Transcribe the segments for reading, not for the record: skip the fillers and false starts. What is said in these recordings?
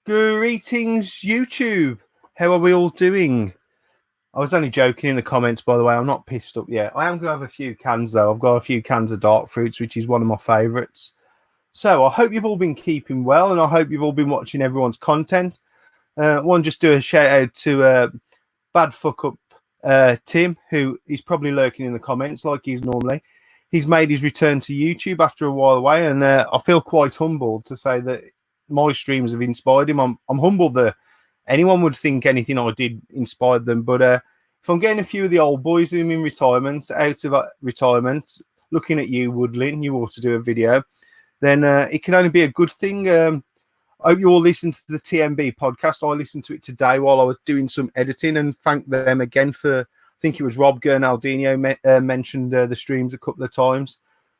Greetings, YouTube. How are we all doing? I was only joking in the comments, by the way. I'm not pissed up yet. I am going to have a few cans, though. I've got a few cans of dark fruits, which is one of my favourites. So I hope you've all been keeping well, and I hope you've all been watching everyone's content. I want to just do a shout out to Bad Fuck Up Tim, who is probably lurking in the comments like he's normally. He's made his return to YouTube after a while away, and I feel quite humbled to say that my streams have inspired him. I'm humbled that anyone would think anything I did inspired them. But if I'm getting a few of the old boys who are in retirement, out of retirement, looking at you, Woodlin, you ought to do a video, then it can only be a good thing. I hope you all listen to the TMB podcast. I listened to it today while I was doing some editing, and thank them again for, I think it was Rob Gernaldinho mentioned the streams a couple of times.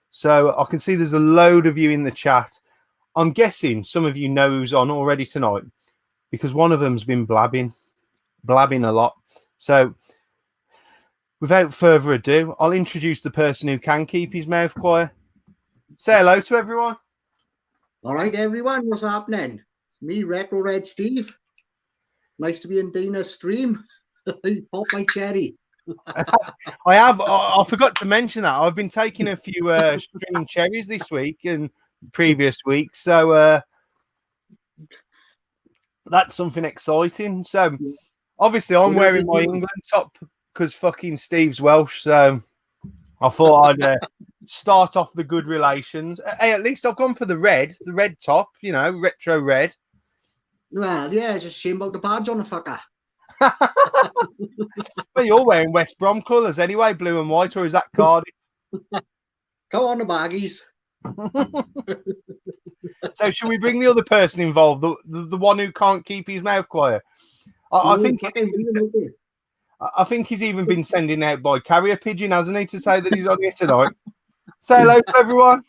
So I can see there's a load of you in the chat. I'm guessing some of you know who's on already tonight, because one of them's been blabbing a lot. So without further ado, I'll introduce the person who can keep his mouth quiet. Say hello to everyone. All right, everyone, what's happening? It's me, RetroRedSteve. Nice to be in Dana's stream. Pop my cherry. I forgot to mention that. I've been taking a few string cherries this week and previous week, so that's something exciting. So obviously I'm wearing my England top because fucking Steve's Welsh, so I thought I'd start off the good relations. Hey, at least I've gone for the red top, you know, retro red. Well, yeah, just shame about the badge on the fucker. Well, you're wearing West Brom colours anyway, blue and white, or is that Cardiff? Go on the baggies. So should we bring the other person involved, the one who can't keep his mouth quiet? I think he's even been sending out by carrier pigeon, hasn't he, to say that he's on here tonight. Say hello to everyone.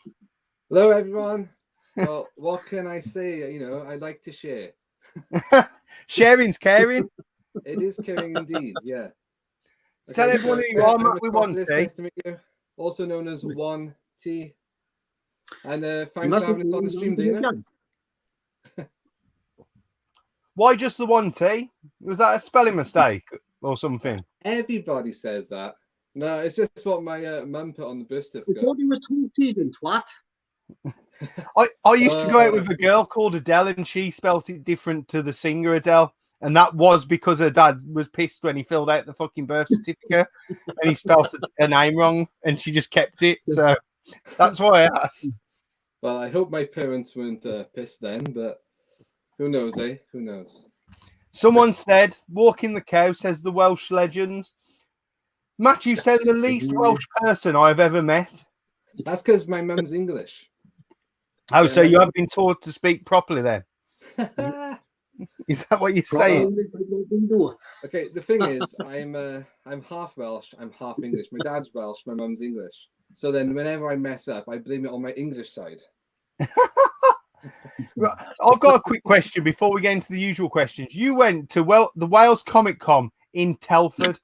Hello, everyone. Well, what can I say? You know, I like to share. Sharing's caring. It is caring indeed, yeah. Okay, tell everyone who you are, Matt. We want nice to meet you. Also known as 1T. And thanks for having us on the stream, Dana. Why just the 1T? Was that a spelling mistake or something? Everybody says that. No, it's just what my mum put on the birth certificate. I thought you were 2T and twat. I used to go out with a girl called Adele, and she spelt it different to the singer Adele. And that was because her dad was pissed when he filled out the fucking birth certificate and he spelt her name wrong, and she just kept it. So that's why I asked. Well, I hope my parents weren't pissed then, but who knows, eh? Who knows? Someone said, walking the cow, says the Welsh legends. Matt, you said the least Welsh person I've ever met. That's because my mum's English. Oh, yeah, so you have been taught to speak properly then? Is that what you're saying? Okay, the thing is, I'm half Welsh, I'm half English. My dad's Welsh, my mum's English. So then whenever I mess up, I blame it on my English side. I've got a quick question before we get into the usual questions. You went to the Wales Comic Con in Telford,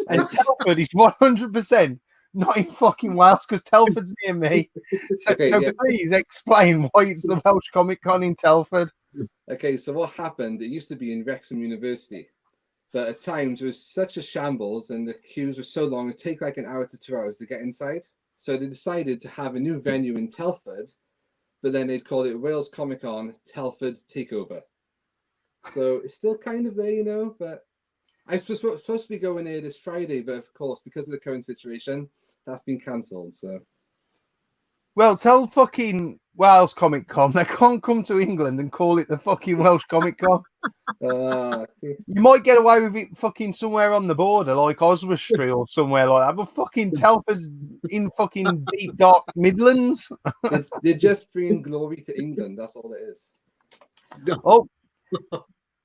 and Telford is 100% not in fucking Wales because Telford's near me. So, please explain why it's the Welsh Comic Con in Telford. Okay, so what happened, it used to be in Wrexham University, but at times it was such a shambles and the queues were so long, it'd take like an hour to 2 hours to get inside. So they decided to have a new venue in Telford, but then they'd call it Wales Comic Con Telford Takeover. So it's still kind of there, you know, but I was supposed to be going there this Friday, but of course, because of the current situation, that's been cancelled, so... Well, tell fucking Wales Comic Con they can't come to England and call it the fucking Welsh Comic Con. You might get away with it fucking somewhere on the border, like Oswestry or somewhere like that, but fucking Telford's in fucking deep, dark Midlands. They're just bringing glory to England, that's all it is. Oh,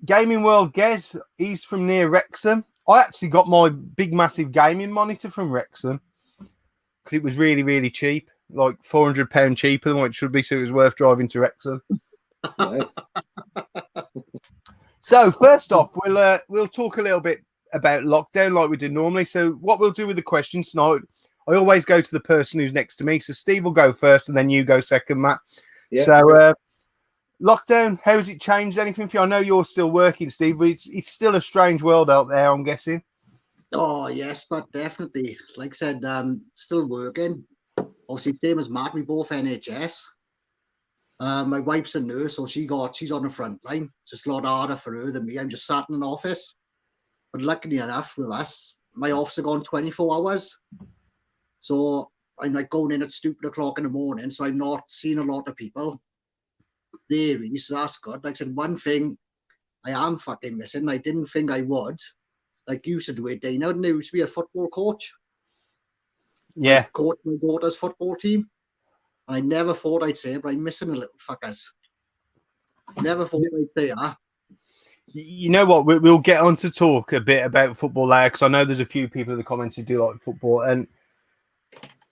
Gaming World Gez, he's from near Wrexham. I actually got my big, massive gaming monitor from Wrexham because it was really, really cheap. Like £400 cheaper than what it should be, so it was worth driving to Wrexham. Nice. So first off, we'll talk a little bit about lockdown like we do normally. So what we'll do with the questions tonight, I always go to the person who's next to me. So Steve will go first, and then you go second, Matt. Yeah, so lockdown, how has it changed anything for you? I know you're still working, Steve, but it's still a strange world out there, I'm guessing. Oh yes, but definitely. Like I said, still working. Obviously, same as Matt, we both NHS. My wife's a nurse, so she's on the front line. So it's a lot harder for her than me. I'm just sat in an office. But luckily enough with us, my office are gone 24 hours. So I'm like going in at stupid o'clock in the morning, so I'm not seeing a lot of people. Really, so that's good. Like I said, one thing I am fucking missing, I didn't think I would. Like you used to do it, Dana, and you used to be a football coach. Yeah. I coached my daughter's football team. I never thought I'd say it, but I'm missing the little fuckers. Never thought I'd say that. You know what? We'll get on to talk a bit about football later, because I know there's a few people in the comments who do like football, and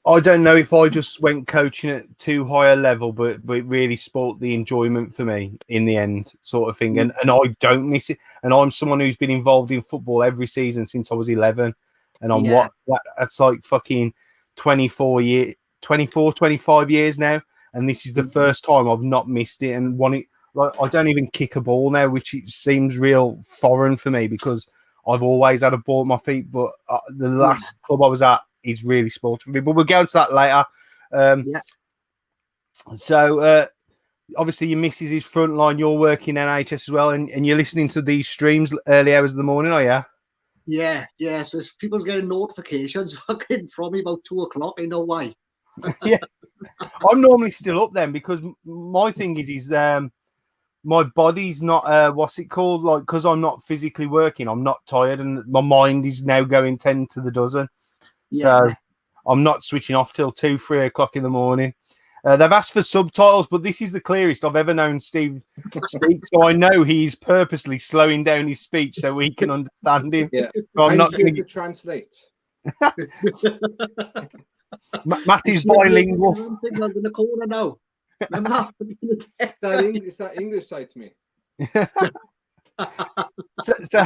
I don't know if I just went coaching at too high a level, but it really spoilt the enjoyment for me in the end, sort of thing. And I don't miss it. And I'm someone who's been involved in football every season since I was 11. And I'm that's like fucking 25 years now. And this is the first time I've not missed it and won it. Like, I don't even kick a ball now, which it seems real foreign for me because I've always had a ball at my feet. But the last club I was at is really sporting for me. But we'll get into that later. So obviously your missus is frontline. You're working NHS as well, and you're listening to these streams early hours of the morning, are you? Yeah. So if people's getting notifications fucking from me about 2 o'clock, I know why. Yeah, I'm normally still up then because my thing is my body's not what's it called, like, because I'm not physically working, I'm not tired, and my mind is now going 10 to the dozen. So I'm not switching off till 2-3 o'clock in the morning. They've asked for subtitles, but this is the clearest I've ever known Steve speak, so I know he's purposely slowing down his speech so we can understand him. Yeah, so I'm not here going to translate. Matt is bilingual. In the corner now. Remember that? It's that English side to me. So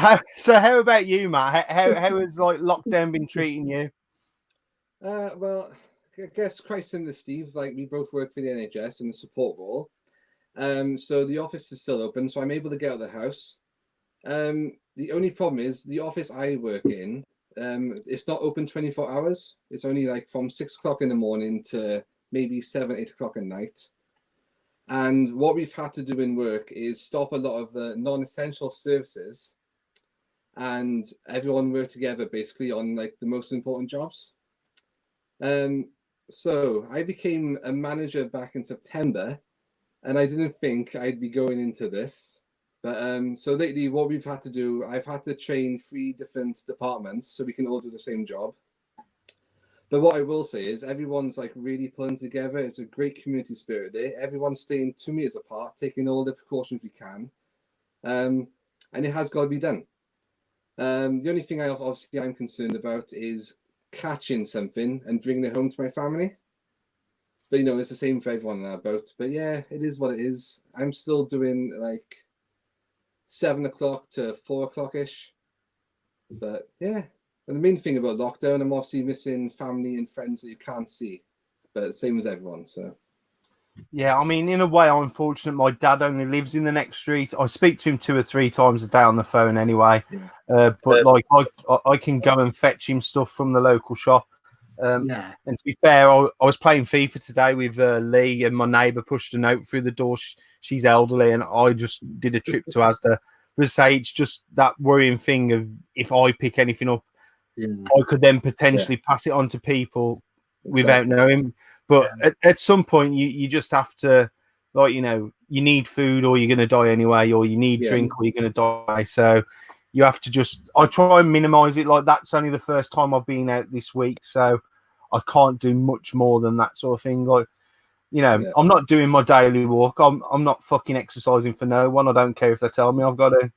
how about you, Matt? How has like lockdown been treating you? Well, I guess quite similar to Steve. Like, we both work for the NHS in the support role. So the office is still open, so I'm able to get out of the house. The only problem is the office I work in, it's not open 24 hours. It's only like from 6 o'clock in the morning to maybe 7, 8 o'clock at night. And what we've had to do in work is stop a lot of the non-essential services, and everyone work together basically on like the most important jobs. So I became a manager back in September, and I didn't think I'd be going into this. But so lately, what we've had to do, I've had to train 3 different departments so we can all do the same job. But what I will say is everyone's like really pulling together. It's a great community spirit there. Everyone's staying 2 meters apart, taking all the precautions we can. And it has got to be done. The only thing I'm concerned about is catching something and bringing it home to my family. But, you know, it's the same for everyone in our boat. But yeah, it is what it is. I'm still doing like 7 o'clock to 4 o'clock-ish. But yeah. And the main thing about lockdown, I'm obviously missing family and friends that you can't see, but same as everyone. So, yeah, I mean, in a way, I'm fortunate. My dad only lives in the next street. I speak to him 2 or 3 times a day on the phone, anyway. But like, I can go and fetch him stuff from the local shop. And to be fair, I was playing FIFA today with Lee, and my neighbour pushed a note through the door. She's elderly, and I just did a trip to Asda. But say it's just that worrying thing of if I pick anything up. I could then potentially pass it on to people without knowing. But at some point, you just have to, like, you know, you need food or you're going to die anyway, or you need drink or you're going to die. So you have to I try and minimize it. Like, that's only the first time I've been out this week. So I can't do much more than that sort of thing. Like, you know, I'm not doing my daily walk. I'm not fucking exercising for no one. I don't care if they tell me I've got to.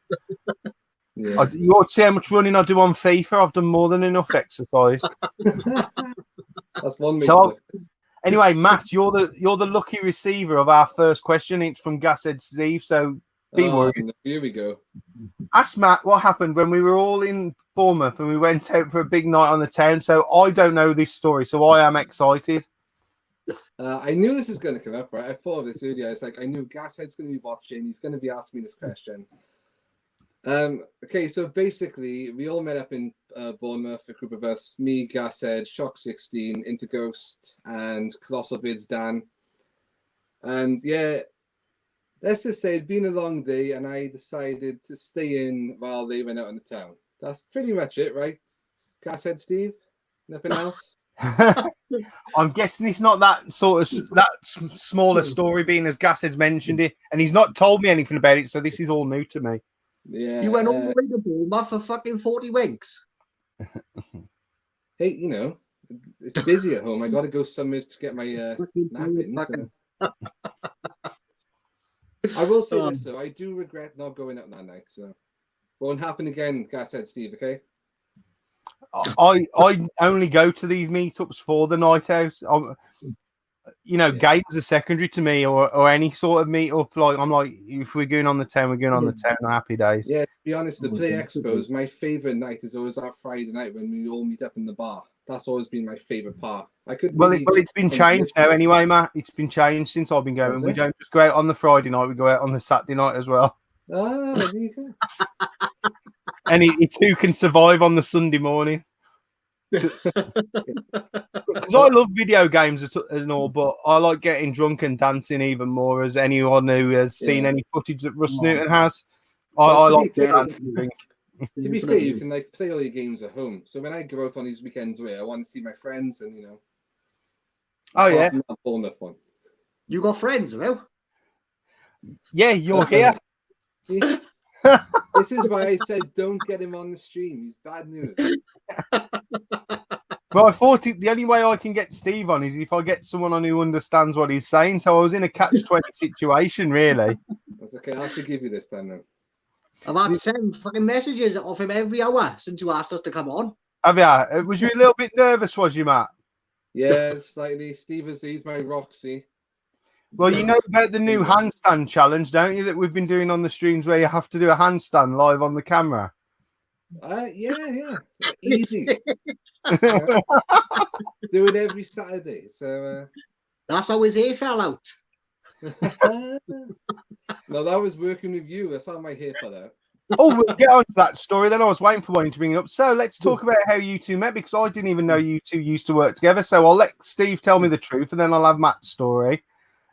You ought to see how much running I do on FIFA. I've done more than enough exercise. That's one. So anyway, Matt, you're the lucky receiver of our first question. It's from Gashead Steve. So be worried. Here we go. Ask Matt what happened when we were all in Bournemouth and we went out for a big night on the town. So I don't know this story, so I am excited. I knew this was going to come up, right? I thought of this earlier. It's like I knew Gashead's going to be watching. He's going to be asking me this question. Okay, so basically, we all met up in Bournemouth, a group of us, me, Gashead, Shock16, Interghost, and Colossal Vids Dan. And yeah, let's just say it'd been a long day, and I decided to stay in while they went out on the town. That's pretty much it, right? Gashead Steve? Nothing else? I'm guessing it's not that sort of smaller story, being as Gas has mentioned it, and he's not told me anything about it, so this is all new to me. Yeah. You went all the way to Bournemouth for fucking 40 winks. Hey, you know, it's busy at home. I got to go somewhere to get my napping. So. I will say this, though. I do regret not going out that night, so won't happen again, Gashead Steve, okay? I only go to these meetups for the night out. Games are secondary to me, or any sort of meetup. Like I'm like, if we're going on the town, we're going on the town. Happy days. Yeah, to be honest, the Play Expos, my favorite night is always that Friday night when we all meet up in the bar. That's always been my favorite part. It's been changed now anyway, Matt. It's been changed since I've been going. We don't just go out on the Friday night; we go out on the Saturday night as well. Ah, there you go. And it's who can survive on the Sunday morning. Because I love video games and all, but I like getting drunk and dancing even more. As anyone who has seen any footage that Russ Newton has, I like to dance and drink. To be fair, you can like play all your games at home. So when I go out on these weekends where I want to see my friends and Oh yeah, Bournemouth one. You got friends, well? Yeah, you're here. This is why I said don't get him on the stream. He's bad news. But I thought the only way I can get Steve on is if I get someone on who understands what he's saying. So I was in a catch-20 situation, really. That's okay. I'll forgive you this time, then. I've had 10 fucking messages off him every hour since you asked us to come on. Have you? Was you a little bit nervous, was you, Matt? Yeah, slightly. Steve he's my Roxy. Well, you know about the new handstand challenge, don't you, that we've been doing on the streams where you have to do a handstand live on the camera? Yeah. Easy. Do it every Saturday. So that's how his hair fell out. No, that was working with you. That's how my hair fell out. Oh, we'll get on to that story then. I was waiting for one to bring it up. So let's talk about how you two met, because I didn't even know you two used to work together. So I'll let Steve tell me the truth, and then I'll have Matt's story.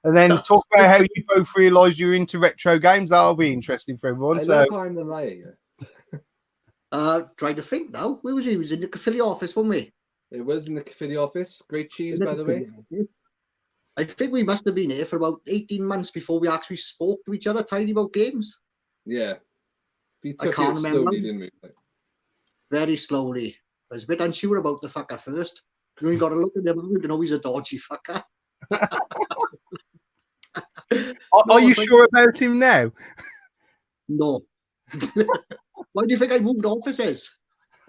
And then talk about how you both realised you were into retro games. That'll be interesting for everyone. I love how I'm the liar. Trying to think now. Where was he? He was in the Caffili office, wasn't we? It was in the Caffili office. Great cheese, by the way. I think we must have been here for about 18 months before we actually spoke to each other, talking about games. Yeah. We took I can't it remember. slowly, didn't we? Very slowly. I was a bit unsure about the fucker first. You only got to look at him and you know he's a dodgy fucker. Are you sure about him now? No. Why do you think I moved offices?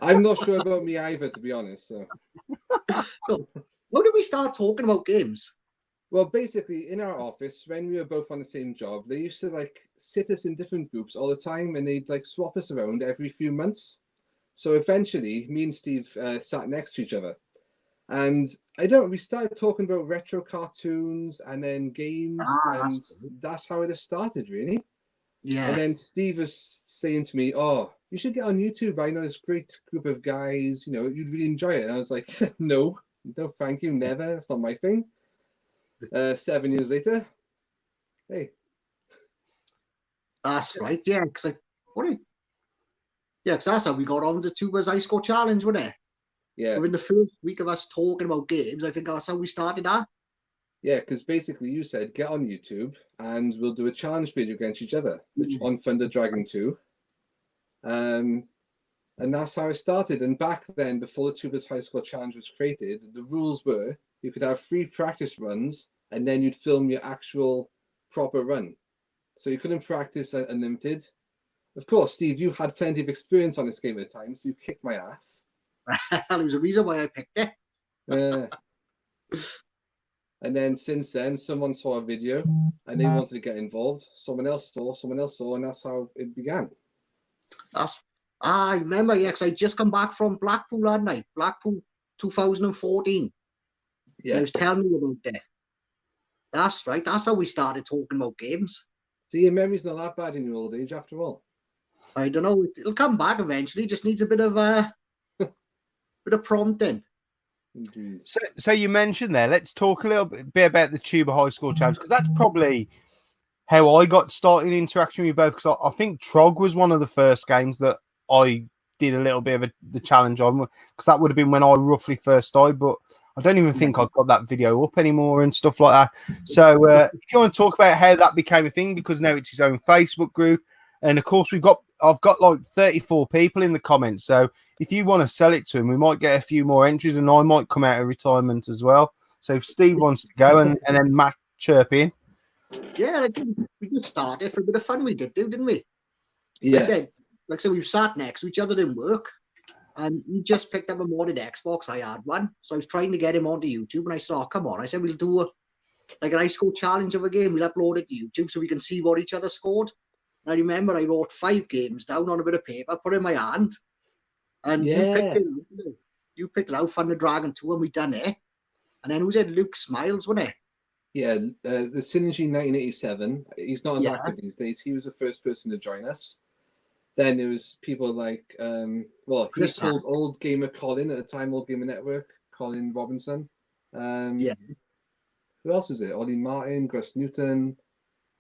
I'm not sure about me either, to be honest. So. So, how did we start talking about games? Well, basically, in our office, when we were both on the same job, they used to like sit us in different groups all the time, and they'd like swap us around every few months. So eventually, me and Steve sat next to each other, and we started talking about retro cartoons and then games, and that's how it has started, really. Yeah. And then Steve was saying to me, "Oh, you should get on YouTube. I know this great group of guys. You'd really enjoy it." And I was like, "No, thank you, never. That's not my thing." 7 years later, hey, that's right. Yeah, because that's how we got on the Tubers Ice Score Challenge, wasn't it? Yeah. Within the first week of us talking about games, I think that's how we started that. Yeah, because basically you said get on YouTube and we'll do a challenge video against each other, which on Thunder Dragon 2. And that's how it started. And back then, before the Tubers High Score Challenge was created, the rules were you could have 3 practice runs and then you'd film your actual proper run. So you couldn't practice unlimited. Of course, Steve, you had plenty of experience on this game at the time, so you kicked my ass. There was a reason why I picked it. And then since then, someone saw a video and they wanted to get involved. Someone else saw, and that's how it began. I remember, yeah, because I just come back from Blackpool that night. Blackpool 2014. Yeah. He was telling me about that. That's right. That's how we started talking about games. See, your memory's not that bad in your old age after all. I don't know. It'll come back eventually. Just needs a bit of bit of prompting. Indeed. So you mentioned there. Let's talk a little bit about the Tuba High School Challenge, because that's probably how I got started interacting with you both. Because I think Trog was one of the first games that I did a little bit of the challenge on, because that would have been when I roughly first started. But I don't even think I've got that video up anymore and stuff like that. So if you want to talk about how that became a thing, because now it's his own Facebook group, and of course I've got like 34 people in the comments. So if you want to sell it to him, we might get a few more entries, and I might come out of retirement as well. So if Steve wants to go, and then Matt chirp in. Yeah, we did start it for a bit of fun. We didn't we? Yeah. Like I said, we sat next to each other in work, and he just picked up a modded Xbox. I had one, so I was trying to get him onto YouTube, and I said, "Oh, come on!" I said, "We'll do a high school challenge of a game. We'll upload it to YouTube so we can see what each other scored." And I remember I wrote 5 games down on a bit of paper, put it in my hand, and you picked it out, Thunder Dragon 2, and we done it. And then who said Luke Smiles, wasn't it? Yeah, the Synergy 1987. He's not as Yeah. active these days. He was the first person to join us. Then there was people like, he Chris told Old Gamer Colin at the time, Old Gamer Network, Colin Robinson. Yeah. Who else was it? Ollie Martin, Gus Newton.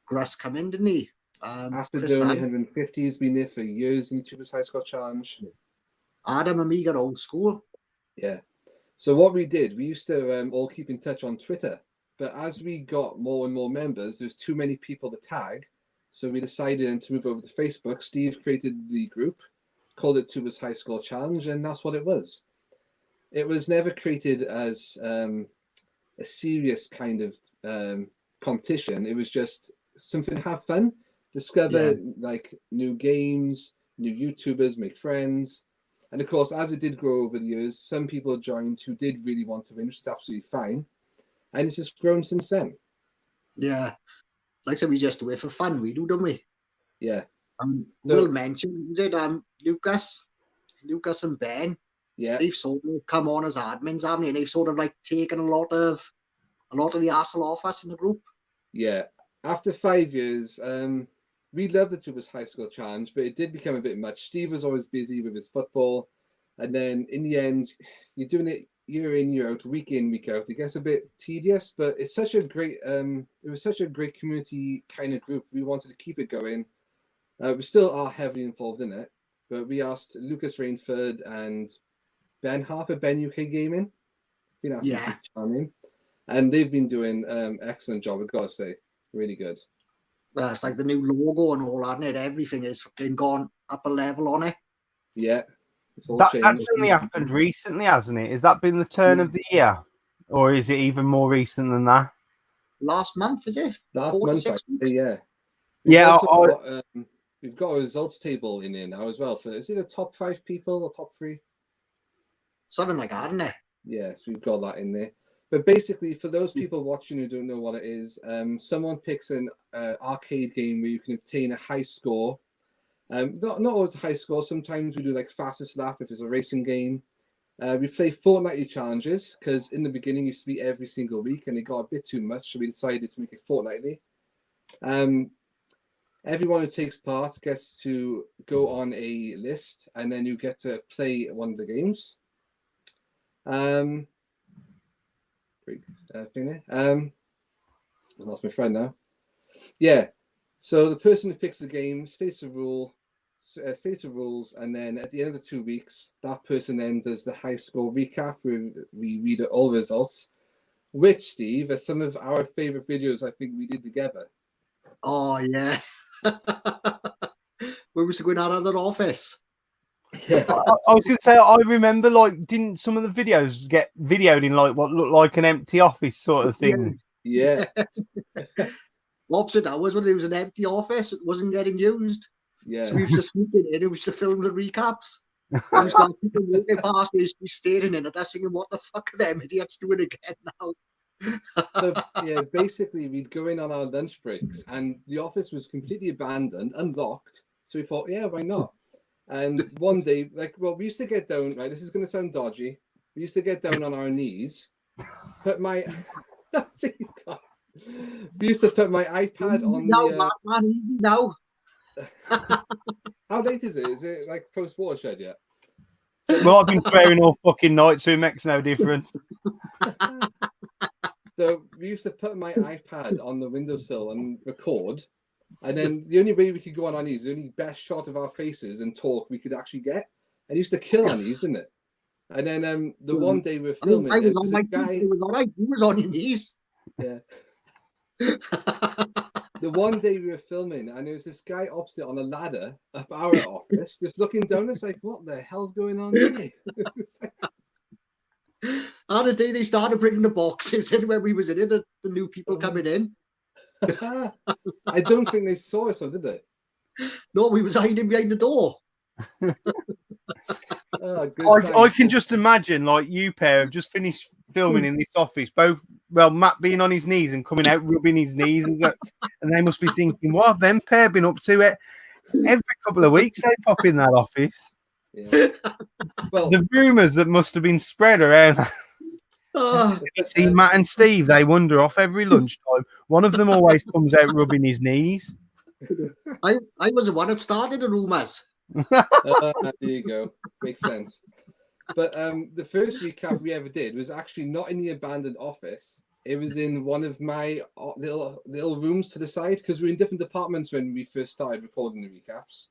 Gruss come in, didn't he? Astrodome 150 has been there for years in Tuba's High School Challenge. Adam and me got old school. Yeah. So what we did, we used to all keep in touch on Twitter. But as we got more and more members, there's too many people to tag. So we decided to move over to Facebook. Steve created the group, called it Tuba's High School Challenge, and that's what it was. It was never created as a serious kind of competition. It was just something to have fun, discover like new games, new YouTubers, make friends. And of course, as it did grow over the years, some people joined who did really want to win, which is absolutely fine. And it's just grown since then. Yeah. Like I said, we just do it for fun. We do, don't we? Yeah. We'll mention, Lucas and Ben. Yeah. They've sort of come on as admins, haven't they? And they've sort of like taken a lot of the hassle off us in the group. Yeah. After 5 years, we loved the Tuba's High School Challenge, but it did become a bit much. Steve was always busy with his football. And then in the end, you're doing it year in, year out, week in, week out. It gets a bit tedious, but it's such a great, it was such a great community kind of group. We wanted to keep it going. We still are heavily involved in it, but we asked Lucas Rainford and Ben Harper, Ben UK Gaming. I think that's his channel name. And they've been doing excellent job, I've got to say. Really good. It's like the new logo and all that, and everything has fucking gone up a level on it. Yeah. That's only happened recently, hasn't it? Has that been the turn of the year? Or is it even more recent than that? Last month, is it? Last month, actually, yeah. We've got a results table in there now as well. Is it the top 5 people or top 3? Something like that, isn't it? Yes, we've got that in there. But basically, for those people watching who don't know what it is, someone picks an arcade game where you can obtain a high score. Not always a high score. Sometimes we do like fastest lap if it's a racing game. We play fortnightly challenges because in the beginning it used to be every single week and it got a bit too much, so we decided to make it fortnightly. Everyone who takes part gets to go on a list and then you get to play one of the games. I lost my friend now. Yeah. So the person who picks the game states the rules, and then at the end of the 2 weeks, that person then does the high score recap where we read all the results, which, Steve, are some of our favorite videos I think we did together. Oh, yeah. We used to go in our other office. Yeah. I was going to say, I remember, like, didn't some of the videos get videoed in, like, what looked like an empty office sort of thing? Yeah. Opposite hours when there was an empty office, it wasn't getting used. Yeah. So we used to sneak it in, we used to film the recaps. We used to have people walking past, we used to be staring in at us thinking, what the fuck are them idiots doing again now? So, yeah, basically, we'd go in on our lunch breaks and the office was completely abandoned, unlocked. So we thought, yeah, why not? And one day, we used to get down, right? This is going to sound dodgy. We used to get down on our knees, put my... We used to put my iPad on now, the. man, easy now. How late is it? Is it like post watershed yet? So, Well, I've been swearing all fucking night, so it makes no difference. so we used to put my iPad on the windowsill and record, and then the only way we could go on our knees, the only best shot of our faces and talk we could actually get, and it used to kill our knees, didn't it? And then the one day we were filming, I was and it on was my a guy. It was all right. You was on your knees. Yeah. The one day we were filming, and there was this guy opposite on a ladder up our office, just looking down. It's like, what the hell's going on here? On the day they started bringing the boxes in when we was in it, the new people coming in. I don't think they saw us, did they? No, we was hiding behind the door. Oh, I can just imagine, like, you pair have just finished filming in this office, both, well, Matt being on his knees and coming out rubbing his knees, and they must be thinking, what have them pair been up to? It every couple of weeks they pop in that office. Yeah. Well, the rumours that must have been spread around. See Matt and Steve, they wander off every lunchtime. One of them always comes out rubbing his knees. I was the one that started the rumours. There you go. Makes sense. But the first recap we ever did was actually not in the abandoned office. It was in one of my little rooms to the side, because we were in different departments when we first started recording the recaps.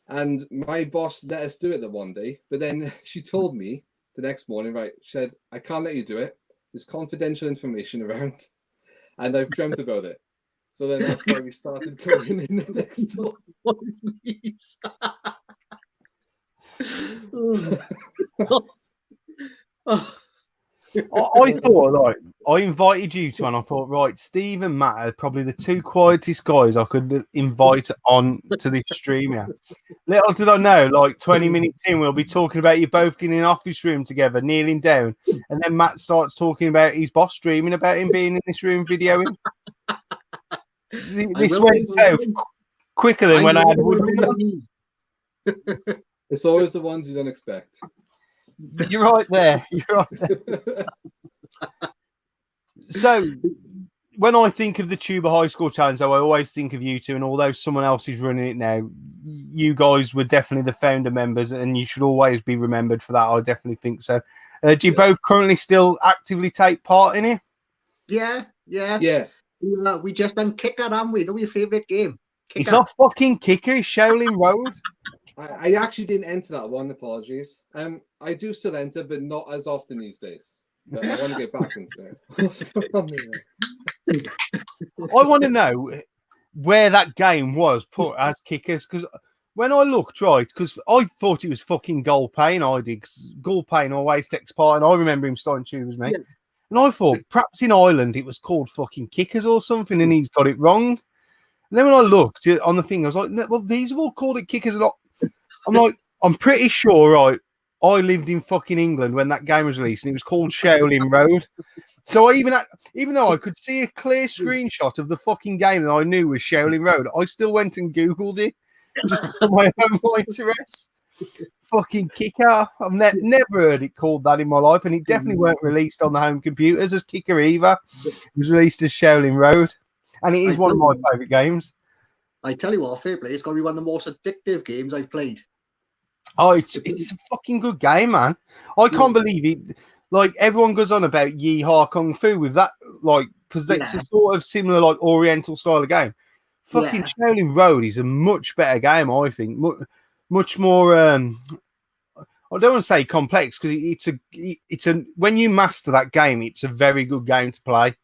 And my boss let us do it the one day, but then she told me the next morning, right, she said, I can't let you do it. There's confidential information around, and I've dreamt about it. So then that's why we started going in the next door. I thought, like, I invited you to, and I thought, right, Steve and Matt are probably the two quietest guys I could invite on to this stream. Yeah. Little did I know, like 20 minutes in, we'll be talking about you both getting in an office room together, kneeling down, and then Matt starts talking about his boss dreaming about him being in this room videoing. This went south quicker than when I had Woodman. It's always the ones you don't expect. You're right there. You're right there. So, when I think of the Tuber High School Challenge, though, I always think of you two, and although someone else is running it now, you guys were definitely the founder members, and you should always be remembered for that. I definitely think so. Do you both currently still actively take part in it? Yeah. We just done Kicker, haven't we? Know your favourite game? Kicker. It's not fucking Kicker, it's Shaolin Road. I actually didn't enter that one, apologies. I do still enter, but not as often these days. But I want to get back into it. I want to know where that game was put as Kickers, because when I looked, right, because I thought it was fucking Gulpane, I did, because Gulpane always takes part, and I remember him starting Tubers, mate. Yeah. And I thought perhaps in Ireland it was called fucking Kickers or something, and he's got it wrong. And then when I looked on the thing, I was like, no, well, these have all called it Kickers a lot. I'm like, I'm pretty sure, right, I lived in fucking England when that game was released, and it was called Shaolin Road. So even though I could see a clear screenshot of the fucking game that I knew was Shaolin Road, I still went and Googled it just for my own interest. Fucking Kicker. I've never heard it called that in my life, and it definitely weren't released on the home computers as Kicker either. It was released as Shaolin Road, and it is one of my favourite games. I tell you what, fair play, it's got to be one of the most addictive games I've played. Oh, it's a fucking good game, man. I can't believe it. Like, everyone goes on about Yeehaw Kung Fu with that, like, because that's a sort of similar, like, Oriental style of game. Fucking Shaolin Road is a much better game, I think. Much more, I don't want to say complex, because it's a when you master that game, it's a very good game to play.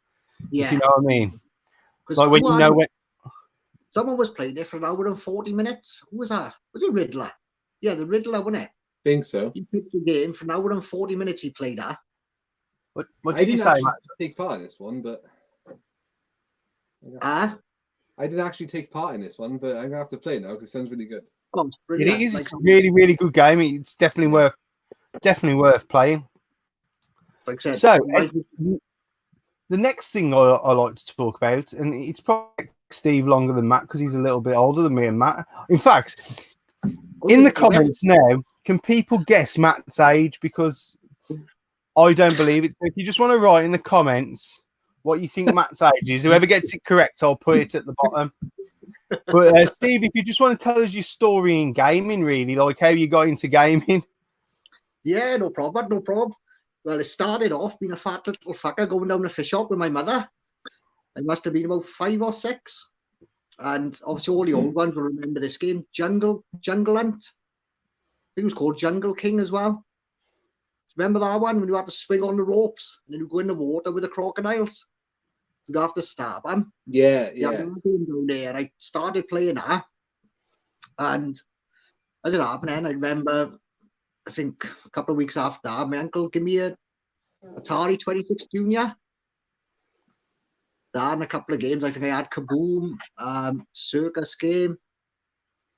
Yeah. If you know what I mean. Like, when you know when. Someone was playing it for an hour and 40 minutes. Who was that? Was it Riddler? Yeah, the Riddler, wasn't it? Think so. He picked the game for an hour and 40 minutes. He played that. What did you say, Matt? Take part in this one, but I didn't actually take part in this one, but I'm gonna have to play now because it sounds really good. Oh, it is a really, really good game. It's definitely worth playing. Like I said, so, the next thing I like to talk about, and it's probably Steve longer than Matt because he's a little bit older than me and Matt. In fact, in the comments now, can people guess Matt's age? Because I don't believe it. So if you just want to write in the comments what you think Matt's age is. Whoever gets it correct, I'll put it at the bottom. But Steve, if you just want to tell us your story in gaming, really, like how you got into gaming. Yeah, no problem, no problem. Well, it started off being a fat little fucker going down the fish shop with my mother. I must have been about 5 or 6. And obviously all the old ones will remember this game, Jungle Hunt. I think it was called Jungle King as well. Remember that one when you had to swing on the ropes and then you go in the water with the crocodiles? You'd have to stab them. Yeah. Down there, and I started playing that. And as it happened, then I remember, I think a couple of weeks after that, my uncle gave me a Atari 26 Junior. That and a couple of games. I think I had Kaboom, Circus Game.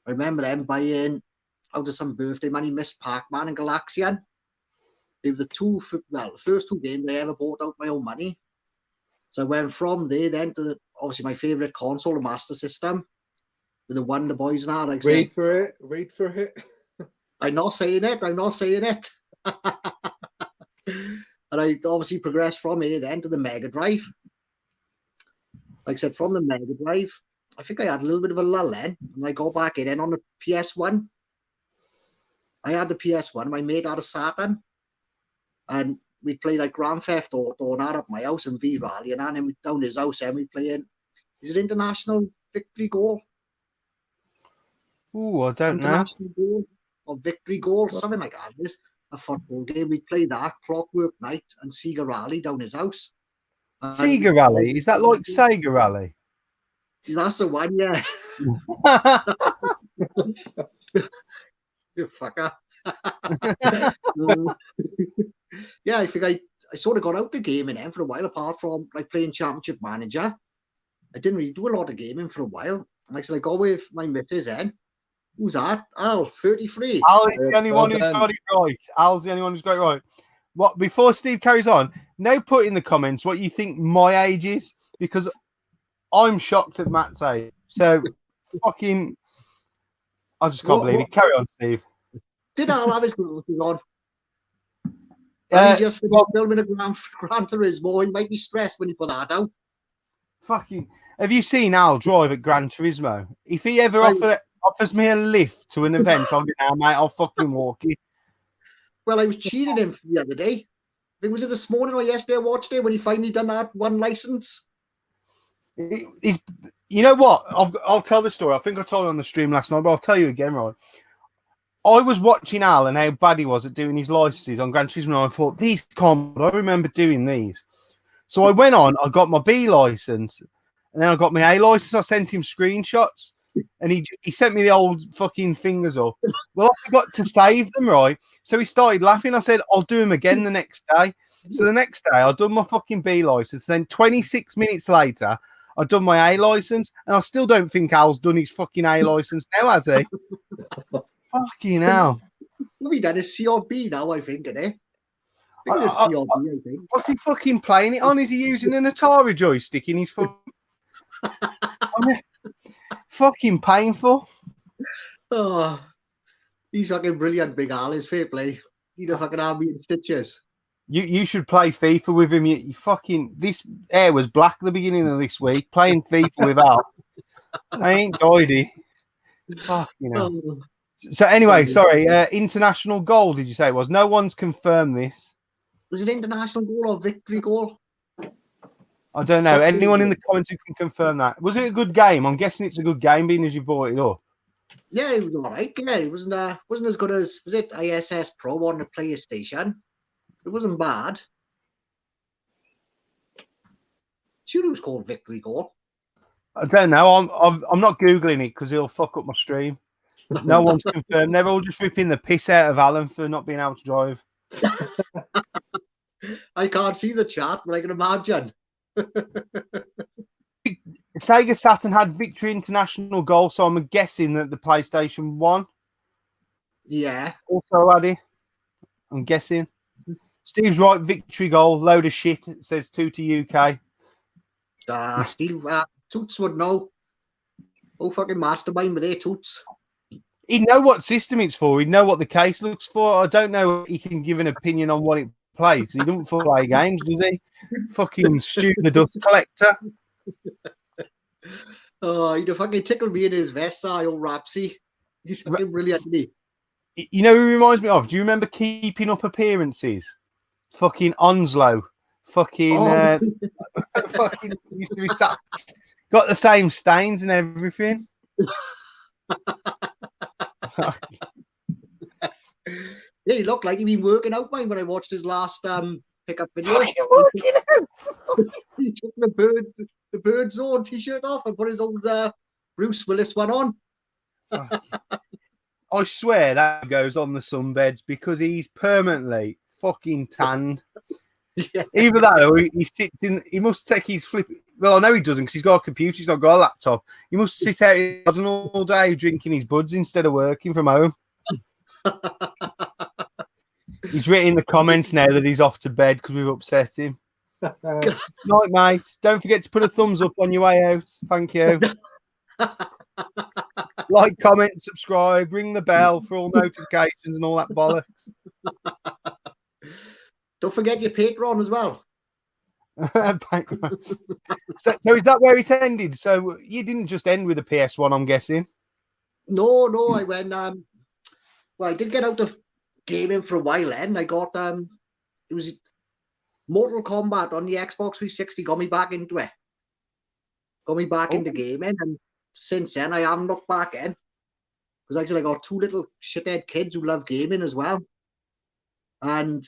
I remember them buying out of some birthday money, Miss Pac-Man and Galaxian. They were the first 2 games I ever bought out my own money. So I went from there then to obviously my favourite console, the Master System, with the Wonder Boys now. Like wait for it. I'm not saying it. And I obviously progressed from here then to the Mega Drive. Like I said, from the Mega Drive, I think I had a little bit of a lull then, and I got back in on the PS1. I had the PS1, my mate had a Saturn, and we'd play like Grand Theft Auto and that up my house and V-Rally, and then we'd down his house and we'd play in, is it International Victory Goal? Ooh, I don't know. International Goal or Victory Goal, something like that. It's a football game. We'd play that, Clockwork Night and Sega Rally down his house. Sega Rally? Is that like Sega Rally? That's the one, yeah. You fucker. Yeah, I think I sort of got out the gaming then for a while, apart from like playing Championship Manager. I didn't really do a lot of gaming for a while. And I said, I go with my missus then. Who's that? Al, 33. Al is the only one who's got it right. Al's the only one who's got it right. What, before Steve carries on, now put in the comments what you think my age is, because I'm shocked at Matt's age. So, fucking, I just can't believe it. Carry on, Steve. Did Al have his glasses on? Just filming a Gran Turismo. He might be stressed when you put that out. Fucking, have you seen Al drive at Gran Turismo? If he ever offers me a lift to an event, I'll get out, mate. I'll fucking walk it. Well, I was cheating him the other day. I think was it this morning or yesterday I watched it when he finally done that one license. You know what? I'll tell the story. I think I told it on the stream last night, but I'll tell you again, right? I was watching Al and how bad he was at doing his licenses on Gran Turismo. And I thought, these can't. I remember doing these. So I went on, I got my B license, and then I got my A license. I sent him screenshots, and he sent me the old fucking fingers up. Well, I forgot to save them, right? So he started laughing. I said, I'll do them again the next day. So the next day, I done my fucking B license. Then 26 minutes later, I've done my A license, and I still don't think Al's done his fucking A license now, has he? Fucking hell. What have he done? His CRB now, I think, isn't it? I think it's CRB, I think. What's he fucking playing it on? Is he using an Atari joystick in his fucking... Fucking painful. Oh, he's fucking brilliant, Big Al. His fair play. He'd have fucking army in stitches. You should play FIFA with him. You fucking... This hair was black at the beginning of this week. Playing FIFA with Al. I ain't doidy. Fucking hell. Oh. So anyway, sorry. International goal, did you say it was? No one's confirmed this. Was it international goal or victory goal? I don't know. Anyone in the comments who can confirm that? Was it a good game? I'm guessing it's a good game, being as you brought it up. Yeah, it was all right. Yeah, it wasn't as good as, was it ISS Pro on the PlayStation? It wasn't bad. Sure, it was called victory goal. I don't know. I'm not googling it because it'll fuck up my stream. No one's confirmed. They're all just ripping the piss out of Alan for not being able to drive. I can't see the chat, but I can imagine. Sega Saturn had Victory International goal, so I'm guessing that the PlayStation 1 Yeah. also had it. I'm guessing. Steve's right, victory goal, load of shit. It says 2 to UK. Steve, Toots would know. Oh, fucking mastermind with their Toots. He'd know what system it's for. He'd know what the case looks for. I don't know if he can give an opinion on what it play because he doesn't play games, does he? Fucking Stu the dust collector. Oh, he'd have fucking tickled me in his vest, old Rapsy. He's fucking brilliant, isn't he? You know who he reminds me of? Do you remember Keeping Up Appearances? Fucking Onslow. Fucking, Oh. fucking used to be got the same stains and everything. Yeah, he looked like he'd been working out, mine, when I watched his last pickup video. Fucking working out. He took the bird zone t-shirt off and put his old Bruce Willis one on. I swear that goes on the sunbeds because he's permanently fucking tanned. Yeah. Either that or he sits in. He must take his flip. Well, I know he doesn't because he's got a computer. He's not got a laptop. He must sit out in the garden all day drinking his buds instead of working from home. He's written in the comments now that he's off to bed because we've upset him. Night, mate. Don't forget to put a thumbs up on your way out. Thank you. Like, comment, subscribe, ring the bell for all notifications and all that bollocks. Don't forget your Patreon as well. So is that where it ended? So you didn't just end with a PS1, I'm guessing? No, I went well, I did get out of gaming for a while then. I got it was Mortal Kombat on the Xbox 360, got me back into it. Got me back into gaming, and since then I haven't looked back in. Because actually I got two little shithead kids who love gaming as well. And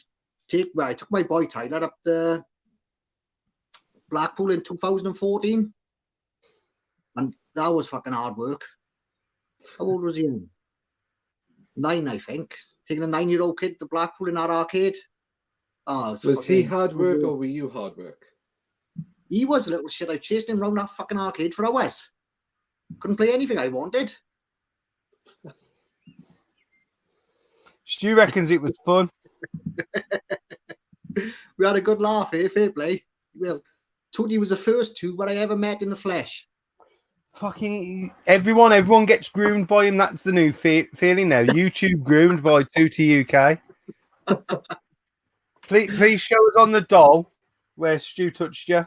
I took my boy Tyler up to Blackpool in 2014. And that was fucking hard work. How old was he? 9, I think. Taking a 9-year-old kid to Blackpool in that arcade. Oh, was he hard work or were you hard work? He was a little shit. I chased him around that fucking arcade for hours. Couldn't play anything I wanted. Stu reckons it was fun. We had a good laugh here, fair play. Well, Tootie was the first two I ever met in the flesh. Fucking everyone gets groomed by him. That's the new feeling now. YouTube groomed by Tootie UK. Please show us on the doll where Stu touched you.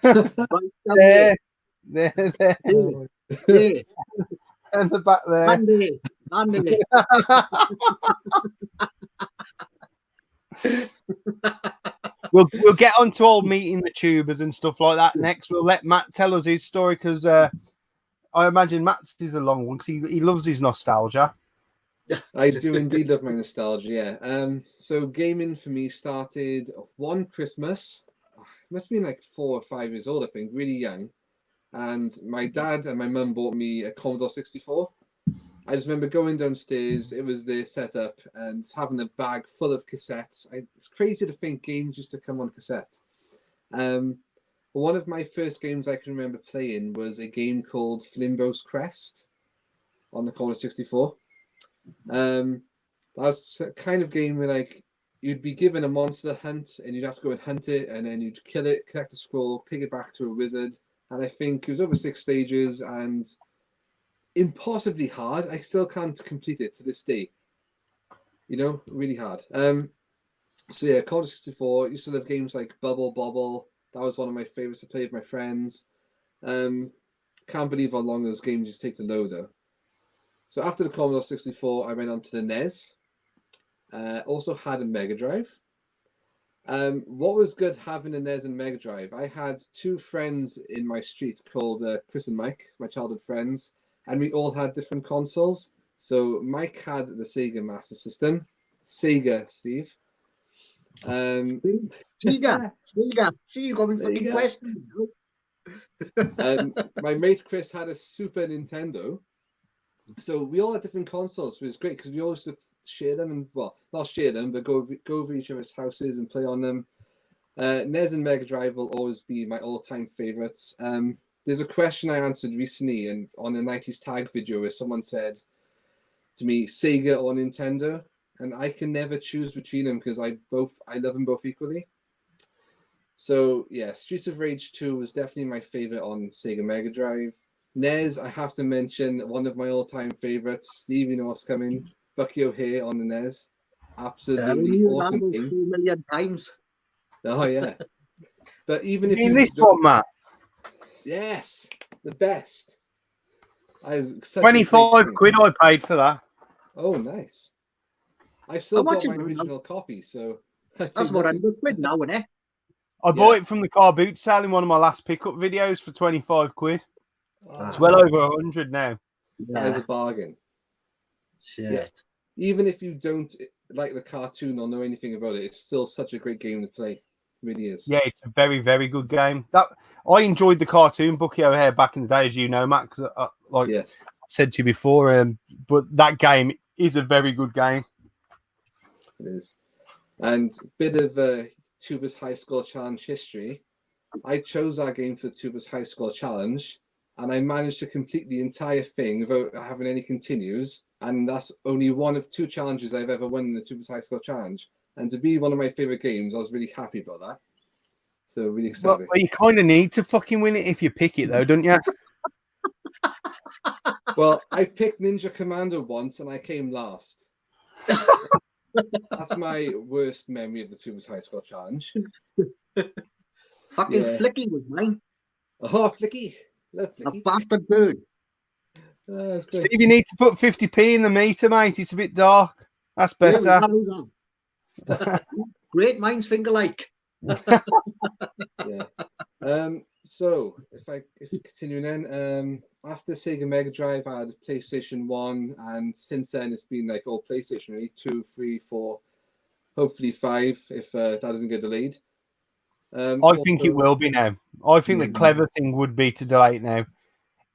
There. Yeah. And the back there. Andy. We'll get on to all meeting the tubers and stuff like that next. We'll let Matt tell us his story because I imagine Matt's is a long one because he loves his nostalgia. I do indeed love my nostalgia, yeah. So gaming for me started one Christmas. It must have been like 4 or 5 years old, I think, really young. And my dad and my mum bought me a Commodore 64. I just remember going downstairs, it was their setup, and having a bag full of cassettes. It's crazy to think games used to come on cassette. One of my first games I can remember playing was a game called Flimbo's Crest on the Commodore 64. That's the kind of game where like you'd be given a monster hunt and you'd have to go and hunt it, and then you'd kill it, collect the scroll, take it back to a wizard. And I think it was over 6 stages and impossibly hard. I still can't complete it to this day. You know, really hard. So yeah, Commodore 64 used to love games like Bubble Bobble. That was one of my favorites to play with my friends. Can't believe how long those games used to take to load though. So after the Commodore 64, I went on to the NES. Also had a Mega Drive. What was good having a NES and Mega Drive? I had 2 friends in my street called Chris and Mike, my childhood friends, and we all had different consoles. So Mike had the Sega Master System. Sega, Steve. Sega. See, you got me fucking questions. My mate Chris had a Super Nintendo. So we all had different consoles. So it was great because we always share them, and well, not share them, but go over each other's houses and play on them. NES and Mega Drive will always be my all-time favorites. There's a question I answered recently and on the 90s tag video where someone said to me, Sega or Nintendo, and I can never choose between them because I love them both equally. So yeah, Streets of Rage 2 was definitely my favorite on Sega Mega Drive. NES, I have to mention one of my all-time favorites. Steve, you know what's coming. Bucky O'Hare on the NES. Absolutely awesome game. 2 million times. Oh yeah. But even if In you this don't- one, Matt, yes, the best. Such a great 25 game. quid I paid for that. Oh, nice. I've still How much got my is it now? original copy, so I That's paid what nothing. I'm quid now, isn't it? I bought it from the car boot sale in one of my last pickup videos for 25 quid. It's Ah, well over 100 now. that is a bargain. Shit. Yeah. Even if you don't like the cartoon or know anything about it, it's still such a great game to play. It really is. Yeah, it's a very, very good game. That I enjoyed the cartoon Bucky O'Hare back in the day, as you know, Matt. 'Cause, I said to you before, but that game is a very good game. It is. And a bit of Tuba's High Score Challenge history. I chose our game for Tuba's High Score Challenge, and I managed to complete the entire thing without having any continues. And that's only one of 2 challenges I've ever won in the Tuba's High Score Challenge. And to be one of my favorite games, I was really happy about that. So really excited. Well, you kind of need to fucking win it if you pick it, though, don't you? Well, I picked Ninja Commando once, and I came last. That's my worst memory of the Tuba's High Score Challenge. Fucking Flicky was mine. Oh, Flicky. Love A Flicky. bastard bird. That's great. Steve, you need to put 50p in the meter, mate. It's a bit dark. That's better. Great minds think alike. Yeah. So if continuing then, after Sega Mega Drive, I had PlayStation 1, and since then it's been like all PlayStation, really, 2, 3, 4, hopefully 5 if that doesn't get delayed. I think it will be now. I think the clever thing would be to delay it now.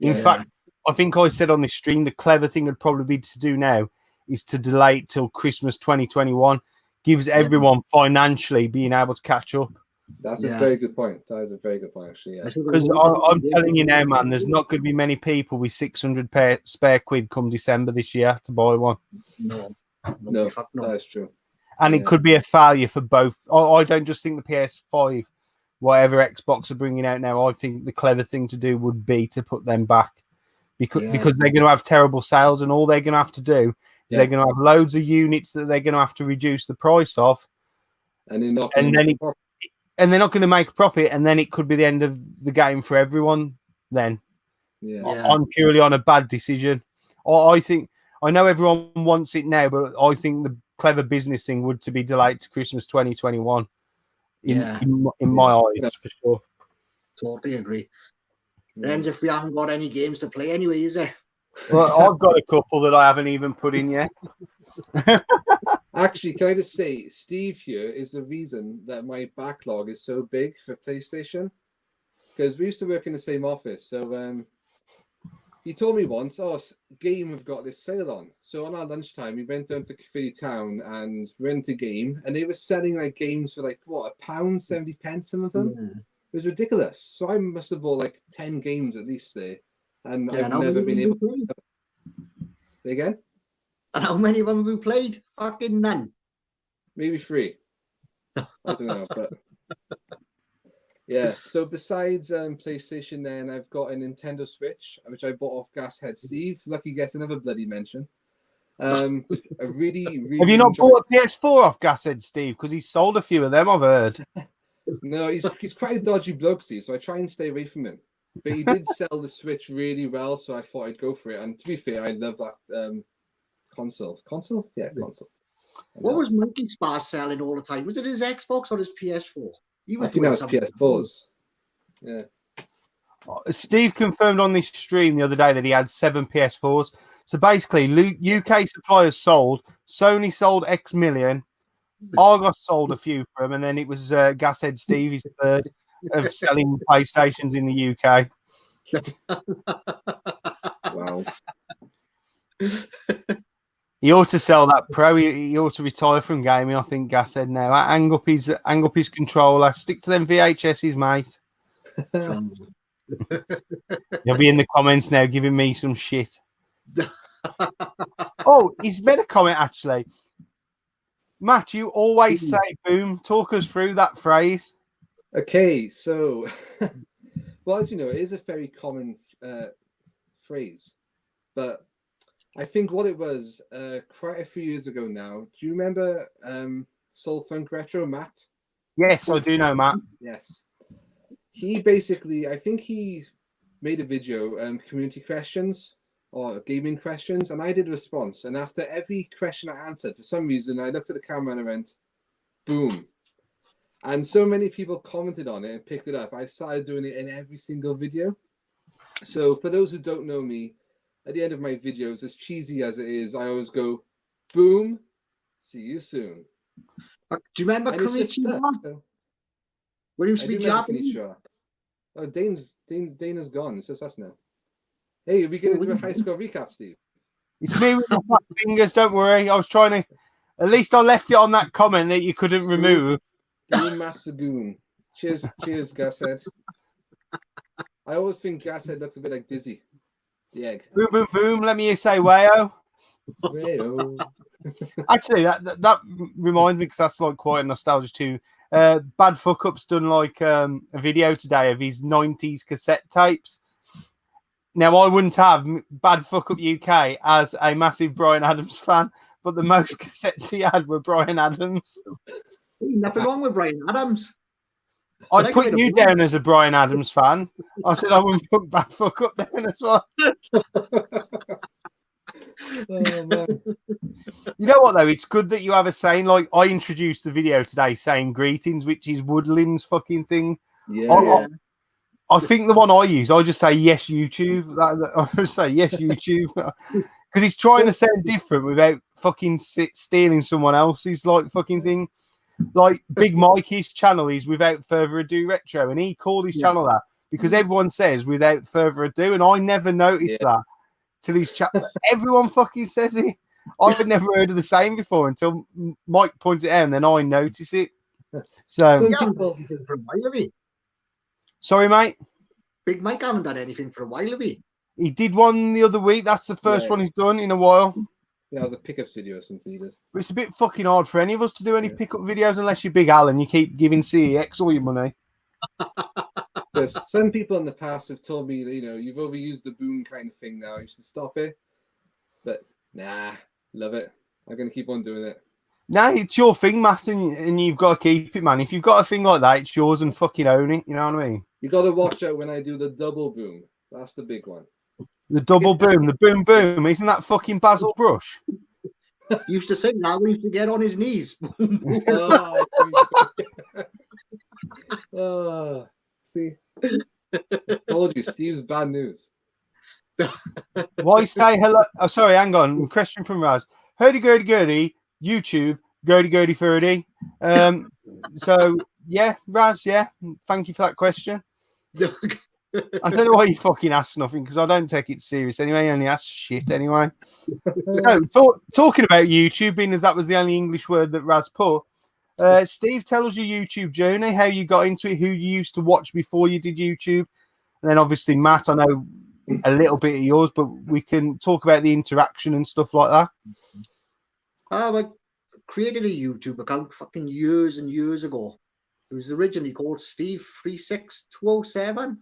In fact, I think I said on this stream the clever thing would probably be to do now is to delay it till Christmas 2021. Gives everyone financially being able to catch up. That's a very good point. That is a very good point, actually. Yeah. Because I'm telling you now, man, there's not going to be many people with 600 spare quid come December this year to buy one. No, that is true. And it could be a failure for both. I don't just think the PS5, whatever Xbox are bringing out now, I think the clever thing to do would be to put them back. Because they're going to have terrible sales, and all they're going to have to do is they're going to have loads of units that they're going to have to reduce the price of. And they're not going to make a profit, and then it could be the end of the game for everyone. Then, I'm purely on a bad decision. I think I know everyone wants it now, but I think the clever business thing would to be delayed to Christmas 2021. In my eyes, for sure. Totally agree. Depends if we haven't got any games to play anyway, is it? Well, I've got a couple that I haven't even put in yet. Actually, can I just say, Steve here is the reason that my backlog is so big for PlayStation. Because we used to work in the same office. So he told me once, Game have got this sale on. So on our lunchtime, we went down to Cafe Town and went to Game. And they were selling like games for like, £1.70, some of them. Yeah. It was ridiculous. So I must have bought like 10 games at least there. And I've never been able to. Say again? And how many of them have we played? Fucking none. Maybe 3. I don't know, but yeah. So besides PlayStation, then I've got a Nintendo Switch, which I bought off Gashead Steve. Lucky gets another bloody mention. A really Have you not bought a PS4 off Gashead Steve? Because he sold a few of them, I've heard. No, he's quite a dodgy bloke, Steve. So I try and stay away from him. But he did sell the Switch really well, so I thought I'd go for it. And to be fair, I love that console. Console? Yeah, console. What was Monkey Spa selling all the time? Was it his Xbox or his PS4? I think that was PS4s. Yeah. Steve confirmed on this stream the other day that he had 7 PS4s. So basically, UK suppliers sold, Sony sold X million, Argos sold a few for him, and then it was Gashead Steve, his third of selling PlayStations in the UK. Wow. He ought to sell that Pro. He ought to retire from gaming, I think Gashead now. Hang up his controller. Stick to them VHSs, mate. He'll be in the comments now giving me some shit. He's made a comment actually. Matt, you always say boom. Talk us through that phrase. Okay, so, well, as you know, it is a very common phrase, but I think what it was quite a few years ago now. Do you remember Soul Funk Retro, Matt? Yes, I do know, Matt. Yes. He basically, I think he made a video, community questions or gaming questions, and I did a response. And after every question I answered, for some reason, I looked at the camera and I went, boom. And so many people commented on it and picked it up. I started doing it in every single video. So for those who don't know me, at the end of my videos, as cheesy as it is, I always go, boom, see you soon. Do you remember And it's just stuck, Konnichiwa? so When he used I to be do remember Japanese? Konnichiwa. Oh, Dana's gone. It's just us now. Hey, are we going to do a high score recap, Steve? It's me with my fat fingers. Don't worry. I was trying to. At least I left it on that comment that you couldn't remove. Boom, Matt's a goon. Cheers, Gashead. I always think Gashead looks a bit like Dizzy, the egg. Boom, boom, boom. Let me say wayo. Wayo. Actually, that reminds me because that's like quite nostalgic too. Bad Fuck Up's done like a video today of his 90s cassette tapes. Now, I wouldn't have Bad Fuck Up UK as a massive Bryan Adams fan, but the most cassettes he had were Bryan Adams. Nothing wrong with Bryan Adams. I'd put you down as a Bryan Adams fan. I said I wouldn't put Bad Fuck Up down as well. Oh, man. You know what, though? It's good that you have a saying. Like, I introduced the video today saying greetings, which is Woodland's fucking thing. Yeah. I think the one I use, I just say yes, YouTube. I just say yes, YouTube, because he's trying to sound different without fucking stealing someone else's like fucking thing. Like Big Mikey's channel is Without Further Ado Retro, and he called his channel that because everyone says Without Further Ado, and I never noticed that till his chat. Everyone fucking says it. I've never heard of the same before until Mike pointed it out, and then I notice it. So, Some people. Sorry, mate. Big Mike haven't done anything for a while, have he? He did one the other week. That's the first one he's done in a while. Yeah, it was a pickup video or something he did. It's a bit fucking hard for any of us to do any pickup videos unless you're Big Al and you keep giving CEX all your money. There's some people in the past have told me that, you've overused the boom kind of thing now. You should stop it. But nah, love it. I'm going to keep on doing it. No, it's your thing, Matt, and you've got to keep it, man. If you've got a thing like that, it's yours and fucking own it. You know what I mean? You got to watch out when I do the double boom. That's the big one. The double boom, the boom boom. Isn't that fucking Basil Brush? He used to sing that when he used to get on his knees. See? Told you, Steve's bad news. Why say hello? Oh, sorry, hang on. Question from Raz. Hurdy-gurdy-gurdy, YouTube, gurdy-gurdy-furdy. So, yeah, Raz, yeah. Thank you for that question. I don't know why you fucking ask nothing, because I don't take it serious anyway. I only ask shit anyway. So, talking about YouTube, being as that was the only English word that Raz put, Steve, tell us your YouTube journey, how you got into it, who you used to watch before you did YouTube. And then obviously, Matt, I know a little bit of yours, but we can talk about the interaction and stuff like that. I created a YouTube account fucking years and years ago. It was originally called Steve36207.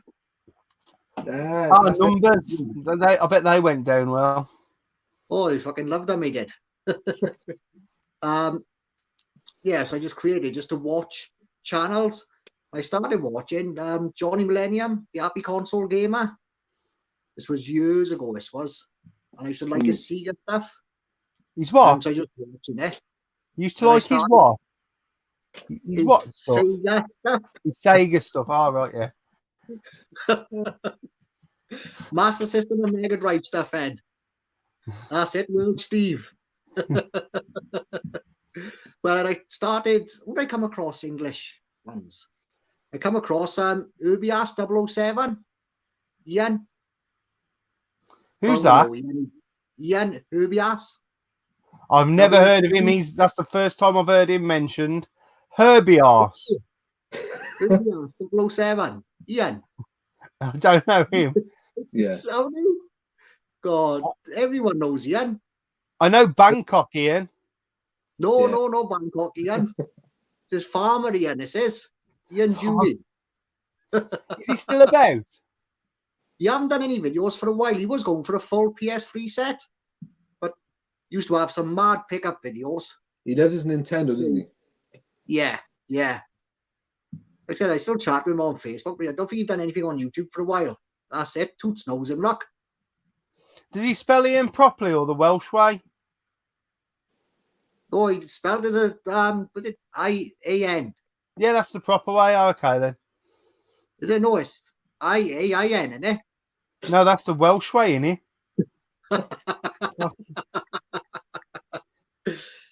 Numbers. I bet they went down well. Oh, I fucking loved them, I did. Yeah, so I just created just to watch channels. I started watching Johnny Millennium, the Happy Console Gamer. This was years ago, this was. And I used to like his Sega stuff. He's what? So I just watching it. You used to like his what? His what stuff? Sega stuff. His Sega stuff. Oh, right, yeah. Master System and Mega Drive stuff, Ed. That's it, World Steve. Well, I started, when did I come across English ones? I come across Urbias 007. Ian. Who's that? Ian Urbias. I've never heard of him. That's the first time I've heard him mentioned. Herbias. Urbias 007. Ian. I don't know him. Yeah. God, everyone knows Ian. I know Bangkok Ian. No, Bangkok Ian. It's Farmer Ian, this is. Ian Judy. Is he still about? He haven't done any videos for a while. He was going for a full PS3 set. used to have some mad pickup videos. He loves his Nintendo, doesn't he? Yeah. Like I said, I still chat with him on Facebook, but I don't think he's done anything on YouTube for a while. That's it. Toots knows him, look. Did he spell Ian properly or the Welsh way? Oh, he spelled it, was it I-A-N? Yeah, that's the proper way. Oh, okay, then. Is it? No, it's I-A-I-N, isn't it? No, that's the Welsh way, isn't it?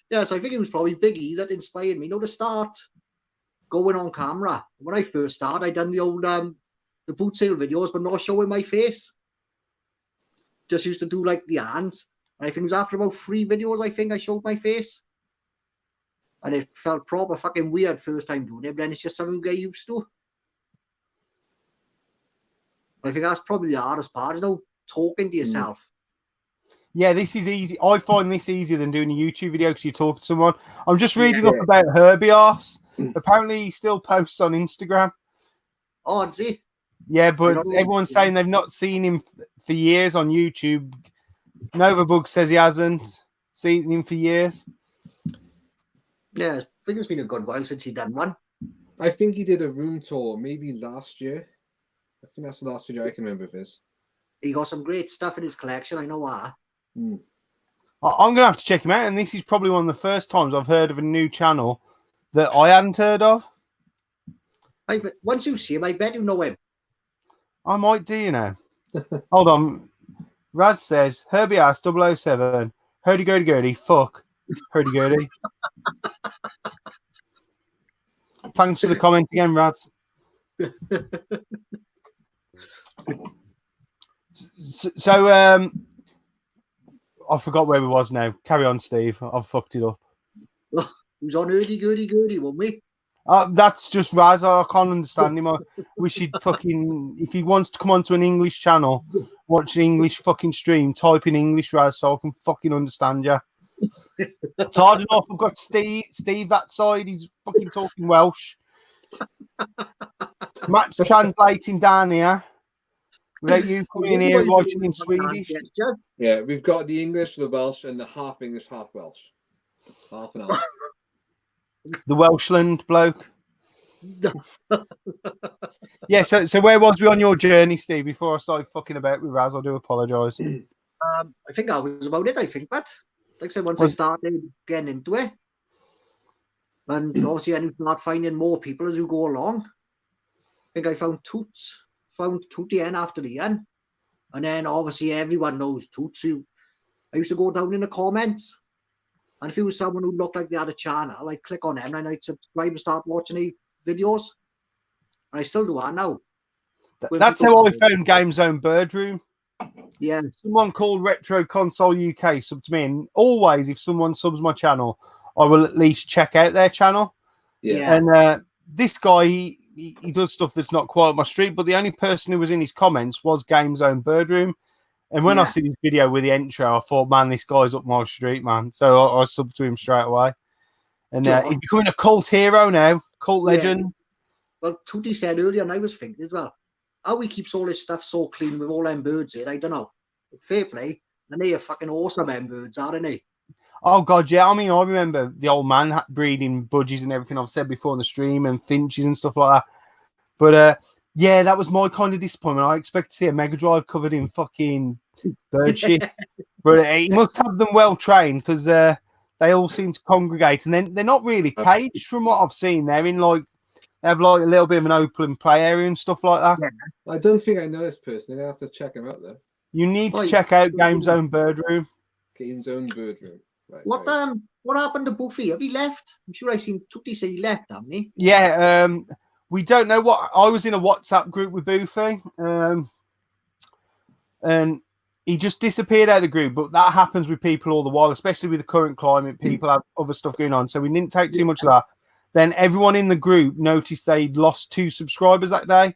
Yeah, so I think it was probably Biggie that inspired me, to start going on camera. When I first started, I done the old the boot sale videos, but not showing my face. Just used to do like the hands. And I think it was after about 3 videos, I think I showed my face. And it felt proper fucking weird first time doing it, but then it's just something you get used to. I think that's probably the hardest part, talking to yourself. Yeah, this is easy. I find this easier than doing a YouTube video because you talk to someone. I'm just reading up about Herbie Arse. Apparently, he still posts on Instagram. Oh, is he? Yeah, but everyone's saying they've not seen him for years on YouTube. Novabug says he hasn't seen him for years. Yeah, I think it's been a good while since he done one. I think he did a room tour maybe last year. I think that's the last video I can remember of his. He got some great stuff in his collection, I know that. I'm going to have to check him out, and this is probably one of the first times I've heard of a new channel that I hadn't heard of. Once you see him, I bet you know him. I might do, Hold on. Raz says, Herbie Ass 007, hurdy-gurdy-gurdy, fuck, hurdy-gurdy. Thanks for the comment again, Raz. So, I forgot where we was now. Carry on, Steve. I've fucked it up. He was on hurdy-gurdy-gurdy, wasn't we? That's just Raz. I can't understand him. I wish he'd fucking... If he wants to come onto an English channel, watch an English fucking stream, type in English, Raz, so I can fucking understand you. It's hard enough. I've got Steve that side. He's fucking talking Welsh. Matt's translating down here. Without you coming in here watching in Swedish. Yeah, we've got the English, the Welsh, and the half English, half Welsh. Half and half. The Welshland bloke. Yeah, so where was we on your journey, Steve, before I started fucking about with Raz? I do apologise. I think that was about it, but like I said, once I started getting into it, and obviously I start finding more people as you go along. I think I found Toots, found Tootie N after the end, and then obviously everyone knows Toots. I used to go down in the comments, and if it was someone who looked like they had a channel, I'd click on them and I'd subscribe and start watching the videos. And I still do that now. That's how I found Game Zone Birdroom. Yeah. Someone called Retro Console UK subbed to me, and always if someone subs my channel, I will at least check out their channel. Yeah. And this guy, he does stuff that's not quite up my street, but the only person who was in his comments was Game Zone Birdroom. And when I see this video with the intro, I thought, man, this guy's up my street, man. So I subbed to him straight away. And he's becoming a cult hero now, cult legend. Well, Tootie said earlier, and I was thinking as well, how he keeps all his stuff so clean with all them birds in, I don't know. Fair play. And they are fucking awesome, them birds, aren't they? Oh, God, yeah. I mean, I remember the old man breeding budgies and everything I've said before on the stream and finches and stuff like that. But, yeah, that was my kind of disappointment. I expect to see a Mega Drive covered in fucking bird shit. But he must have them well trained because they all seem to congregate. And then they're not really caged from what I've seen. They're in like, they have like a little bit of an open play area and stuff like that. I don't think I know this person. I have to check him out though. You need to check out Game Zone Birdroom. Game Zone Birdroom. Right, what happened to Buffy? Have he left? I'm sure I seen Tootie say he left, haven't he? Yeah, we don't know what. I was in a WhatsApp group with Buffy, and he just disappeared out of the group. But that happens with people all the while, especially with the current climate. People have other stuff going on, so we didn't take too much of that. Then everyone in the group noticed they'd lost 2 subscribers that day.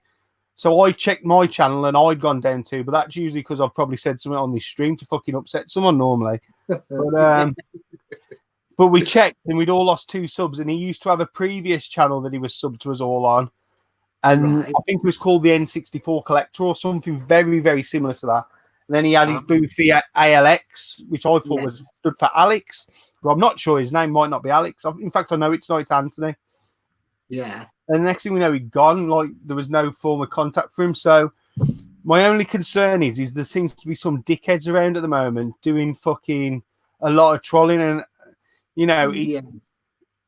So I checked my channel and I'd gone down 2, but that's usually because I've probably said something on this stream to fucking upset someone normally. But we checked and we'd all lost 2 subs, and he used to have a previous channel that he was subbed to us all on. And I think it was called the N64 Collector or something very, very similar to that. And then he had his Boofy ALX, which I thought was stood for Alex. Well, I'm not sure his name might not be Alex. In fact, I know it's not. It's Anthony. Yeah. And the next thing we know, he'd gone. Like there was no form of contact for him. So my only concern is there seems to be some dickheads around at the moment doing fucking a lot of trolling, and you know,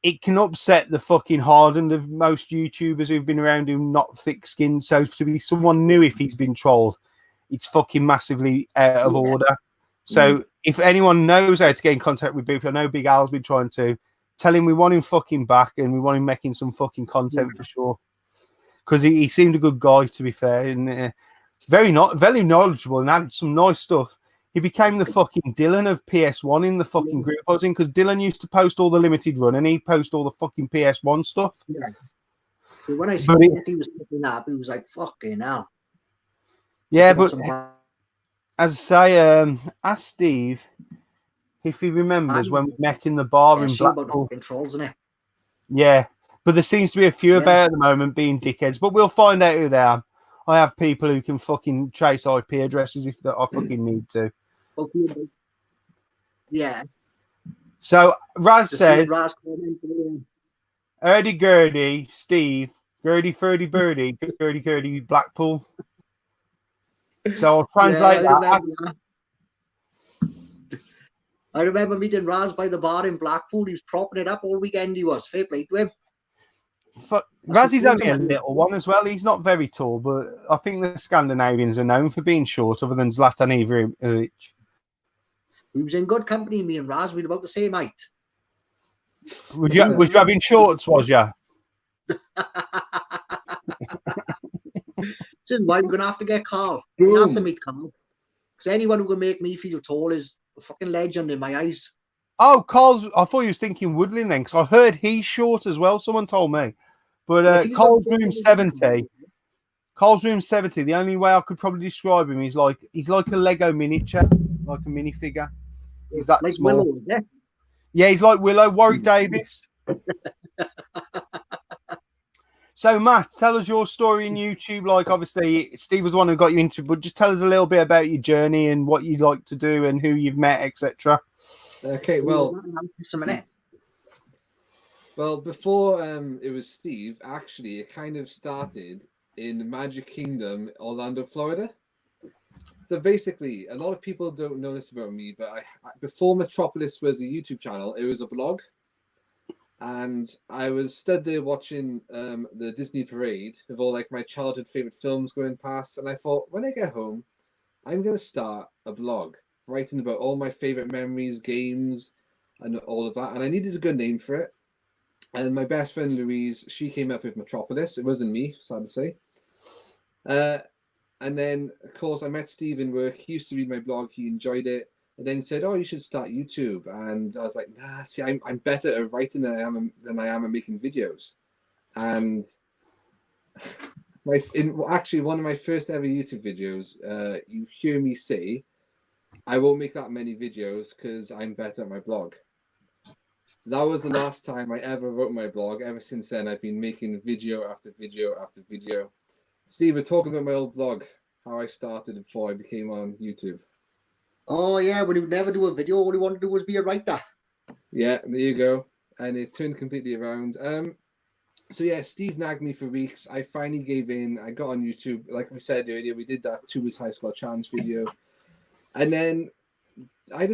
it can upset the fucking hardened of most YouTubers who've been around who not thick-skinned. So to be someone new, if he's been trolled, it's fucking massively out of order. So if anyone knows how to get in contact with Boofy, I know Big Al's been trying to tell him we want him fucking back and we want him making some fucking content for sure. Because he seemed a good guy, to be fair, and very knowledgeable and had some nice stuff. He became the fucking Dylan of PS1 in the fucking group I was in, because Dylan used to post all the limited run and he'd post all the fucking PS1 stuff. Yeah. So when I saw he was picking up, he was like, fucking hell. Yeah, but as I say, ask Steve if he remembers when we met in the bar in Blackpool. Controls, isn't it? Yeah, but there seems to be a few about at the moment being dickheads, but we'll find out who they are. I have people who can fucking trace IP addresses if I fucking need to. Yeah. So Raz says, Erdy Gurdy, Steve, Gurdy Ferdy Birdie, Gurdy Gurdy Blackpool. So I'll translate that. I remember meeting Raz by the bar in Blackpool. He was propping it up all weekend. He was. Fair play to him. Razzy's only a little one as well. He's not very tall, but I think the Scandinavians are known for being short, other than Zlatan Ibrahimovic. We was in good company, me and Raz. We were about the same height. Was you having shorts, was you? Why we're going to have to get Carl. We have to meet Carl. Because anyone who can make me feel tall is a fucking legend in my eyes. Oh, Carl's. I thought you was thinking Woodland then, because I heard he's short as well. Someone told me. But Carl's room 70. Carl's room 70. The only way I could probably describe him is he's like a Lego miniature, like a minifigure. He's that like small. Willow, yeah? Yeah, he's like Willow, Warwick Davis. So, Matt, tell us your story in YouTube. Like, obviously, Steve was the one who got you into, but just tell us a little bit about your journey and what you like to do and who you've met, etc. Okay, well, before it was Steve, actually, it kind of started in Magic Kingdom, Orlando, Florida. So basically, a lot of people don't know this about me, but before Metropolis was a YouTube channel, it was a blog. And I was stood there watching the Disney parade of all like my childhood favorite films going past. And I thought, when I get home, I'm going to start a blog writing about all my favorite memories, games, and all of that. And I needed a good name for it. And my best friend Louise, she came up with Metropolis. It wasn't me, sad to say. And then, of course, I met Steve in work. He used to read my blog. He enjoyed it. And then he said, "Oh, you should start YouTube." And I was like, "Nah, see, I'm better at writing than I am at making videos." And actually, one of my first ever YouTube videos, you hear me say, "I won't make that many videos because I'm better at my blog." That was the last time I ever wrote my blog. Ever since then, I've been making video after video after video. Steve, we're talking about my old blog, how I started before I became on YouTube. Oh, yeah, when he would never do a video, all he wanted to do was be a writer. Yeah, there you go. And it turned completely around. So, yeah, Steve nagged me for weeks. I finally gave in. I got on YouTube. Like we said earlier, we did that Tubers High School Challenge video. And then a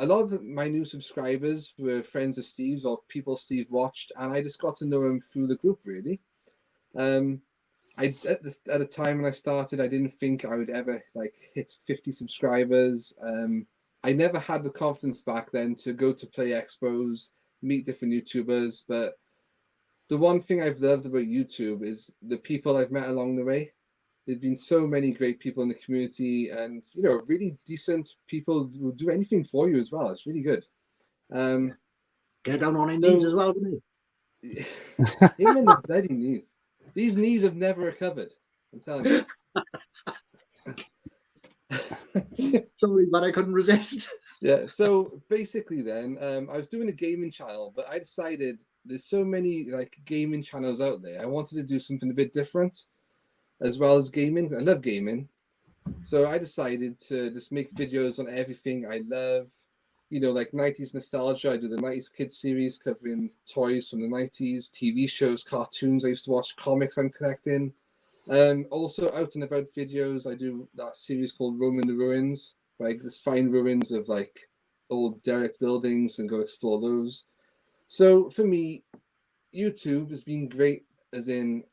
lot of my new subscribers were friends of Steve's or people Steve watched. And I just got to know him through the group, really. At the time when I started, I didn't think I would ever hit 50 subscribers. I never had the confidence back then to go to play expos, meet different YouTubers. But the one thing I've loved about YouTube is the people I've met along the way. There've been so many great people in the community, and really decent people who will do anything for you as well. It's really good. Get down on his knees as well, didn't he? Him and the bloody knees. These knees have never recovered. I'm telling you. Sorry, but I couldn't resist. Yeah. So basically, then I was doing a gaming channel, but I decided there's so many gaming channels out there. I wanted to do something a bit different, as well as gaming. I love gaming, So I decided to just make videos on everything I love. You know, like 90s nostalgia. I do the 90s kids series covering toys from the 90s, TV shows, cartoons. I used to watch comics I'm collecting. Also out and about videos. I do that series called Roaming the Ruins, where I just find ruins of like old derelict buildings and go explore those. So for me, YouTube has been great, as in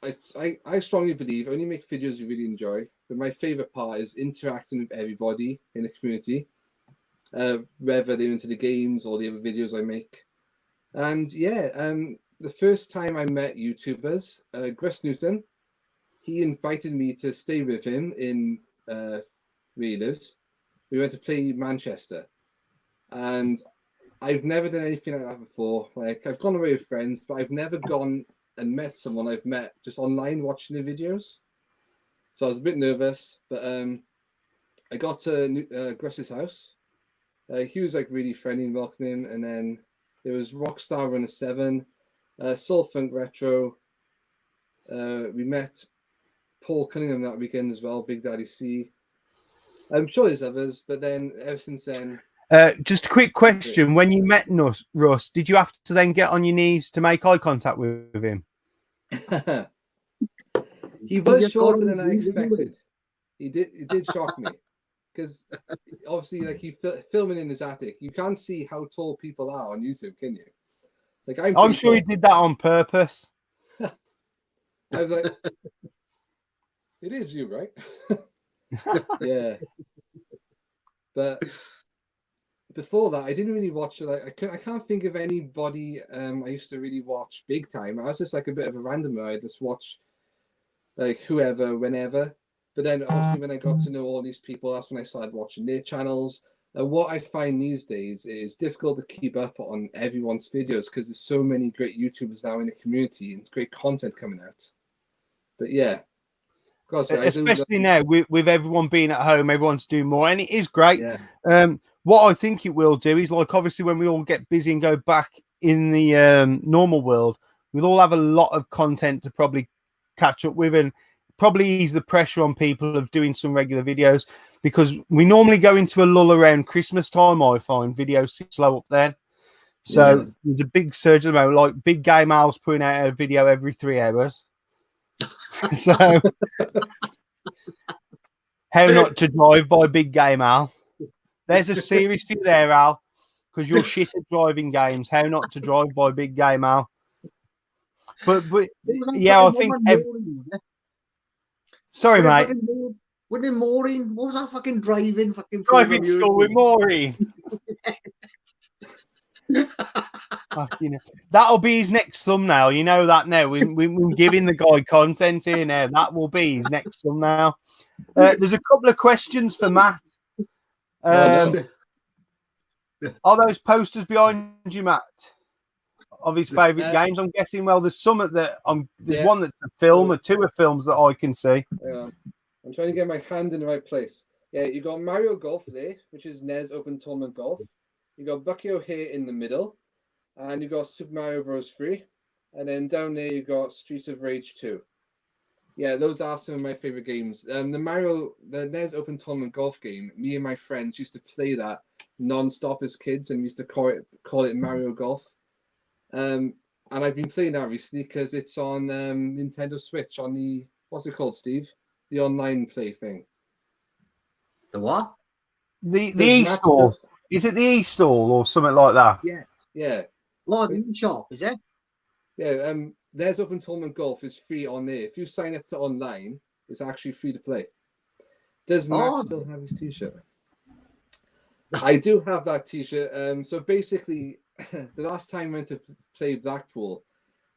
I strongly believe only make videos you really enjoy. But my favorite part is interacting with everybody in the community, whether they're into the games or the other videos I make. And yeah, the first time I met YouTubers, Chris Newton, he invited me to stay with him in Readers. We went to play Manchester, and I've never done anything like that before. Like I've gone away with friends, but I've never gone and met someone I've met just online watching the videos. So I was a bit nervous, but I got to Gus's house. He was like really friendly and welcoming, and then there was Rockstar Runner 7, Soul Funk Retro. We met Paul Cunningham that weekend as well, Big Daddy C. I'm sure there's others, but then ever since then. Just a quick question: when you met Russ, did you have to then get on your knees to make eye contact with him? He was shorter than I expected. He did shock me, because obviously, like he filming in his attic, you can't see how tall people are on YouTube, can you? Like I'm sure he did that on purpose. I was like, it is you, right? Yeah. But before that, I didn't really watch it. Like I can't think of anybody I used to really watch big time. I was just like a bit of a randomer. I just watch like whoever, whenever. But then obviously when I got to know all these people, that's when I started watching their channels. And what I find these days is difficult to keep up on everyone's videos because there's so many great YouTubers now in the community and great content coming out. But yeah. Especially now with everyone being at home, everyone's doing more, and it is great. Yeah. What I think it will do is, like, obviously when we all get busy and go back in the normal world, we'll all have a lot of content to probably catch up with, and probably ease the pressure on people of doing some regular videos, because we normally go into a lull around Christmas time. I find videos slow up then, so there's a big surge at the moment. Like Big Game Al's putting out a video every 3 hours. So How Not to Drive by Big Game Al. There's a series for you there, Al, because you're shit at driving games. How Not to Drive by Big Game Al. But yeah, I think. Sorry, mate. Wasn't it Maureen? What was that fucking driving school with Maureen? That'll be his next thumbnail. You know that now. We're giving the guy content here now. That will be his next thumbnail. There's a couple of questions for Matt. Are those posters behind you, Matt, of his favourite games? I'm guessing. Well, there's some that there's one that's a film, or two of films that I can see. I'm trying to get my hand in the right place. Yeah, you got Mario Golf there, which is NES Open Tournament Golf. You got Bucky O'Hare in the middle, and you got Super Mario Bros. 3, and then down there you got Streets of Rage 2. Yeah, those are some of my favorite games. The NES Open Tournament Golf game, me and my friends used to play that non-stop as kids, and we used to call it Mario Golf. And I've been playing that recently because it's on Nintendo Switch on the, what's it called, Steve? The online play thing. The what? The e-store. Is it the e-store or something like that? Yes. Yeah. Oh, the e-shop, is it? Yeah. There's Open Tournament Golf is free on there. If you sign up to online, it's actually free to play. Does Matt still have his t-shirt? I do have that t-shirt. So basically, the last time I went to play Blackpool,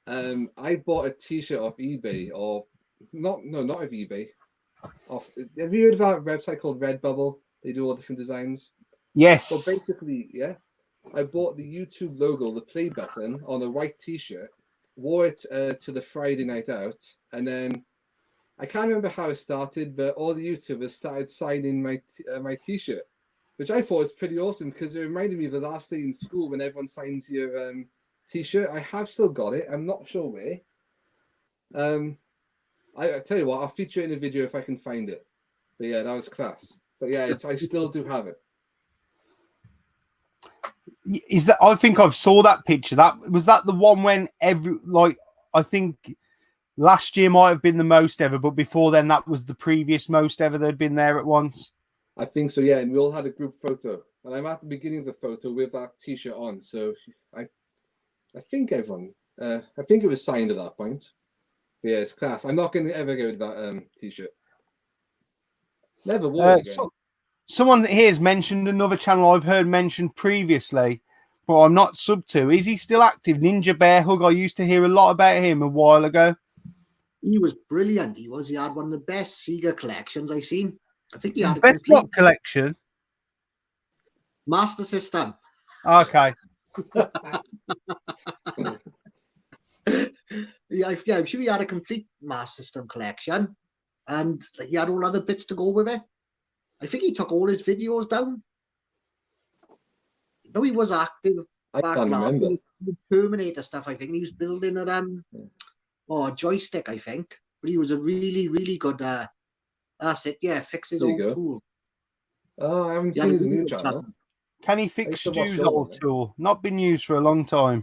I bought a t-shirt off eBay, or not of eBay. Have you heard of that website called Redbubble? They do all different designs. Yes. So basically, yeah, I bought the YouTube logo, the play button, on a white t-shirt, wore it to the Friday night out, and then I can't remember how it started, but all the YouTubers started signing my t-shirt, which I thought was pretty awesome because it reminded me of the last day in school when everyone signs your t-shirt. I have still got it. I'm not sure where. I tell you what, I'll feature it in a video if I can find it. But yeah, that was class. But yeah, I still do have it. Is that? I think I've saw that picture. That was that the one when I think last year might have been the most ever, but before then that was the previous most ever that'd been there at once. I think so, yeah. And we all had a group photo, and I'm at the beginning of the photo with that T-shirt on. So I think everyone, I think it was signed at that point. But yeah, it's class. I'm not going to ever go to that T-shirt. Never wore it again. Someone here has mentioned another channel I've heard mentioned previously, but I'm not sub to. Is he still active? Ninja Bear Hug. I used to hear a lot about him a while ago. He was brilliant. He was. He had one of the best Sega collections I've seen. I think he had a Best complete what collection? Master System. Okay. Yeah, I'm sure he had a complete Master System collection, and he had all other bits to go with it. I think he took all his videos down. Though he was active I back can't last remember. Terminator stuff. I think he was building a joystick. I think, but he was a really, really good. That's it. Yeah, fix his There you own go. tool. Oh, I haven't He seen had a his really new good channel. Can he I fix used to watch Stu's those old on it. tool? Not been used for a long time.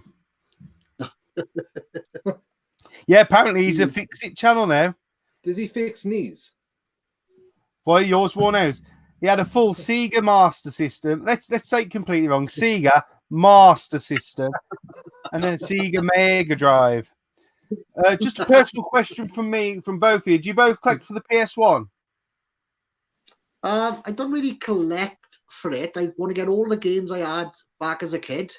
Yeah, apparently he's a fix-it channel now. Does he fix knees? Why yours worn out? He had a full Sega Master System. Let's say it completely wrong. Sega Master System, and then Sega Mega Drive. Just a personal question from me, from both of you. Do you both collect for the PS1? I don't really collect for it. I want to get all the games I had back as a kid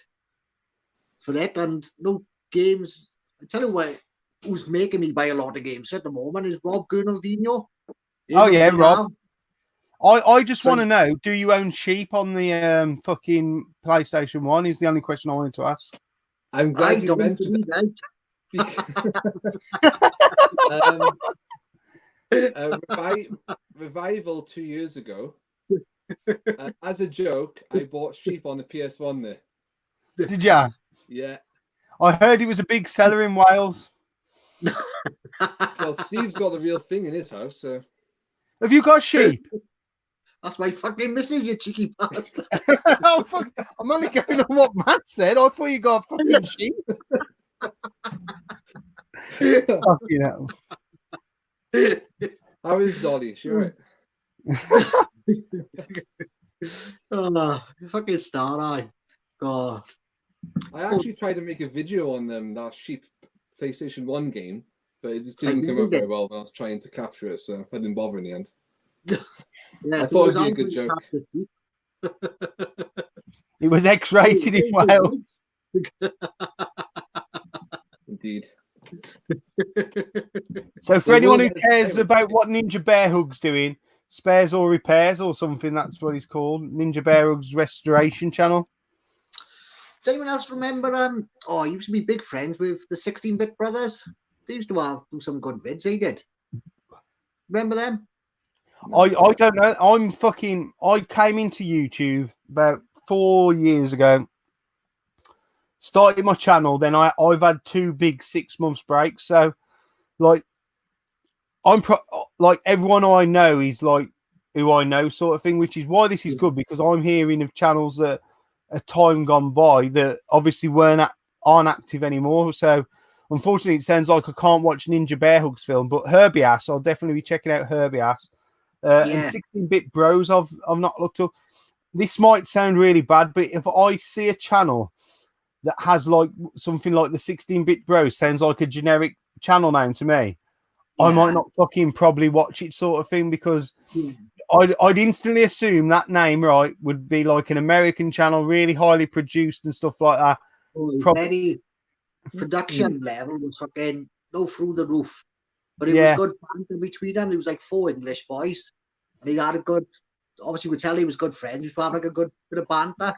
for it, and no games. I tell you what, who's making me buy a lot of games at the moment is Rob Gurnaldinho. Oh yeah, Rob. I just So- want to know: do you own sheep on the fucking PlayStation 1? Is the only question I wanted to ask. I'm I glad you don't mentioned believe it. Revival 2 years ago. As a joke, I bought sheep on the PS1 there. Did ya? Yeah. I heard he was a big seller in Wales. Well, Steve's got the real thing in his house, so. Have you got sheep? That's my fucking missus, you cheeky bastard. Oh fuck! I'm only going on what Matt said. I thought you got a fucking sheep. Fucking hell. How is Dolly? She all right? Oh, fucking star eye. God. I actually tried to make a video on that sheep PlayStation 1 game, but it just didn't come out very well when I was trying to capture it, so I didn't bother in the end. Yeah, I thought it'd be a good joke. It was X-rated in Wales. Indeed. So for anyone who cares about what Ninja Bear Hug's doing, spares or repairs or something, that's what he's called. Ninja Bear Hug's restoration channel. Does anyone else remember? I used to be big friends with the 16-bit brothers. They used to do some good vids. They did. Remember them? I don't know. I came into YouTube about 4 years ago. Started my channel, then I've had 2 big 6 months breaks. So, like, like everyone I know is like who I know, sort of thing. Which is why this is good, because I'm hearing of channels that a time gone by that obviously aren't active anymore. So, unfortunately, it sounds like I can't watch Ninja Bear Hug's film, but Herbie Ass, I'll definitely be checking out Herbie Ass. And 16-bit bros, I've not looked up. This might sound really bad, but if I see a channel that has like something like the 16-bit bros, sounds like a generic channel name to me, I might not fucking probably watch it, sort of thing, because I'd instantly assume that name, right, would be like an American channel, really highly produced and stuff like that. Very production level was fucking no through the roof. But it was good banter between them. There was like 4 English boys. And he had a good, obviously, we tell he was good friends. He used to have like a good bit of banter.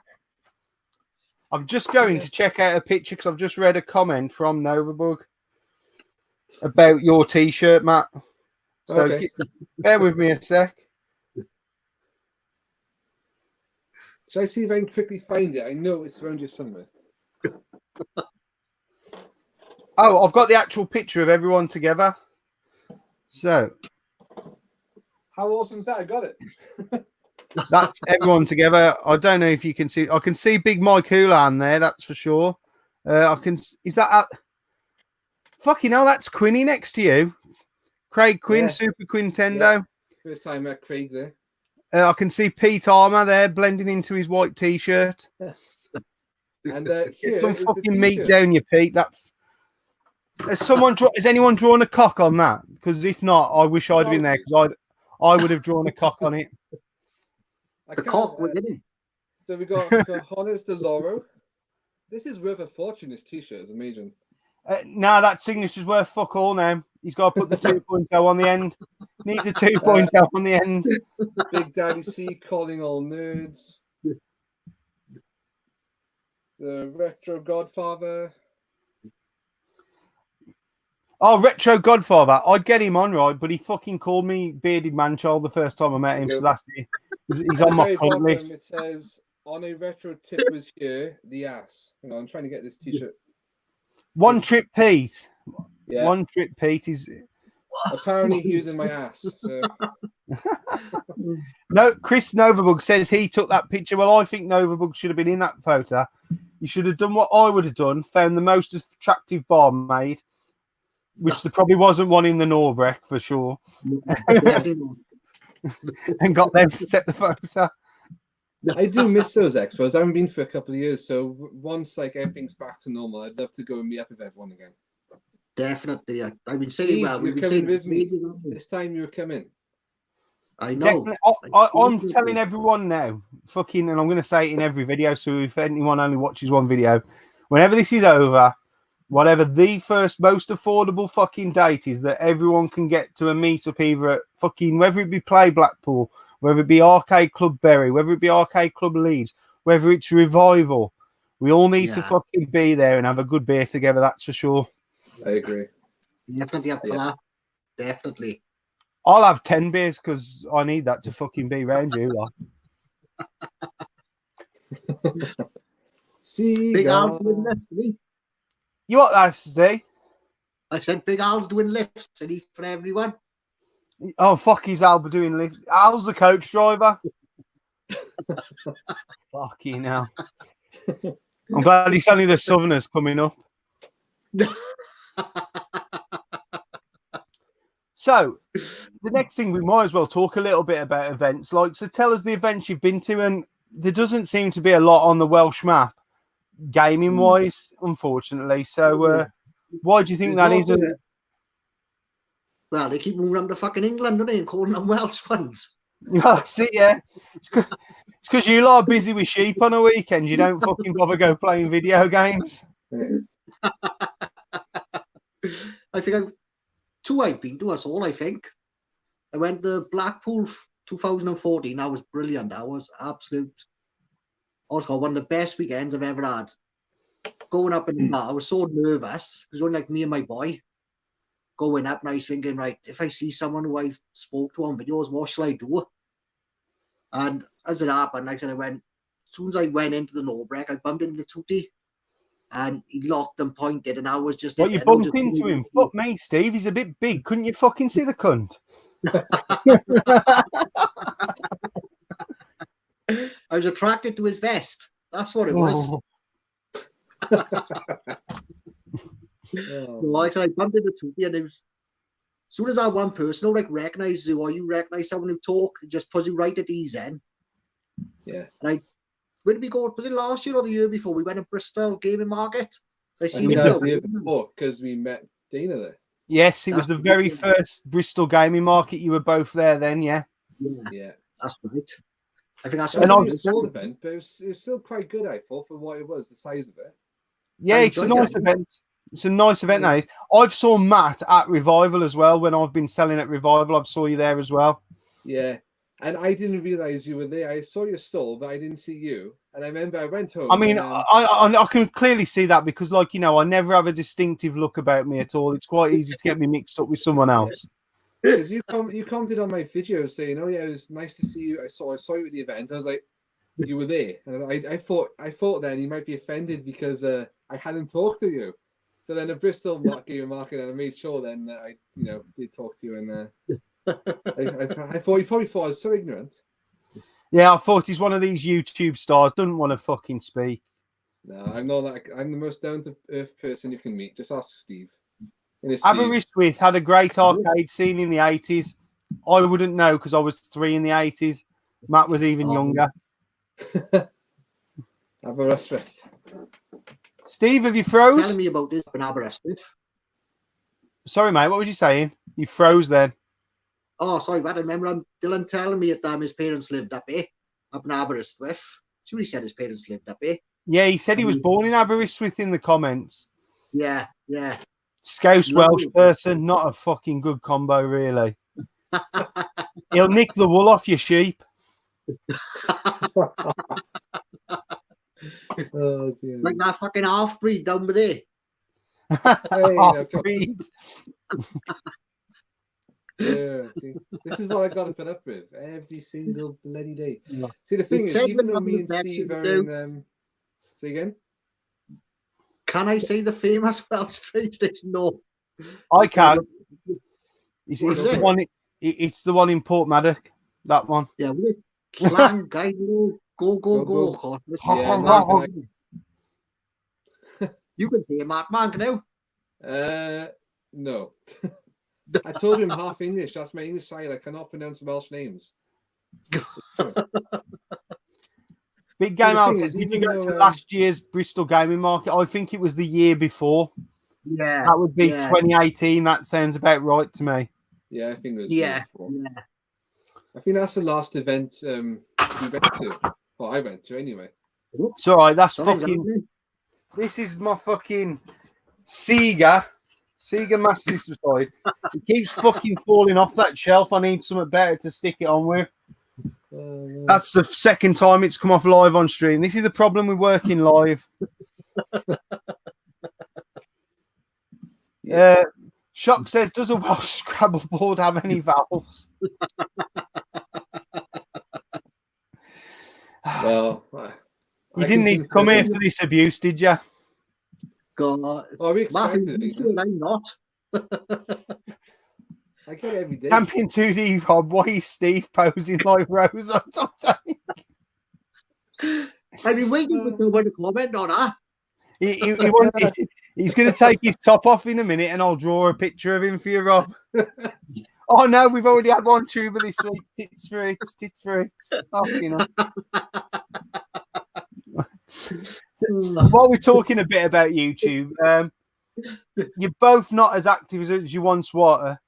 I'm just going to check out a picture because I've just read a comment from Novabug about your T-shirt, Matt. So okay. Bear with me a sec. Shall I see if I can quickly find it? I know it's around here somewhere. Oh, I've got the actual picture of everyone together. So, How awesome is that? I got it. That's everyone together. I don't know if you can see. I can see Big Mike Houlihan there. That's for sure. I can. Is that? Fucking hell! That's Quinny next to you. Craig Quinn, Yeah. Super Quintendo. Yeah. First time I met Craig there. I can see Pete Armour there blending into his white t-shirt. And Get here some is fucking the meat t-shirt. down your Pete. That. Has anyone drawn a cock on that? Because if not, I wish I'd been there because I would have drawn a cock on it. The cock was in it. So we got Honors de Loro. This is worth a fortune. This t-shirt is amazing. No, that signature's worth fuck all now. He's got to put the 2.0 on the end. Needs a 2.0 on the end. Big Daddy C calling all nerds. The Retro Godfather. Oh, Retro Godfather. I'd get him on, right? But he fucking called me Bearded Manchild the first time I met him. So that's it. He's on my cunt list. It says, on a retro tip was here, the ass. Hang on, I'm trying to get this t-shirt. One Trip Pete. Yeah. One Trip Pete is... Apparently he was in my ass. So. No, Chris Novabug says he took that picture. Well, I think Novabug should have been in that photo. You should have done what I would have done, found the most attractive barmaid, which there probably wasn't one in the Norbreck for sure, and got them to set the photo. I do miss those expos. I haven't been for a couple of years, so once like everything's back to normal, I'd love to go and meet up with everyone again. Definitely. I've been saying, Steve, well, we've been you're saying coming with me. This time you were coming. I know. I'm telling everyone now, fucking, and I'm going to say it in every video. So if anyone only watches one video, whenever this is over, whatever the first most affordable fucking date is that everyone can get to a meetup, either at fucking, whether it be Play Blackpool, whether it be Arcade Club Bury, whether it be Arcade Club Leeds, whether it's Revival, we all need to fucking be there and have a good beer together. That's for sure. I agree. Definitely up for that. Definitely. I'll have 10 beers because I need that to fucking be round you. See, Big Al's doing lifts. You what that, Steve? I said Big Al's doing lifts and for everyone. Oh, fuck, he's Al doing lifts. Al's the coach driver. Fucking hell. I'm glad it's only the Southerners coming up. So, the next thing we might as well talk a little bit about events. So tell us the events you've been to, and there doesn't seem to be a lot on the Welsh map, gaming-wise, unfortunately. So, why do you think that is? Well, they keep moving them to fucking England, don't they, and calling them Welsh ones. Yeah, see, yeah. It's because you lot are busy with sheep on a weekend. You don't fucking bother go playing video games. I think I've been to us all, I think. I went to Blackpool 2014. That was brilliant. That was absolute. Also, one of the best weekends I've ever had. Going up in the car, I was so nervous because only like me and my boy going up, and I was thinking, right, if I see someone who I've spoke to on videos, what shall I do? And as it happened, like I said, as soon as I went into the Norbreck, I bumped into the Tootie. And he locked and pointed, and I was just... What, you bumped into him? Fuck me, Steve. He's a bit big. Couldn't you fucking see the cunt? I was attracted to his vest. That's what it was. Like I bumped into Tootie, and it was... As soon as that one person who recognise you, or you recognise someone who talk, it just puts you right at ease then. Yeah. And where did we go? Was it last year or the year before? We went to Bristol Gaming Market. So I think that was the year before because we met Dana there. Yes, it was the very first Bristol Gaming Market. You were both there then, yeah? Yeah. That's right. I think that's it was a small event, but it was still quite good, I thought, for what it was, the size of it. Yeah, it's a nice event. It's a nice event, that is. I've saw Matt at Revival as well. When I've been selling at Revival, I've saw you there as well. Yeah. And I didn't realize you were there. I saw your stall, but I didn't see you. And I remember I went home. I mean, I can clearly see that because, like, you know, I never have a distinctive look about me at all. It's quite easy to get me mixed up with someone else. Because you commented on my video saying, "Oh yeah, it was nice to see you. I saw you at the event." I was like, "You were there," and I thought then you might be offended because I hadn't talked to you. So then at Bristol Gaming Market, and I made sure then that I did talk to you and I thought he probably thought I was so ignorant. Yeah, I thought he's one of these YouTube stars. Doesn't want to fucking speak. No, I'm not that. I'm the most down to earth person you can meet. Just ask Steve. Aberystwyth had a great arcade scene in the 80s. I wouldn't know because I was 3 in the 80s. Matt was even younger. Aberystwyth. Steve, have you froze? Telling me about this in Aberystwyth. Sorry, mate. What was you saying? You froze then. Oh, sorry, but I remember Dylan telling me that his parents lived up in Aberystwyth. Sure, he said his parents lived up here. Yeah, he said he was born in Aberystwyth in the comments. Yeah. Scouse Welsh person, not a fucking good combo, really. He'll nick the wool off your sheep. Oh, dear. Like that fucking half breed down there. Half-breed. Yeah, see, this is what I got to put up with every single bloody day. Yeah. See, the thing You is, said even though that me was and better Steve to are do. in, say again? Can I say the famous Welsh train station? No. I can. It's What is the it? one. It's the one in Port Maddock. That one. Yeah, we Clang, guide, go. Go. Yeah, you can say Matt Man now. No. I told him half English. That's my English side. I cannot pronounce Welsh names. Big game the out. thing is, Did you even go though, to last year's Bristol Gaming Market? I think it was the year before. Yeah. That would be 2018. That sounds about right to me. Yeah, I think it was. Yeah. I think that's the last event we went to. Well, I went to anyway. It's all right. That's Something's fucking. happening. This is my fucking Sega Master System side. It keeps fucking falling off that shelf. I need something better to stick it on with. That's the second time it's come off live on stream. This is the problem with working live. Shock says, does a Welsh Scrabble board have any vowels? Well, you didn't need to come here for this abuse, did you? God. Oh, we expected it. I'm not. I get it every day. Champion 2D Rob, why is Steve posing like Rose on something? I've been waiting for someone to comment on that. He's going to take his top off in a minute and I'll draw a picture of him for you, Rob. Oh, no, we've already had one tuber this week. Tits for it. Oh, you know. While we're talking a bit about YouTube, you're both not as active as you once were.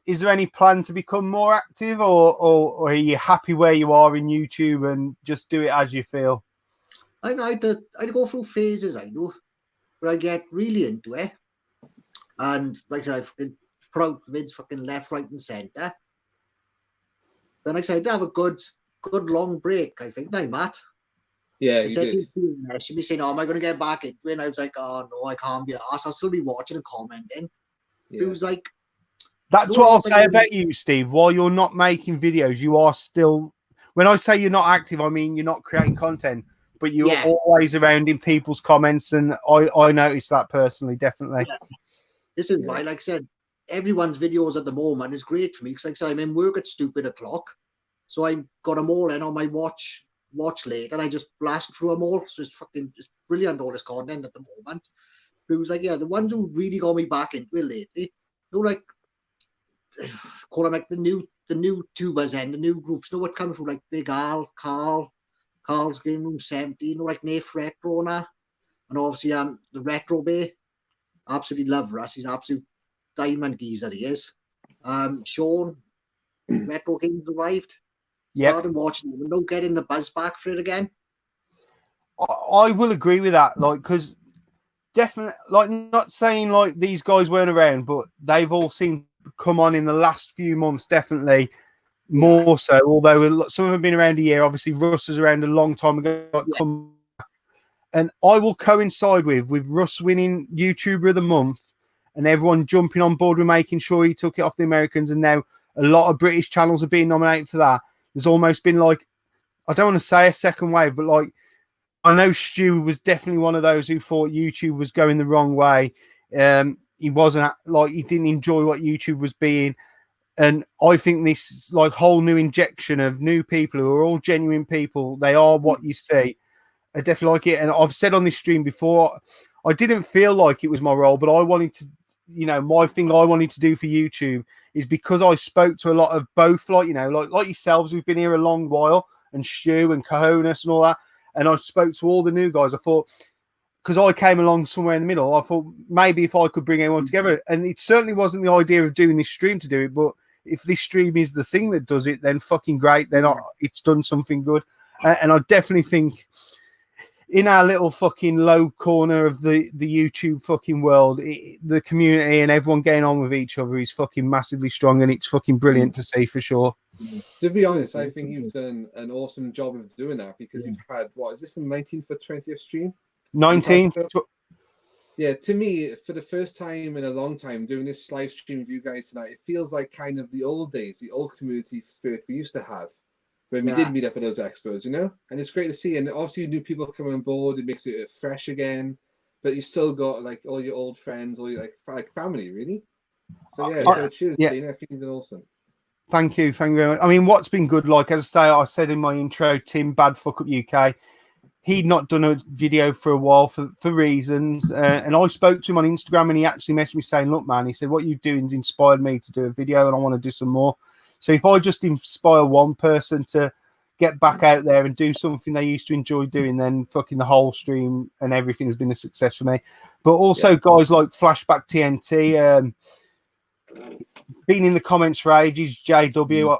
Is there any plan to become more active, or are you happy where you are in YouTube and just do it as you feel? I'd go through phases, I do, where I get really into it, and like I said, I put out vids fucking left, right, and centre. Then I said I'd have a good long break. I think now, Matt. Yeah, you did. She'd be saying, "Oh, am I going to get back into it?" And I was like, "Oh no, I can't be asked. I'll still be watching and commenting." Yeah. It was like, that's what I'll say about you, Steve. While you're not making videos, you are still. When I say you're not active, I mean you're not creating content, but you're always around in people's comments, and I noticed that personally, definitely. Yeah. This is why, like I said, everyone's videos at the moment is great for me because, like I said, I'm in work at stupid o'clock, so I got them all in on my watch late, and I just blast through them all. So it's brilliant, all this content at the moment. But it was like, the ones who really got me back into it lately, like call them like the new tubers and the new groups. What's coming from, like Big Al, Carl's Game Room 70, like Nath Retro and obviously the Retro Bay. Absolutely love Russ. He's an absolute diamond geezer, he is. Sean, Retro Games arrived. Started watching him and don't get in the buzz back for it again. I will agree with that, because definitely, not saying these guys weren't around, but they've all seemed to come on in the last few months, definitely more so. Although some of them have been around a year. Obviously, Russ was around a long time ago. And I will coincide with Russ winning YouTuber of the Month and everyone jumping on board with making sure he took it off the Americans. And now a lot of British channels are being nominated for that. There's almost been I don't want to say a second wave, but I know Stu was definitely one of those who thought YouTube was going the wrong way. He wasn't he didn't enjoy what YouTube was being. And I think this like whole new injection of new people who are all genuine people, they are what you see. I definitely like it. And I've said on this stream before, I didn't feel like it was my role, but I wanted to, my thing I wanted to do for YouTube is because I spoke to a lot of both, like yourselves who've been here a long while, and Stu and Cojones and all that. And I spoke to all the new guys. I thought, because I came along somewhere in the middle, I thought maybe if I could bring everyone together. And it certainly wasn't the idea of doing this stream to do it, but if this stream is the thing that does it, then fucking great. Then it's done something good. And I definitely think in our little fucking low corner of the YouTube fucking world, the community and everyone getting on with each other is fucking massively strong, and it's fucking brilliant to see for sure. To be honest, I think you've done an awesome job of doing that, because you've had, what is this, the 19th or 20th stream? 19. Yeah, to me, for the first time in a long time, doing this live stream with you guys tonight, it feels like kind of the old days, the old community spirit we used to have when we did meet up at those expos, And it's great to see. And obviously, new people coming on board, it makes it fresh again. But you still got like all your old friends, all your like family, really. So yeah, so cheers, Dana. I think you've done awesome. Thank you very much. I mean, what's been good, like as I said in my intro, Tim Bad Fuck Up UK. He'd not done a video for a while for reasons. And I spoke to him on Instagram, and he actually messaged me saying, look, man, he said, what you're doing's inspired me to do a video, and I want to do some more. So if I just inspire one person to get back out there and do something they used to enjoy doing, then fucking the whole stream and everything has been a success for me. But also guys like Flashback TNT, been in the comments for ages. JW,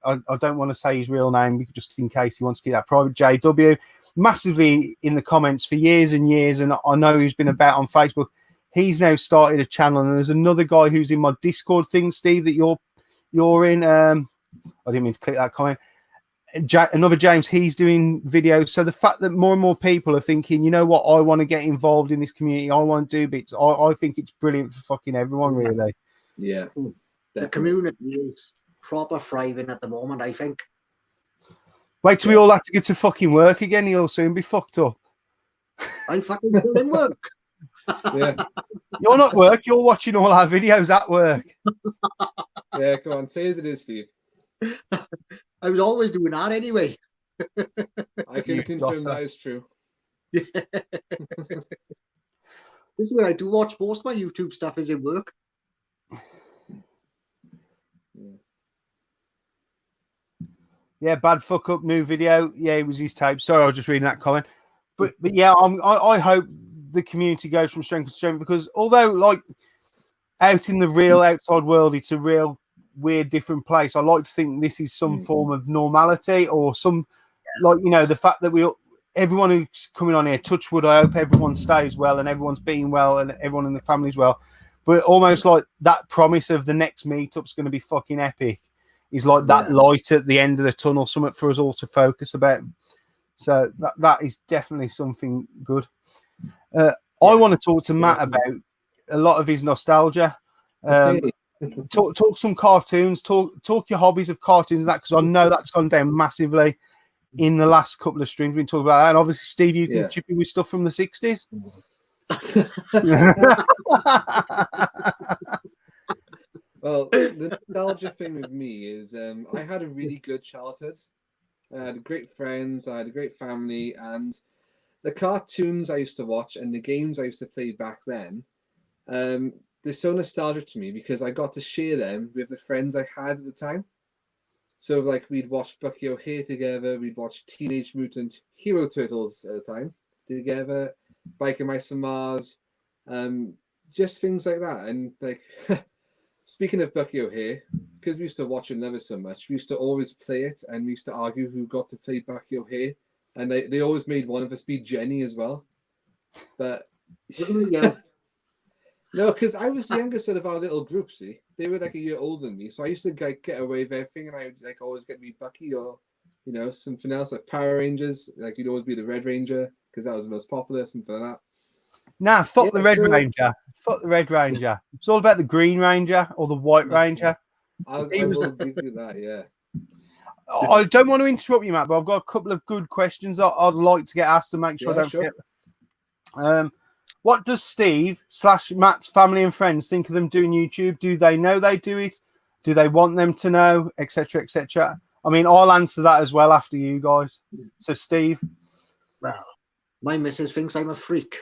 I don't want to say his real name just in case he wants to keep that private. JW, massively in the comments for years and years, and I know he's been about on Facebook. He's now started a channel, and there's another guy who's in my Discord thing, Steve, that you're in. I didn't mean to click that comment. Another James, he's doing videos. So the fact that more and more people are thinking, you know what, I want to get involved in this community, I want to do bits, I think it's brilliant for fucking everyone, really. Yeah. The community is proper thriving at the moment, I think. Wait till we all have to get to fucking work again. You'll soon be fucked up. I'm fucking still in work. Yeah. You're not work. You're watching all our videos at work. Yeah, come on. Say as it is, Steve. I was always doing that anyway. I can confirm that is true. This is where I do watch most of my YouTube stuff is in work. Yeah, Bad Fuck Up new video. Yeah, it was his tape. Sorry, I was just reading that comment. But yeah, I hope the community goes from strength to strength, because although like out in the real outside world, it's a real weird different place. I like to think this is some form of normality, or some the fact that everyone who's coming on here, touch wood, I hope everyone stays well and everyone's being well and everyone in the family's well. But almost like that promise of the next meetup's going to be fucking epic is like that light at the end of the tunnel, something for us all to focus about. So that is definitely something good. I want to talk to Matt about a lot of his nostalgia. Talk some cartoons. Talk your hobbies of cartoons and that, because I know that's gone down massively in the last couple of streams. We've been talking about that, and obviously, Steve, you can chip in with stuff from the 60s. Well, the nostalgia thing with me is I had a really good childhood. I had great friends, I had a great family, and the cartoons I used to watch and the games I used to play back then, they're so nostalgic to me because I got to share them with the friends I had at the time. So, like, we'd watch Bucky O'Hare together, we'd watch Teenage Mutant Hero Turtles at the time together, Biker Mice and Mars, just things like that. And, like, speaking of Bucky O'Hare, because we used to watch and love it so much, we used to always play it, and we used to argue who got to play Bucky O'Hare. And they always made one of us be Jenny as well. But no, because I was the youngest out of our little group, see. They were like a year older than me. So I used to get away with everything, and I would like always get me Bucky or, something else like Power Rangers. Like you'd always be the Red Ranger because that was the most popular, something like that. Nah, fuck the Red Ranger. Fuck the Red Ranger. It's all about the Green Ranger or the White Ranger. I will give you that, yeah. I don't want to interrupt you, Matt, but I've got a couple of good questions that I'd like to get asked to make sure I don't forget. What does Steve / Matt's family and friends think of them doing YouTube? Do they know they do it? Do they want them to know, etc., etc.? I mean, I'll answer that as well after you guys. So, Steve. Well, my missus thinks I'm a freak.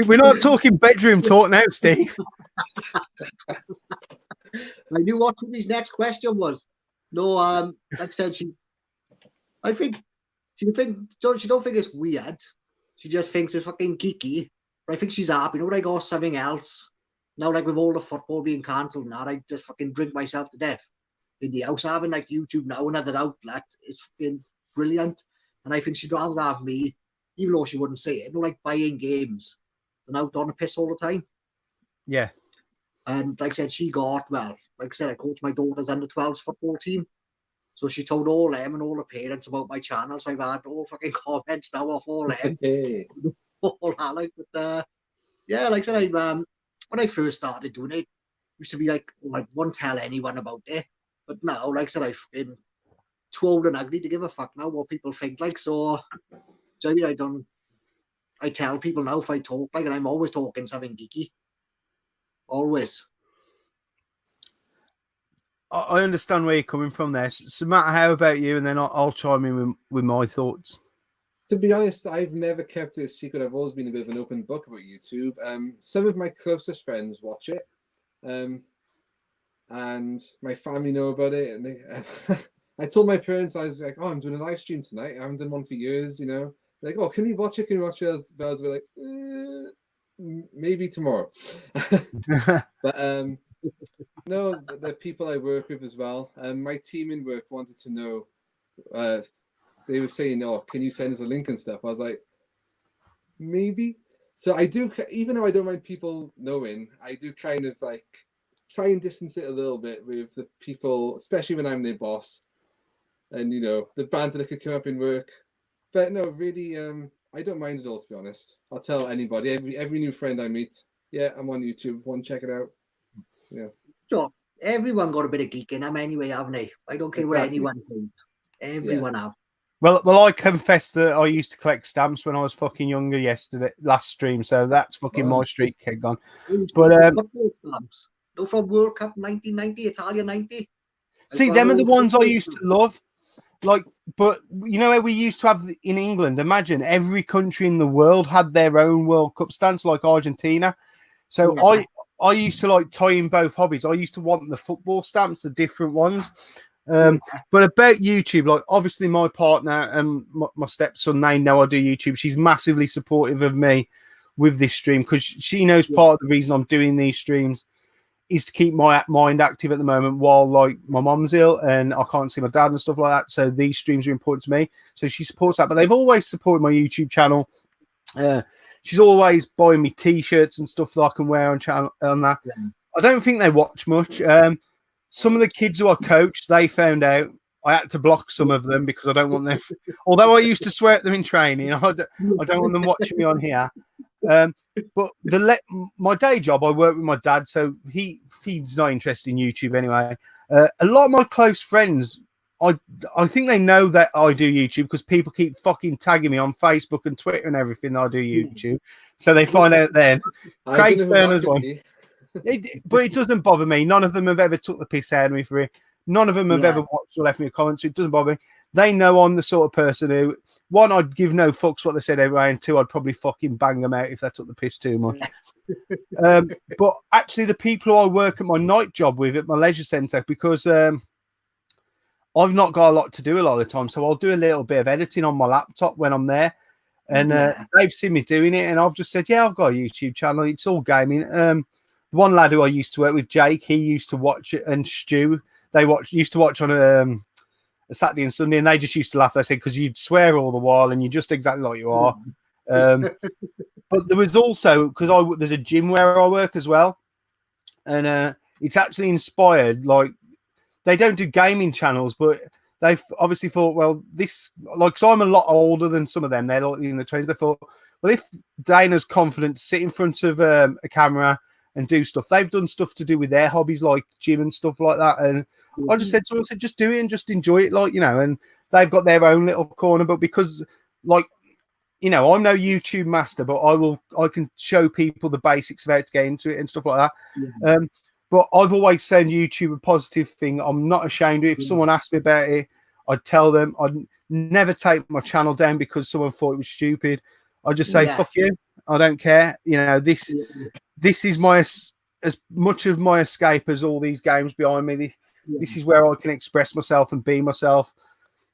We're not talking bedroom talk now, Steve. I knew what his next question was. No, like I said, I think she don't think it's weird. She just thinks it's fucking geeky. But I think she's happy. You know, I got something else. Now, like with all the football being cancelled now, I just fucking drink myself to death in the house. Having like YouTube now, another outlet is fucking brilliant. And I think she'd rather have me, even though she wouldn't say it, you know, like buying games than out on the piss all the time. Yeah. And like I said, like I said, I coach my daughter's under-12s football team. So she told all them and all the parents about my channel. So I've had all fucking comments now off all them. All that, like, but yeah, like I said, when I first started doing it, used to be like won't tell anyone about it. But now, like I said, I've been too old and ugly to give a fuck now what people think. Like, so I tell people now if I talk, like, and I'm always talking something geeky. Always. I understand where you're coming from there. So, Matt, how about you? And then I'll chime in with my thoughts. To be honest, I've never kept it a secret. I've always been a bit of an open book about YouTube. Some of my closest friends watch it, and my family know about it. And I told my parents, I was like, "Oh, I'm doing a live stream tonight. I haven't done one for years, you know." They're like, "Oh, can we watch it? Can we watch it?" I was like, "Maybe tomorrow." But no, the people I work with as well. My team in work wanted to know. They were saying, "Oh, can you send us a link and stuff?" I was like, "Maybe." So I do, even though I don't mind people knowing, I do kind of like try and distance it a little bit with the people, especially when I'm their boss, and you know the banter that could come up in work. But no, really, I don't mind at all, to be honest. I'll tell anybody, every new friend I meet, yeah, I'm on YouTube. Want to check it out? Yeah. Sure. Everyone got a bit of geek in them anyway, haven't they? I don't care what anyone thinks. Everyone have. Well, I confess that I used to collect stamps when I was fucking younger last stream, so that's fucking my streak keg on. But stamps. No, from World Cup 1990, Italia 90. See, them are the ones I used to love. Like, but you know where we used to have in England? Imagine every country in the world had their own World Cup stamps, like Argentina. So yeah. I used to like tie in both hobbies. I used to want the football stamps, the different ones. But about YouTube, like obviously my partner and my stepson, they know I do YouTube. She's massively supportive of me with this stream because she knows part of the reason I'm doing these streams is to keep my mind active at the moment while like my mom's ill and I can't see my dad and stuff like that. So these streams are important to me. So she supports that, but they've always supported my YouTube channel. She's always buying me t-shirts and stuff that I can wear on that. Yeah. I don't think they watch much. Some of the kids who I coached, they found out I had to block some of them because I don't want them. Although I used to swear at them in training, I don't want them watching me on here. But my day job, I work with my dad, so he's not interested in YouTube anyway. A lot of my close friends, I think they know that I do YouTube because people keep fucking tagging me on Facebook and Twitter and everything that I do YouTube. So they find out then. Craig Turner's one. But it doesn't bother me. None of them have ever took the piss out of me for it. None of them have ever watched or left me a comment, so it doesn't bother me. They know I'm the sort of person who, one, I'd give no fucks what they said anyway, and two, I'd probably fucking bang them out if they took the piss too much. But actually, the people who I work at my night job with at my leisure centre, because I've not got a lot to do a lot of the time, so I'll do a little bit of editing on my laptop when I'm there. And they've seen me doing it, and I've just said, yeah, I've got a YouTube channel. It's all gaming. The one lad who I used to work with, Jake, he used to watch it, and Stu, used to watch on a Saturday and Sunday, and they just used to laugh. They said, because you'd swear all the while, and you're just exactly like you are. But there was also, because there's a gym where I work as well, and it's actually inspired, like, they don't do gaming channels, but they've obviously thought, well, this, like, so I'm a lot older than some of them. They're like in the 20s. They thought, well, if Dana's confident to sit in front of a camera and do stuff, they've done stuff to do with their hobbies, like gym and stuff like that. And I just said to them, I said, just do it and just enjoy it, like, you know, and they've got their own little corner. But because, like, you know, I'm no YouTube master, but I can show people the basics of how to get into it and stuff like that. But I've always said YouTube a positive thing. I'm not ashamed of it. If someone asked me about it, I'd tell them. I'd never take my channel down because someone thought it was stupid. I'd just say, fuck you. I don't care. You know, this is my as much of my escape as all these games behind me. This is where I can express myself and be myself.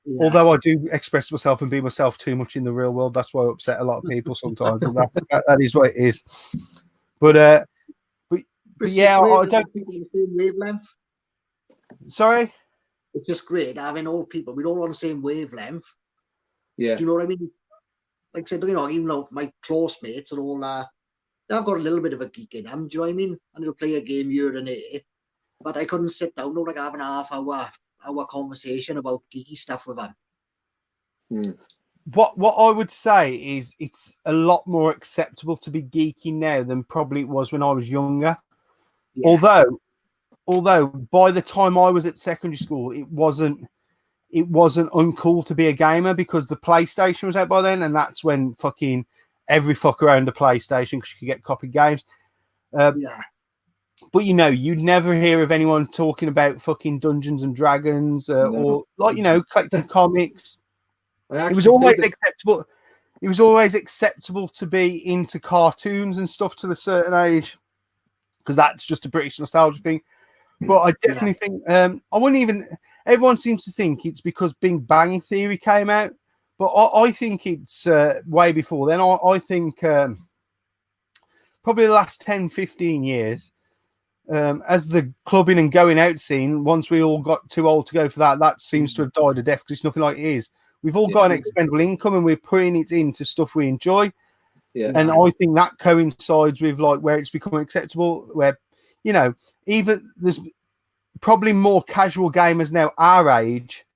Yeah. Although I do express myself and be myself too much in the real world. That's why I upset a lot of people sometimes. But that is what it is. But yeah, I don't think the same wavelength. Sorry? It's just great having all people. We're all on the same wavelength. Yeah. Do you know what I mean? Like I said, you know, even though my close mates are all they've got a little bit of a geek in them, do you know what I mean? And they'll play a game here and there. But I couldn't sit down like having a half-hour conversation about geeky stuff with them. What I would say is it's a lot more acceptable to be geeky now than probably it was when I was younger. Yeah. Although by the time I was at secondary school, it wasn't uncool to be a gamer because the PlayStation was out by then, and that's when fucking every fucker owned a PlayStation because you could get copied games. But you know, you'd never hear of anyone talking about fucking Dungeons and Dragons or like, you know, collecting comics. It was always acceptable. It was always acceptable to be into cartoons and stuff to a certain age because that's just a British nostalgia thing. But I definitely think I wouldn't even. Everyone seems to think it's because Big Bang Theory came out, but I think it's way before then. I think probably the last 10, 15 years. As the clubbing and going out scene, once we all got too old to go for that seems to have died a death because it's nothing like it is. We've all got an expendable income and we're putting it into stuff we enjoy. Yeah. And I think that coincides with like where it's becoming acceptable, where, you know, even there's probably more casual gamers now our age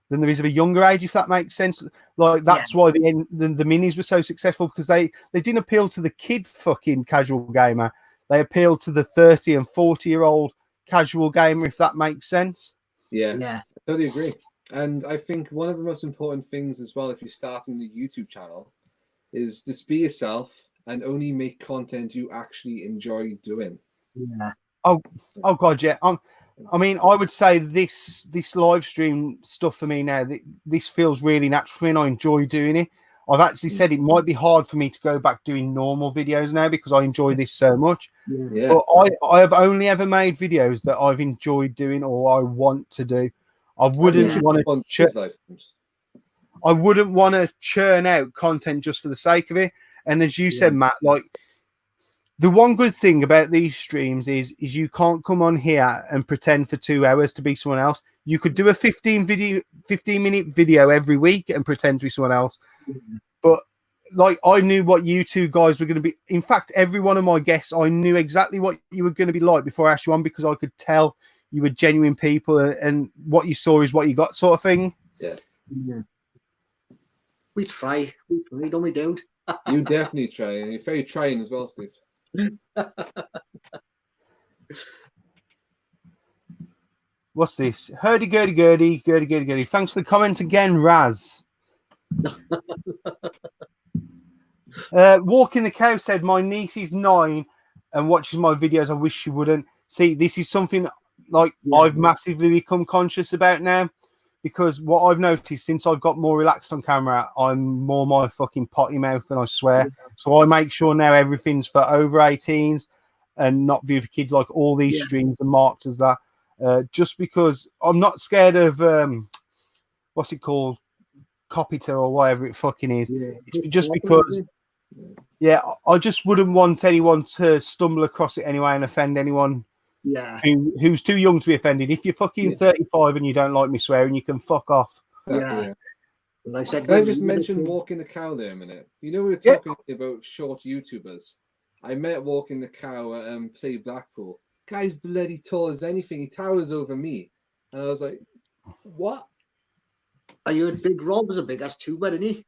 than there is of a younger age, if that makes sense. Like that's why the minis were so successful because they didn't appeal to the kid fucking casual gamer. They appeal to the 30 and 40-year-old casual gamer, if that makes sense. Yeah, I totally agree. And I think one of the most important things as well, if you're starting a YouTube channel, is just be yourself and only make content you actually enjoy doing. Yeah. Oh God, yeah. I mean, I would say this live stream stuff for me now, this feels really natural for me and I enjoy doing it. I've actually said it might be hard for me to go back doing normal videos now because I enjoy this so much. Yeah. But I have only ever made videos that I've enjoyed doing or I want to do. I wouldn't want to. I wouldn't want to churn out content just for the sake of it. And as you said, Matt, like the one good thing about these streams is you can't come on here and pretend for 2 hours to be someone else. You could do a 15-minute video every week and pretend to be someone else. But like I knew what you two guys were going to be. In fact, every one of my guests, I knew exactly what you were going to be like before I asked you on because I could tell you were genuine people and what you saw is what you got, sort of thing. Yeah. We try. We don't, we don't. You definitely try, and you're very trying as well, Steve. What's this? Hurdy-gurdy. Thanks for the comment again, Raz. Walking the Cow said, my niece is 9 and watches my videos. I wish she wouldn't. See, this is something like I've massively become conscious about now because what I've noticed since I've got more relaxed on camera, I'm more my fucking potty mouth and I swear. So I make sure now everything's for over 18s and not viewed for kids, like all these streams are marked as that. Just because I'm not scared of what's it called? Copyright or whatever it fucking is. It's just because I just wouldn't want anyone to stumble across it anyway and offend anyone who's too young to be offended. If you're fucking 35 and you don't like me swearing, you can fuck off. Exactly. Like I said, can I just mention Walking the Cow there a minute? You know, we were talking about short YouTubers. I met Walking the Cow at Play Blackpool. Guy's bloody tall as anything. He towers over me. And I was like, what? Are you a Big Rob was a big ass tuber, isn't he?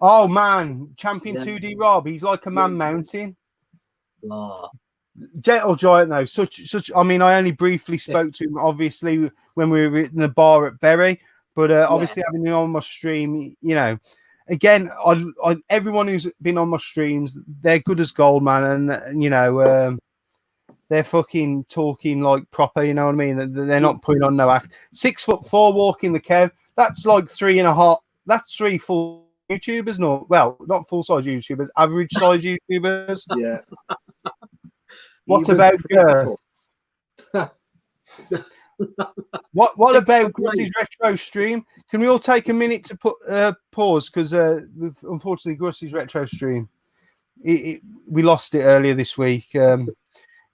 Oh man, Champion 2D Rob. He's like a man mountain. Gentle giant though. Such. I mean, I only briefly spoke to him, obviously, when we were in the bar at Bury. But obviously, having him on my stream, you know, again, I everyone who's been on my streams, they're good as gold, man. And you know, they're fucking talking like proper, you know what I mean? They're not putting on no act. 6'4" walking the cow. That's like 3.5. That's 3 full YouTubers, no? Well, not full size YouTubers, average size YouTubers. Yeah. What about girth? What about Grusty's retro stream? Can we all take a minute to put pause because unfortunately Grusty's retro stream, we lost it earlier this week.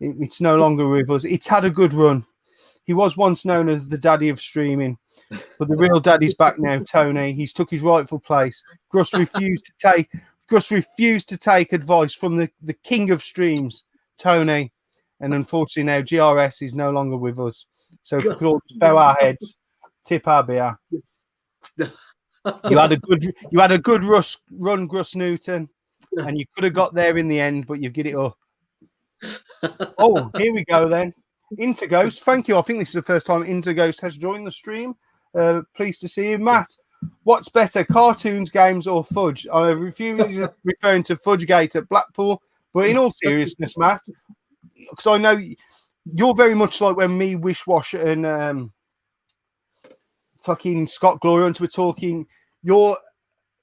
It's no longer with us. It's had a good run. He was once known as the daddy of streaming, but the real daddy's back now. Tony, he's took his rightful place. Gus refused to take advice from the king of streams, Tony, and unfortunately now GRS is no longer with us. So if we could all just bow our heads, tip our beer. You had a good run, Gus Newton, and you could have got there in the end, but you get it up. Oh, here we go then. Interghost, thank you. I think this is the first time Interghost has joined the stream. Pleased to see you, Matt. What's better, cartoons, games, or fudge? I refuse referring to Fudgegate at Blackpool, but in all seriousness, Matt, because I know you're very much like when me, Wishwash, and fucking Scott Glory were talking. You're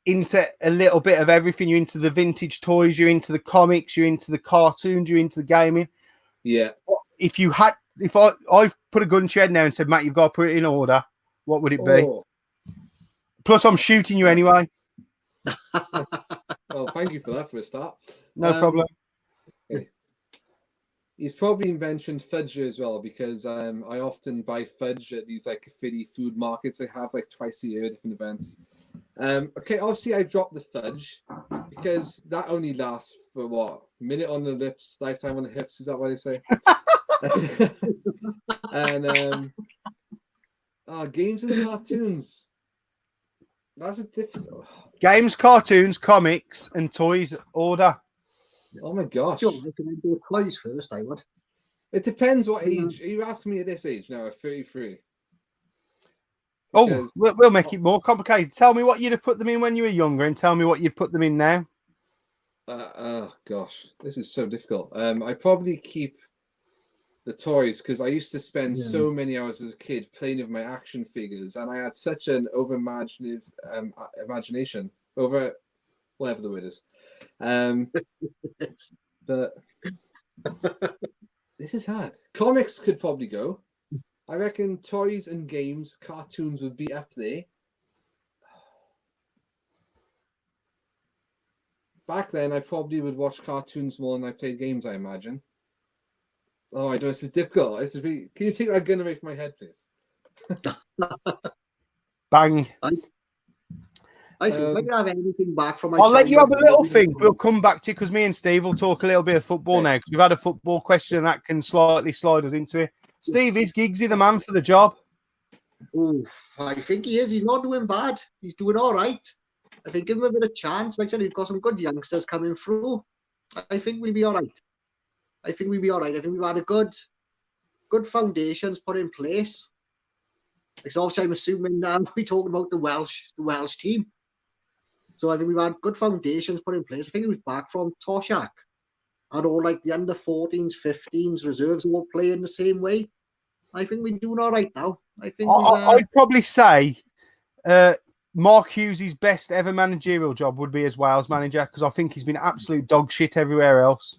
into a little bit of everything. You're into the vintage toys. You're into the comics. You're into the cartoons. You're into the gaming. Yeah. If I put a gun to your head now and said, Matt, you've got to put it in order, what would it be? Oh. Plus, I'm shooting you anyway. Oh, thank you for that for a start. No problem. Okay. He's probably mentioned fudge as well because I often buy fudge at these like Philly food markets they have like twice a year, different events. Okay, obviously I dropped the fudge because that only lasts for what? Minute on the lips, lifetime on the hips. Is that what they say? And games and cartoons. That's a different Games, cartoons, comics, and toys order. Oh my gosh. Sure, I can do toys first, I would. It depends what age. Are you asking me at this age now, at 33? Oh, we'll make it more complicated. Tell me what you'd have put them in when you were younger and tell me what you'd put them in now. Oh gosh, this is so difficult. I probably keep the toys because I used to spend so many hours as a kid playing with my action figures, and I had such an over-imaginative imagination over whatever the word is. But this is hard. Comics could probably go. I reckon toys and games, cartoons would be up there. Back then, I probably would watch cartoons more than I played games, I imagine. Oh, I know this is difficult. This is really... Can you take that gun away from my head, please? Bang. I think I can have anything back from my I'll let you have a little think. We'll come back to you because me and Steve will talk a little bit of football now because we've had a football question that can slightly slide us into it. Steve, is Giggsy the man for the job? Oh, I think he is. He's not doing bad. He's doing all right. I think give him a bit of chance. Like I said, he's got some good youngsters coming through. I think we'll be all right. I think we've had a good foundations put in place. Like, so obviously, I'm assuming we're talking about the Welsh team. So I think we've had good foundations put in place. I think he was back from Toshak. And all like the under 14s, 15s, reserves all playing the same way. I think we're doing all right now. I think I'd probably say Mark Hughes' best ever managerial job would be as Wales manager because I think he's been absolute dog shit everywhere else.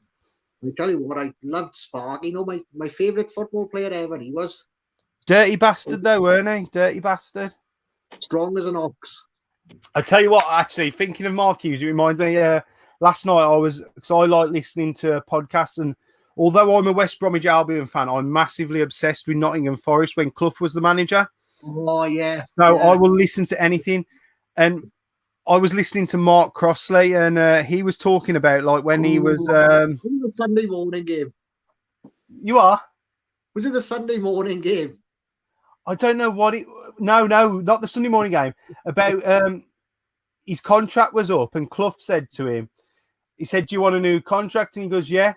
I tell you what, I loved Spark. You know, my favourite football player ever, he was. Dirty bastard though, weren't he? Dirty bastard. Strong as an ox. I tell you what, actually, thinking of Mark Hughes, it reminds me, last night because I like listening to podcasts, and although I'm a West Bromwich Albion fan, I'm massively obsessed with Nottingham Forest when Clough was the manager. Oh, yeah. So I will listen to anything. And I was listening to Mark Crossley, and he was talking about like when he was... the Sunday morning game. You are? Was it the Sunday morning game? I don't know what it... No, not the Sunday morning game. About his contract was up, and Clough said to him, he said, do you want a new contract? And he goes, yeah.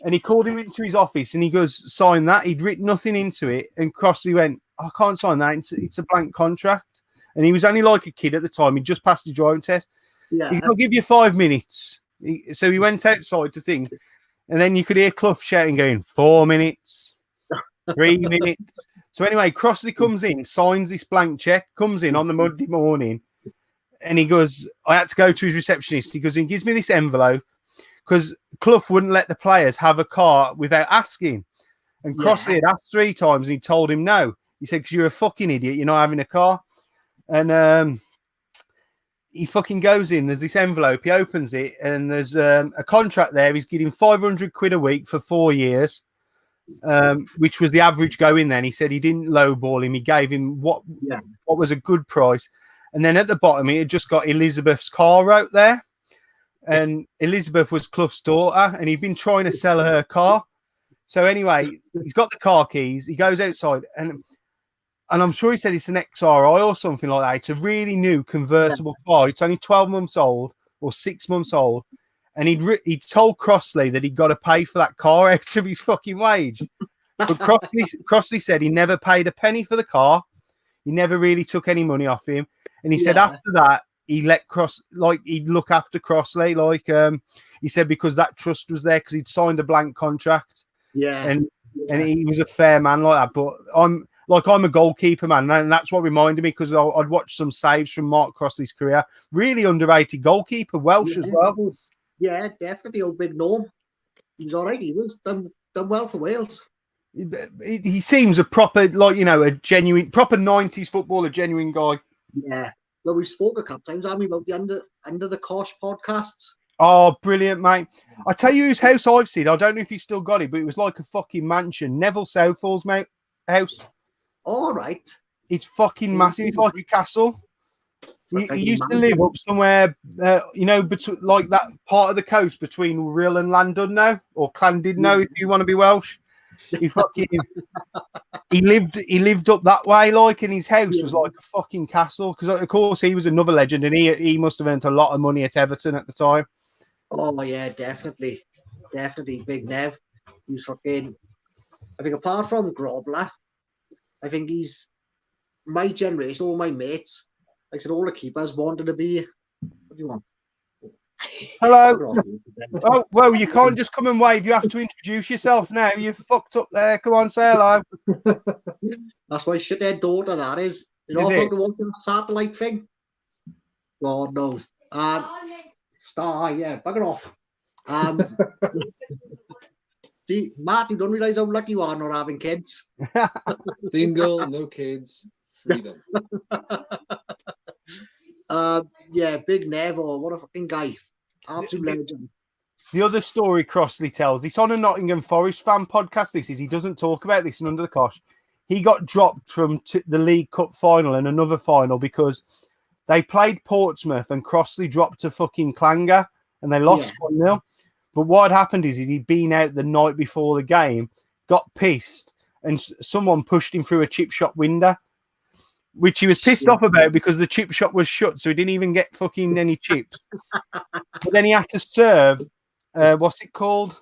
And he called him into his office, and he goes, sign that. He'd written nothing into it. And Crossley went, I can't sign that. It's a blank contract. And he was only like a kid at the time. He'd just passed his driving test. Yeah. He goes, I'll give you 5 minutes. So he went outside to think. And then you could hear Clough shouting, going, 4 minutes, 3 minutes. So anyway, Crossley comes in, signs this blank check, comes in on the Monday morning, and he goes, I had to go to his receptionist. He goes, he gives me this envelope because Clough wouldn't let the players have a car without asking. And Crossley had asked 3 times and he told him no. He said, because you're a fucking idiot, you're not having a car. And he fucking goes in, there's this envelope, he opens it, and there's a contract there. He's getting 500 quid a week for 4 years, which was the average going then. He said he didn't lowball him. He gave him what was a good price. And then at the bottom, he had just got Elizabeth's car out there. And Elizabeth was Clough's daughter, and he'd been trying to sell her car. So anyway, he's got the car keys. He goes outside, and I'm sure he said it's an XRI or something like that. It's a really new convertible car. It's only 12 months old or 6 months old. And he'd told Crossley that he'd got to pay for that car out of his fucking wage. But Crossley said he never paid a penny for the car. He never really took any money off him. And he said after that, he let he'd look after Crossley. He said because that trust was there because he'd signed a blank contract. Yeah. And he was a fair man like that. But I'm a goalkeeper, man. And that's what reminded me because I'd watched some saves from Mark Crossley's career. Really underrated goalkeeper, Welsh as well. Yeah, definitely. Old Big Norm. He was all right. He was done well for Wales. He seems a proper, a genuine, proper 90s footballer, genuine guy. Yeah. Well, we spoke a couple times, haven't we, about the Under the Kosh podcasts? Oh, brilliant, mate. I tell you whose house I've seen. I don't know if you still got it, but it was like a fucking mansion. Neville Southall's house. All right. It's fucking massive. It's like a castle. He used to live up somewhere, between like that part of the coast between Rhyl and Llandudno or Llandudno, if you want to be Welsh. He lived up that way, and his house was like a fucking castle. Because of course he was another legend, and he must have earned a lot of money at Everton at the time. Oh yeah, definitely, Big Nev. He was fucking. I think apart from Grobler, I think he's my generation, all my mates. Like I said, all the keepers wanted to be. What do you want? Hello. Oh, well, you can't just come and wave. You have to introduce yourself now. You've fucked up there. Come on, say hello. That's my shithead daughter, that is. You know about the one satellite thing? God knows. Star, yeah, bugger off. See, Matt, you don't realise how lucky you are not having kids. Single, no kids, freedom. Yeah, Big Nev, what a fucking guy. Absolute legend. The other story Crossley tells, it's on a Nottingham Forest fan podcast. He doesn't talk about this in Under the Kosh. He got dropped from the League Cup final and another final because they played Portsmouth and Crossley dropped to fucking Clanger and they lost 1-0. But what had happened is he'd been out the night before the game, got pissed, and someone pushed him through a chip shop window, which he was pissed off about because the chip shop was shut, so he didn't even get fucking any chips. But then he had to serve, what's it called?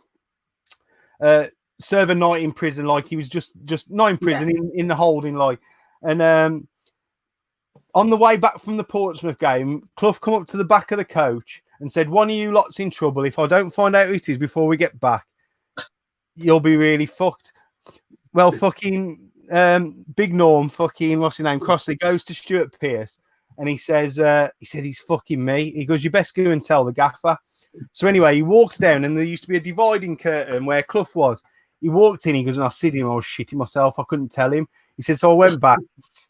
Serve a night in prison, like he was just not in prison, in the holding, like. And on the way back from the Portsmouth game, Clough come up to the back of the coach and said, "One of you lot's in trouble. If I don't find out who it is before we get back, you'll be really fucked." Well, fucking Big Norm, fucking what's his name, Crossley, goes to Stuart Pearce and he says, he's fucking me. He goes, "You best go and tell the gaffer." So anyway, he walks down and there used to be a dividing curtain where Clough was. He walked in, he goes, and I seen him, I was shitting myself. I couldn't tell him. He said, so I went back.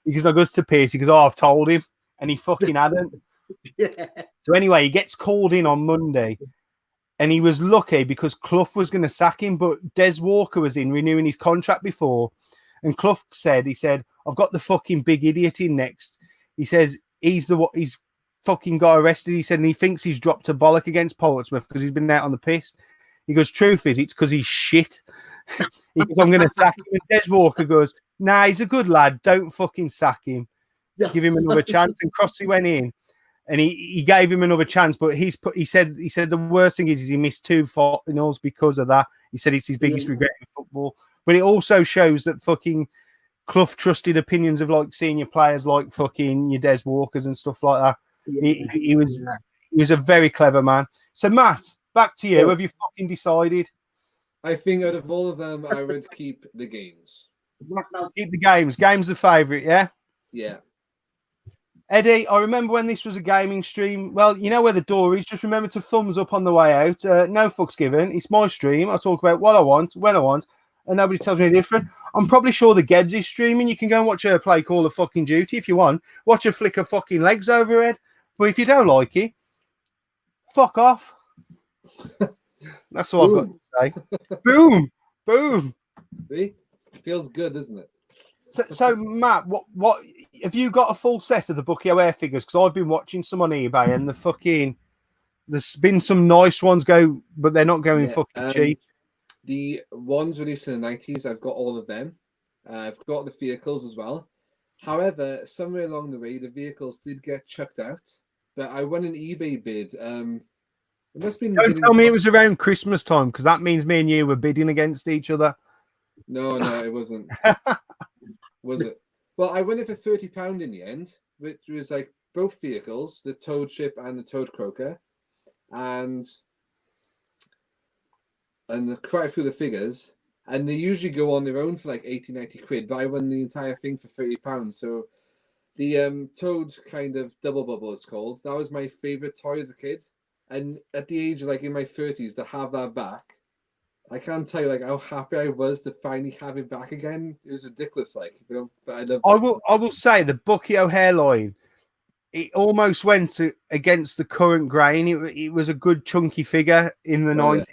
He goes, I goes to Pearce. He goes, oh, I've told him. And he fucking hadn't. So anyway, he gets called in on Monday. And he was lucky because Clough was going to sack him, but Des Walker was in renewing his contract before. And Clough said, I've got the fucking big idiot in next. He says, he's fucking got arrested. He said, and he thinks he's dropped a bollock against Portsmouth because he's been out on the piss. He goes, truth is, it's because he's shit. He goes, I'm going to sack him. And Des Walker goes, nah, he's a good lad. Don't fucking sack him. Give him another chance. And Crossley went in and he gave him another chance. But he said the worst thing is he missed 2 finals because of that. He said it's his biggest regret in football. But it also shows that fucking Clough trusted opinions of like senior players like fucking your Des Walkers and stuff like that. He was a very clever man. So Matt, back to you. Have you fucking decided? I think out of all of them, I would keep the games. Keep the games. Games the favourite, yeah? Yeah. Eddie, I remember when this was a gaming stream. Well, you know where the door is. Just remember to thumbs up on the way out. No fucks given. It's my stream. I talk about what I want, when I want, and nobody tells me any different. I'm probably sure the Gebs is streaming. You can go and watch her play Call of fucking Duty if you want. Watch her flick her fucking legs overhead. But if you don't like it, fuck off. That's all I've got to say. Boom. Boom. See? It feels good, doesn't it? So Matt, what have you got a full set of the Bucky O'Hare figures? Because I've been watching some on eBay and there's been some nice ones go, but they're not going fucking cheap. The ones released in the 90s, I've got all of them. I've got the vehicles as well. However, somewhere along the way, the vehicles did get chucked out. But I won an eBay bid. It must have been. Don't tell me it was around Christmas time, because that means me and you were bidding against each other. No, it wasn't. Was it? Well, I won it for £30 in the end, which was like both vehicles, the Toad ship and the Toad Croaker, and quite a few of the figures. And they usually go on their own for like 80, 90 quid, but I won the entire thing for £30. So the Toad kind of double bubble is called. That was my favorite toy as a kid. And at the age of like in my 30s to have that back, I can't tell you like how happy I was to finally have it back again. It was ridiculous, like, you know. But I will say the Bucky O'Hare line, it almost went against the current grain. It was a good chunky figure in the 90s.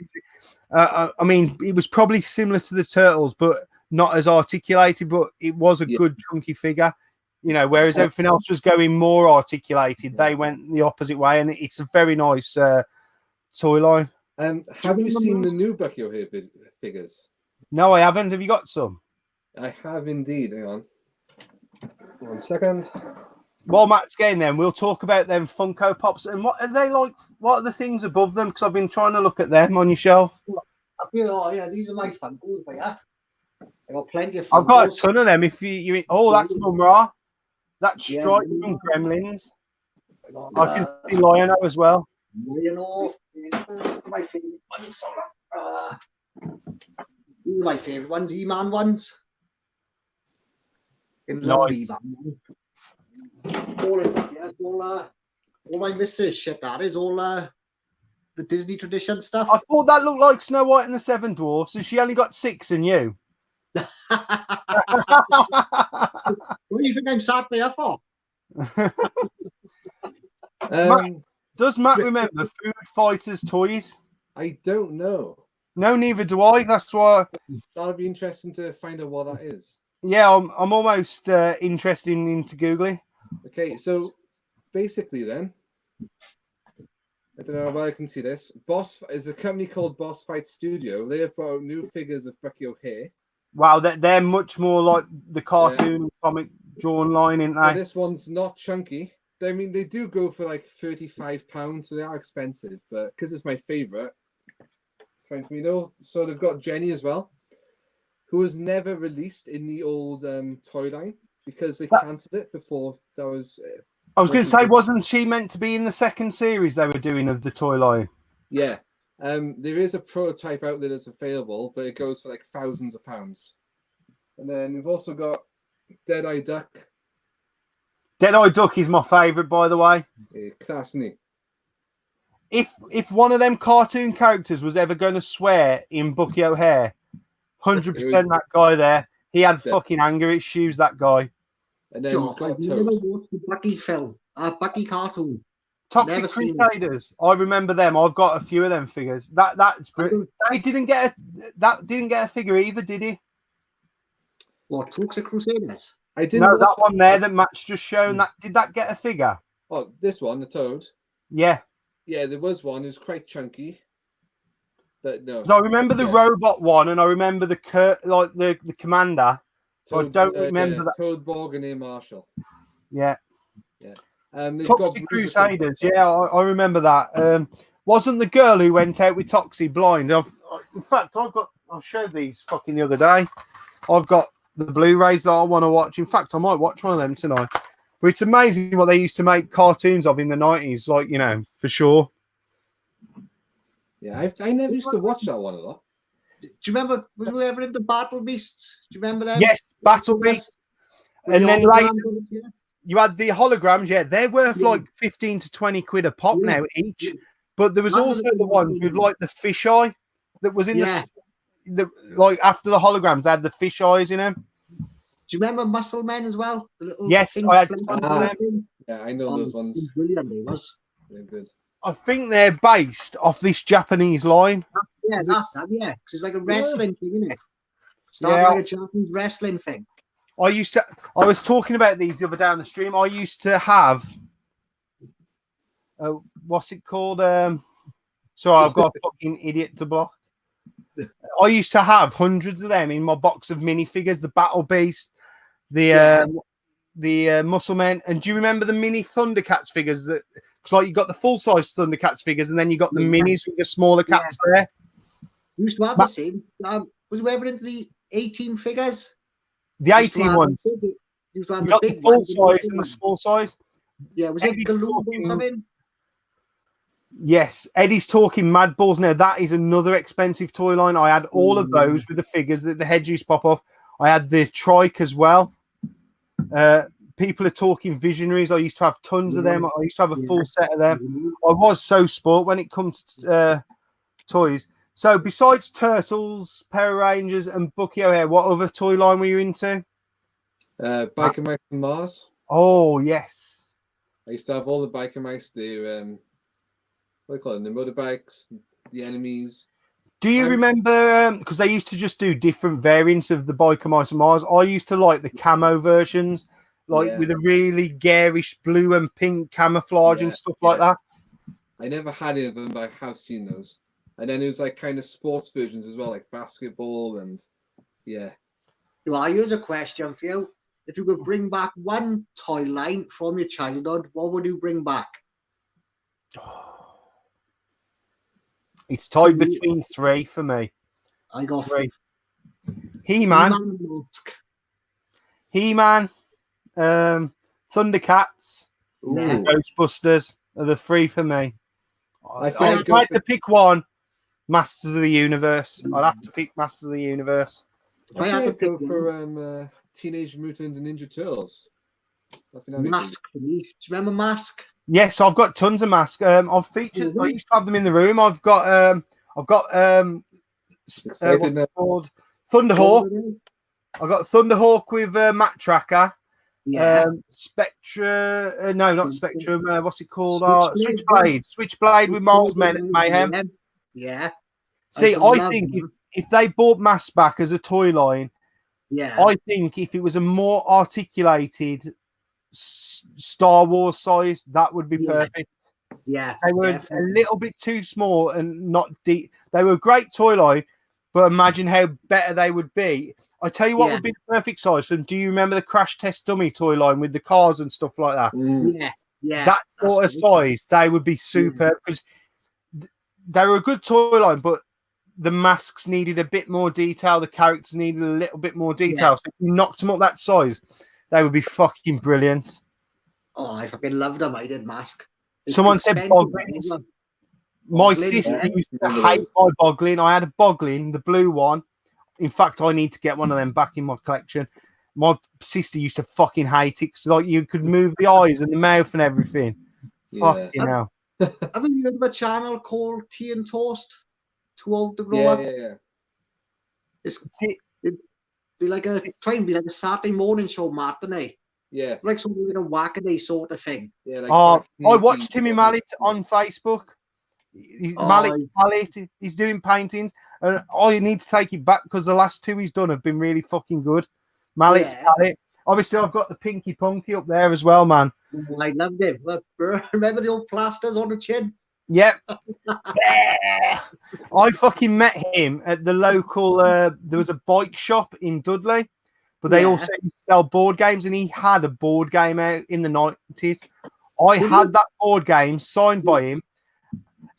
Yeah. I mean, it was probably similar to the Turtles, but not as articulated. But it was a good chunky figure, you know. Whereas everything else was going more articulated, they went the opposite way, and it's a very nice toy line. Have you seen the new Bucky O'Hare figures? No, I haven't. Have you got some? I have indeed. Hang on. 1 second. While Matt's getting them, we'll talk about them Funko Pops. And what are they like? What are the things above them? Because I've been trying to look at them on your shelf. Yeah, these are my Funkos, yeah. I got plenty of Funkos. I've got a ton of them. If you that's Mumra. That's Stripe from Gremlins. I can see Lion-O as well. Lion-O, my favorite ones. These are my favorite ones, E-Man ones. Nice. All this stuff, yeah. All my missus shit, that is all the Disney tradition stuff. I thought that looked like Snow White and the Seven Dwarfs, and she only got 6 and you. What do you think I'm sat there for? Does Matt remember Food Fighters toys? I don't know. No, neither do I. That's why. That'll be interesting to find out what that is. Yeah, I'm almost interested into Googling. Okay, so basically then, I don't know where I can see this. Boss is a company called Boss Fight Studio. They have brought out new figures of Bucky O'Hare. Wow, they're much more like the cartoon comic drawn line, isn't they? This one's not chunky. I mean, they do go for like £35, so they are expensive, but because it's my favorite, it's fine for me though. So they've got Jenny as well, who was never released in the old toy line because they cancelled it before that was. I was going to say, wasn't she meant to be in the second series they were doing of the toy line? Yeah. There is a prototype out there that's available, but it goes for like thousands of pounds. And then we've also got Dead-Eye Duck. Dead-Eye Duck is my favourite, by the way. Classy. If one of them cartoon characters was ever going to swear in Bucky O'Hare, 100% that guy there. He had fucking anger issues, that guy. And then we've got Toad. The Bucky film, Bucky cartoon. Toxic Crusaders. I remember them. I've got a few of them figures. That's brilliant. They didn't get a figure either, did he? What, Toxic Crusaders? I didn't. No, that one there that Matt's just shown. Did that get a figure? Oh, this one, the Toad. Yeah. Yeah, there was one. It was quite chunky. But no. I remember the robot one, and I remember the commander. Toad, I don't remember that. Toad Borg and Air Marshall. Yeah. Yeah. Toxic Crusaders. Yeah, I remember that. Wasn't the girl who went out with Toxie blind? In fact, I showed these fucking the other day. I've got the Blu-rays that I want to watch. In fact, I might watch one of them tonight. But it's amazing what they used to make cartoons of in the 90s, like, you know, for sure. Yeah, I never used to watch that one a lot. Do you remember? Was we ever into Battle Beasts? Do you remember them? Yes, Battle Beast. With And the then holograms later, on it, yeah? you had the holograms. Yeah, they're worth Yeah. like 15 to 20 quid a pop Yeah. now each. Yeah. But there was That also would've been the ones with amazing. like the fisheye that was in Yeah. the like after the holograms, they had the fish eyes in them. Do you remember Muscle Men as well? The little Yes, pink I had flames tons of of on them. thing? Yeah, I know those ones. Brilliant, they was. They're good. I think they're based off this Japanese line. Yeah, Is it- that's that. Yeah, because it's like a wrestling thing, isn't it? Started Yeah. like a Japanese wrestling thing. I was talking about these the other day on the stream. I used to have what's it called? Sorry, I've got a fucking idiot to block. I used to have hundreds of them in my box of minifigures, the Battle Beast, the Muscle Men. And do you remember the mini Thundercats figures? That it's like you got the full size Thundercats figures, and then you got the minis with the smaller cats there. We used to have the same. Was we ever into the 18 figures? The 18 ones. Used to have You the got the big full ones and size the and the big small size. Yeah, was it Eddie's Galoob talking- coming? Yes, Eddie's talking Mad Balls now. That is another expensive toy line. I had all of those with the figures that the heads used to pop off. I had the trike as well. People are talking Visionaries. I used to have tons of them. I used to have a full set of them. I was so sport when it comes to toys. So besides Turtles, Power Rangers, and Bucky O'Hare, what other toy line were you into? Biker Mice and Mars. Oh yes. I used to have all the Biker Mice, the what do you call them? The motorbikes, the enemies. Do you remember? Because they used to just do different variants of the Biker Mice and Mars. I used to like the camo versions, like with a really garish blue and pink camouflage and stuff like that. I never had any of them, but I have seen those. And then it was like kind of sports versions as well, like basketball and Well, here's a question for you. If you could bring back one toy line from your childhood, what would you bring back? It's tied between three for me. I got three. He-Man, Thundercats, and Ghostbusters are the three for me. If I had to pick one, Masters of the Universe. I'd have to pick Masters of the Universe. I had to go for Teenage Mutant Ninja Turtles. Mask. Do you remember Mask? Yes, I've got tons of masks. I've featured. I used to have them in the room. I've got what's it called? Thunderhawk. I got Thunderhawk with Matt Tracker. Yeah. Spectra. No, not Spectrum. What's it called? Switchblade with Miles Mayhem. Yeah. See, I think if they brought masks back as a toy line, I think if it was a more articulated Star Wars size, that would be perfect. Yeah, they were a little bit too small and not deep. They were a great toy line, but imagine how better they would be. I tell you what would be the perfect size for them. Do you remember the Crash Test Dummy toy line with the cars and stuff like that? Yeah. That sort of size, they would be super because they were a good toy line, but the masks needed a bit more detail. The characters needed a little bit more detail. So if you knocked them up that size, they would be fucking brilliant. Oh, I fucking loved them. I did Mask. Someone said Boglins. My sister used to hate my Boglin. I had a Boglin, the blue one. In fact, I need to get one of them back in my collection. My sister used to fucking hate it because like you could move the eyes and the mouth and everything. Fucking hell. Haven't you heard of a channel called Tea and Toast? Too old to grow up. Yeah. They like try and be like a Saturday morning show, Matt, don't they? Yeah. Like something like a wackaday sort of thing. Yeah. Like I watched Timmy Mallet on Facebook. Mallet's palette. He's doing paintings, and I need to take it back because the last two he's done have been really fucking good. Mallet's palette. Obviously, I've got the Pinky Punky up there as well, man. I loved it. Remember the old plasters on the chin? Yep. I fucking met him at the local. There was a bike shop in Dudley, but they also sell board games, and he had a board game out in the 90s. I had that board game signed by him.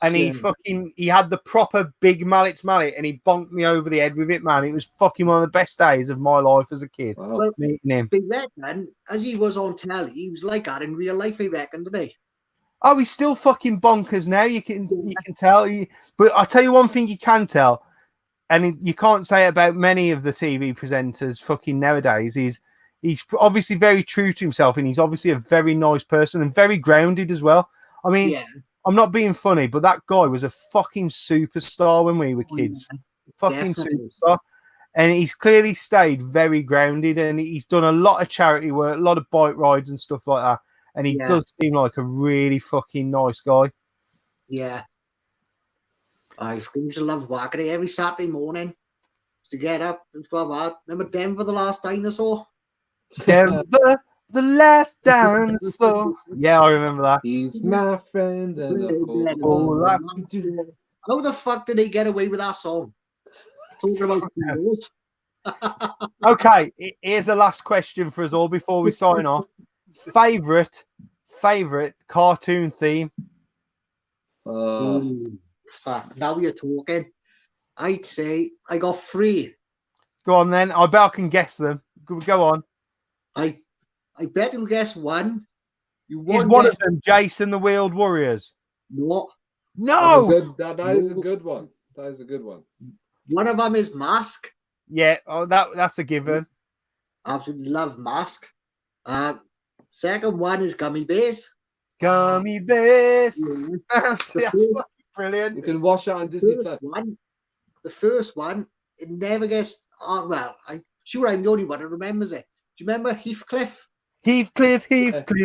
And he had the proper big mallet, and he bonked me over the head with it, man. It was fucking one of the best days of my life as a kid. Well, meeting him. Big Red, man, as he was on telly, he was like that in real life, I reckon, didn't he? Oh, he's still fucking bonkers now. You can tell. But I tell you one thing you can tell. and you can't say it about many of the TV presenters fucking nowadays. He's obviously very true to himself, and he's obviously a very nice person and very grounded as well. I mean, Yeah. I'm not being funny, but that guy was a fucking superstar when we were kids. Fucking Definitely. superstar. And he's clearly stayed very grounded, and he's done a lot of charity work, a lot of bike rides and stuff like that. And he does seem like a really fucking nice guy. Yeah. I used to love Wackery every Saturday morning to get up and go out. Remember Denver, the last dinosaur? Denver, the last dinosaur. Yeah, I remember that. He's my friend and a Oh, that- How the fuck did they get away with that song? Talking about boyos. Okay, here's the last question for us all before we sign off. Favorite cartoon theme? Ooh, fuck, now you're talking. I'd say I got 3. Go on then. I bet I can guess them. Go on. I bet you'll guess 1. You Is won't one guess of them Jason the Wheeled Warriors? no. No. That is a good one. That is a good one. One of them is Mask. Yeah, that's a given. Absolutely love Mask. Second one is Gummy Bears. Gummy Bears. Yeah. That's fucking brilliant. You can watch that on Disney Plus. The first one, it never gets. Oh, well, I'm sure I'm the only one who remembers it. Do you remember Heathcliff? Heathcliff,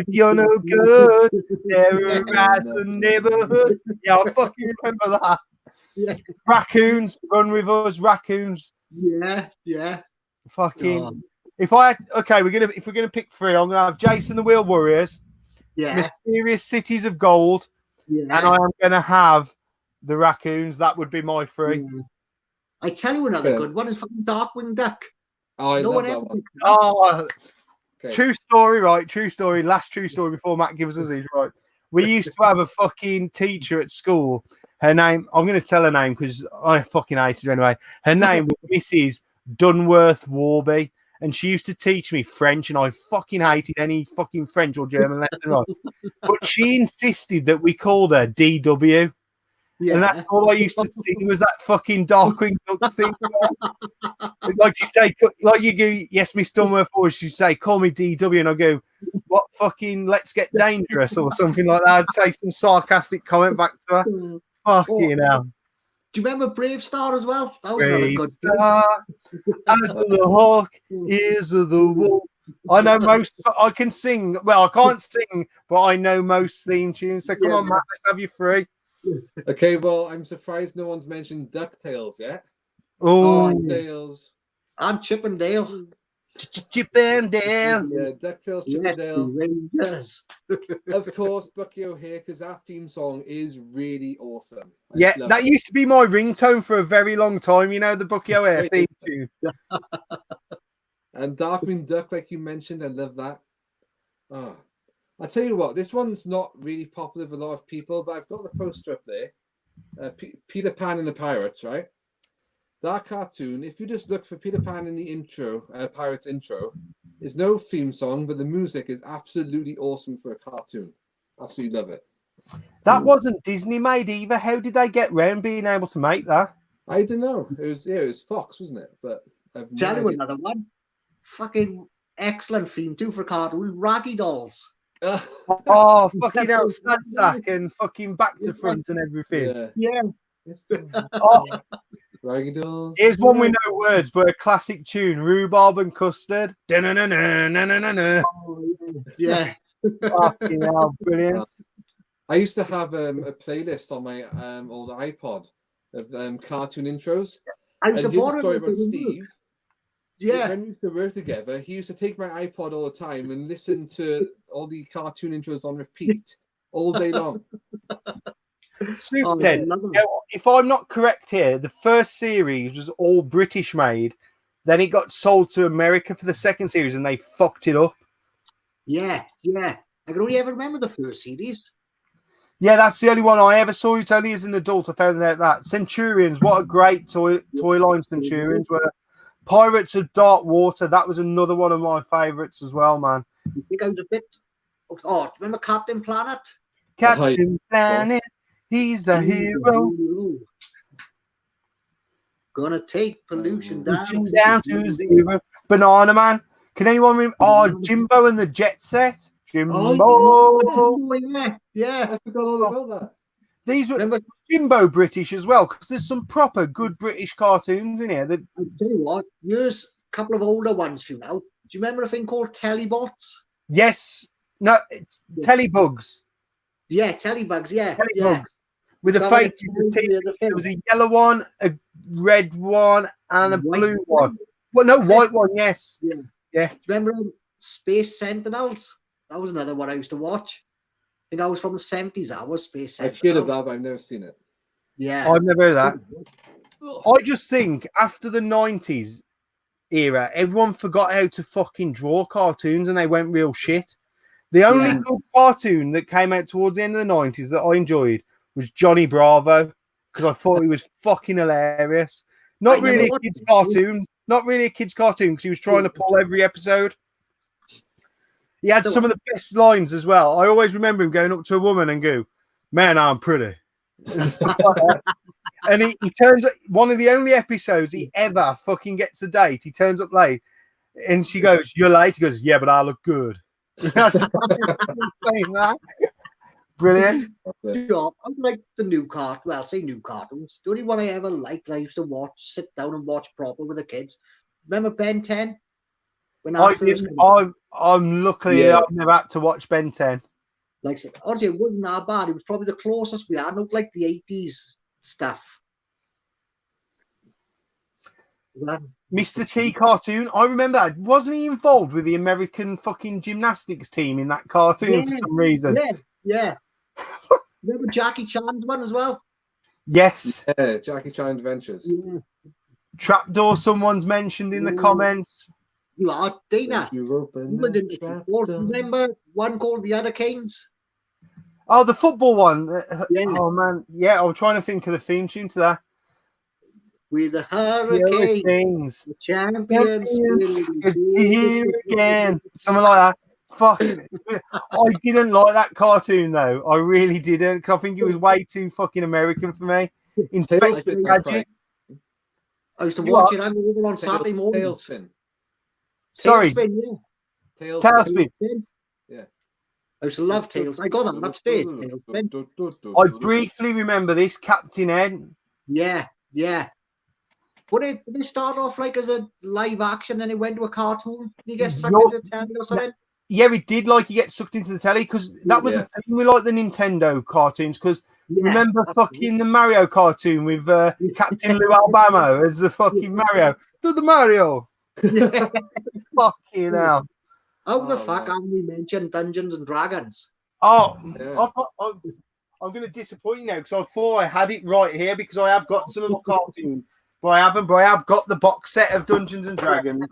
you're no good. Terrorize the neighborhood. Yeah, I fucking remember that. Yeah. Raccoons, run with us, raccoons. Yeah. Fucking. If we're gonna pick 3, I'm gonna have Jason the Wheel Warriors, Yeah. Mysterious Cities of Gold, and I am gonna have the raccoons. That would be my 3. Yeah. I tell you another good one is fucking Darkwing Duck. Oh, I No love one that ever. one. Oh, Okay. true story, right? True story. Last true story before Matt gives us these, right? We used to have a fucking teacher at school. Her name, I'm going to tell her name because I fucking hated her anyway. Her name was Mrs. Dunworth Warby, and she used to teach me French, and I fucking hated any fucking French or German lesson, right? But she insisted that we called her DW. Yeah. And that's all I used to sing was that fucking Darkwing Duck thing. Like you say, like you go, yes, Miss Dunworth, or she'd say, call me DW, and I go, what fucking Let's Get Dangerous or something like that. I'd say some sarcastic comment back to her. Fucking hell. Do you remember Brave Star as well? That was another good Star, as the hawk is the wolf. I know most. I can sing. Well, I can't sing, but I know most theme tunes. So come on, Matt, let's have you 3. Okay, well, I'm surprised no one's mentioned DuckTales yet. Oh, DuckTales. And Chippendale. Chippendale. Yeah, DuckTales, Chippendale. Rangers. Of course, Bucky O'Hare, because that theme song is really awesome. Yeah, that used to be my ringtone for a very long time. You know, the Bucky O'Hare Wait, theme tune. And Darkwing Duck, like you mentioned, I love that. Oh, I tell you what, this one's not really popular with a lot of people, but I've got the poster up there. Peter Pan and the Pirates, right? That cartoon, if you just look for Peter Pan in the intro, Pirates intro, there's no theme song, but the music is absolutely awesome for a cartoon. Absolutely love it. That wasn't Disney made either. How did they get round being able to make that? I don't know. It was Fox, wasn't it? But I've no Tell you idea. another one. Fucking excellent theme too for a cartoon. Raggy Dolls. Oh, fucking hell, Stack and fucking back to front and everything. Yeah. Oh, Raggy Dolls. here's one with no words, but a classic tune: Rhubarb and Custard. Da-na-na-na-na-na-na. Yeah. Fucking hell, brilliant. I used to have a playlist on my old iPod of cartoon intros. I was And here's a born story about Steve. Yeah. When we used to work together, he used to take my iPod all the time and listen to all the cartoon intros on repeat all day long. Super Ted. Now, if I'm not correct here, the first series was all British made. Then it got sold to America for the second series, and they fucked it up. Yeah. I can only ever remember the first series. Yeah, that's the only one I ever saw. It's only as an adult I found out that. Centurions, what a great toy line Centurions were. Pirates of Dark Water, that was another one of my favourites as well, man. You think I was a bit... Oh, remember Captain Planet? Captain Planet, he's a hero. Gonna take pollution Pushing down down to zero. Banana Man. Can anyone remember? Oh, Jimbo and the Jet Set. Jimbo. Yeah. I forgot all about that. These were Remember, Jimbo British as well, because there's some proper good British cartoons in here. That I tell you what, here's a couple of older ones for you now. Do you remember a thing called Telebots? yes, no, it's Telebugs. Yeah, Telebugs, yeah. Telebugs. With the So faces. the There was a yellow one, a red one, and a White blue one. one. Well, no, white one, yes. Yeah. Yeah. Remember Space Sentinels? That was another one I used to watch. I think I was from the 70s. I was Space Sentinels. I've heard of that, but I've never seen it. Yeah. I've never heard of that. I just think after the 90s era, everyone forgot how to fucking draw cartoons and they went real shit. The only good cartoon that came out towards the end of the 90s that I enjoyed was Johnny Bravo, because I thought he was fucking hilarious. Not really a kid's cartoon. Not really a kid's cartoon, because he was trying to pull every episode. He had some of the best lines as well. I always remember him going up to a woman and go, "Man, I'm pretty." And stuff like that. And he turns up, one of the only episodes he ever fucking gets a date. He turns up late and she goes, "You're late?" He goes, "Yeah, but I look good." I just saying that. Brilliant. I like the new cartoons. Well, say new cartoons. The only one I ever liked, I used to watch, sit down and watch proper with the kids. Remember Ben 10? When I didn't. I'm lucky I've never had to watch Ben 10. Like, honestly, it wasn't that bad. It was probably the closest we had. Looked like the 80s stuff. Mr. T cartoon. I remember that. Wasn't he involved with the American fucking gymnastics team in that cartoon for some reason? Yeah. Remember Jackie Chan's one as well? Yes. Yeah, Jackie Chan Adventures. Yeah. Trapdoor, someone's mentioned in the comments. You are Dana. You remember one called The Other Kings? Oh, the football one. Yeah. Oh man, yeah. I'm trying to think of the theme tune to that. With the Hurricanes, the champions, it's here again. Something like that. Fuck. I didn't like that cartoon though. I really didn't. Cause I think it was way too fucking American for me. Inspector Gadget. I used to watch it over on Saturday morning. Tailspin. Sorry. Tailspin, yeah. Tailspin. Yeah. I used to love Tails. I got that upstairs. I briefly remember this, Captain Ed. Yeah. Would it start off like as a live action and it went to a cartoon? You get sucked into the telly or something? Yeah, it did like you get sucked into the telly because that was the thing we like the Nintendo cartoons because remember fucking the Mario cartoon with Captain Lou Albano as the fucking Mario. Do the Mario. Fucking hell. How the fuck haven't we mentioned Dungeons and Dragons? Oh, I'm going to disappoint you now because I thought I had it right here because I have got some of the cartoons. But I haven't. But I have got the box set of Dungeons and Dragons.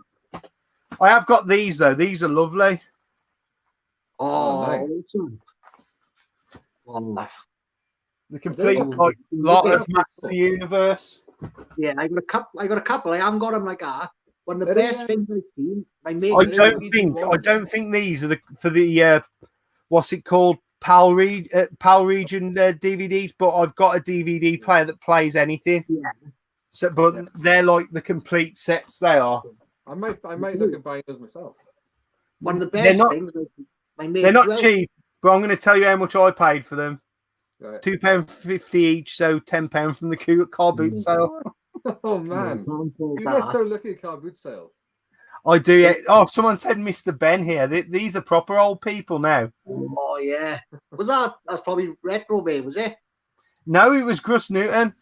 I have got these though. These are lovely. Oh, nice. The complete lot of Master of the Universe. Yeah, I got a couple. I haven't got them like that. One of the best things I've seen. I don't think these are for the what's it called? PAL Region DVDs. But I've got a DVD player that plays anything. Yeah. So, but they're like the complete sets. They are. I might look at buying those myself. One of the best things. They're not cheap, but I'm going to tell you how much I paid for them. Right. £2.50 each, so £10 from the car boot sale. Oh man, you get so lucky at car boot sales. I do. Yeah. Oh, someone said Mr. Ben here. These are proper old people now. Oh yeah, that's probably Retro Bay, was it? No, it was Gus Newton.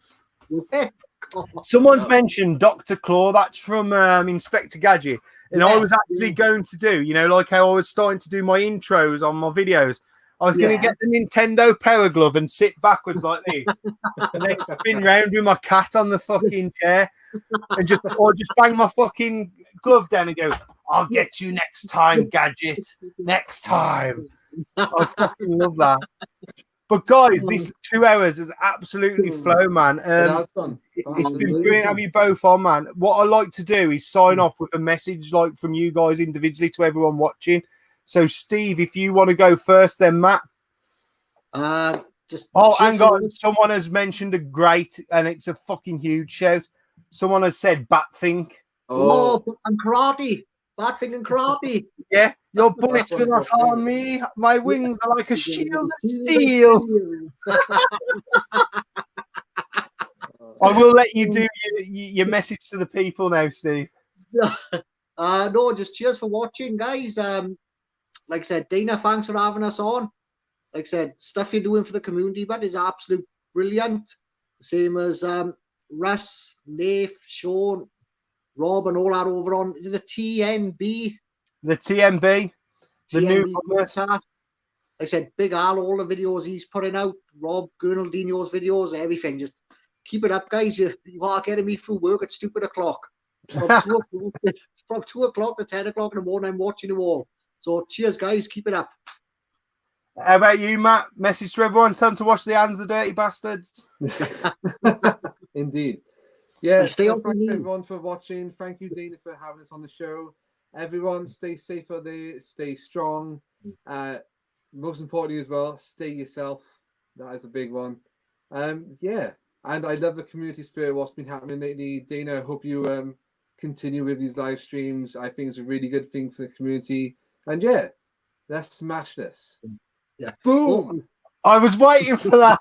Someone's mentioned Dr. Claw. That's from Inspector Gadget. And I was actually going to do, like how I was starting to do my intros on my videos. I was going to get the Nintendo Power Glove and sit backwards like this, and then spin round with my cat on the fucking chair, and just bang my fucking glove down and go, "I'll get you next time, Gadget. Next time." I fucking love that. But guys, this 2 hours has absolutely flown, man. It's been brilliant having you both on, man. What I like to do is sign off with a message like from you guys individually to everyone watching. So, Steve, if you want to go first, then Matt. Hang on. Someone has mentioned a great, and it's a fucking huge shout. someone has said Batthink. Oh, and karate. Badthing and karate. Yeah, your bullets one will of not your harm me. My wings are like a shield of steel. I will let you do your message to the people now, Steve. No, just cheers for watching, guys. Like I said, Dana, thanks for having us on. Like I said, stuff you're doing for the community, but is absolute brilliant. Same as Russ, Nath, Sean, Rob, and all that over on. Is it the TNB? The TMB, the new business. Like I said, Big Al, all the videos he's putting out, Rob Gernaldino's videos, everything. Just keep it up, guys. You are getting me through work at stupid o'clock. From 2 o'clock to 10 o'clock in the morning, I'm watching you all. So cheers, guys. Keep it up. How about you, Matt? Message to everyone. Tell them to wash their hands, the dirty bastards. Indeed. Yeah, Say so what you thank mean. everyone for watching. Thank you, Dana, for having us on the show. Everyone, stay safe out there. Stay strong. Most importantly as well, stay yourself. That is a big one. Yeah, and I love the community spirit, what's been happening lately. Dana, I hope you continue with these live streams. I think it's a really good thing for the community. And yeah, let's smash this. Yeah. Boom! I was waiting for that.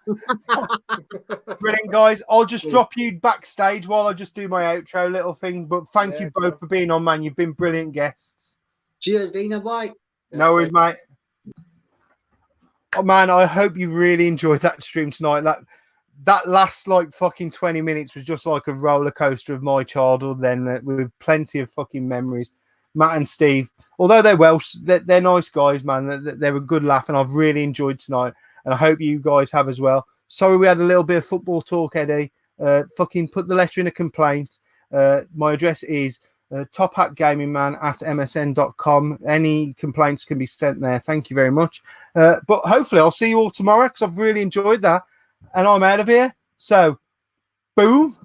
Brilliant, guys. I'll just drop you backstage while I just do my outro little thing. But thank you both for being on, man. You've been brilliant guests. Cheers, Dana. Bye. No worries, mate. Oh, man, I hope you really enjoyed that stream tonight. That last like fucking 20 minutes was just like a roller coaster of my childhood. Then with plenty of fucking memories. Matt and Steve, although they're Welsh, they're nice guys, man. They're a good laugh, and I've really enjoyed tonight. And I hope you guys have as well. Sorry we had a little bit of football talk, Eddie. Fucking put the letter in a complaint. My address is tophatgamingman@msn.com. Any complaints can be sent there. Thank you very much. But hopefully I'll see you all tomorrow because I've really enjoyed that. And I'm out of here. So, boom.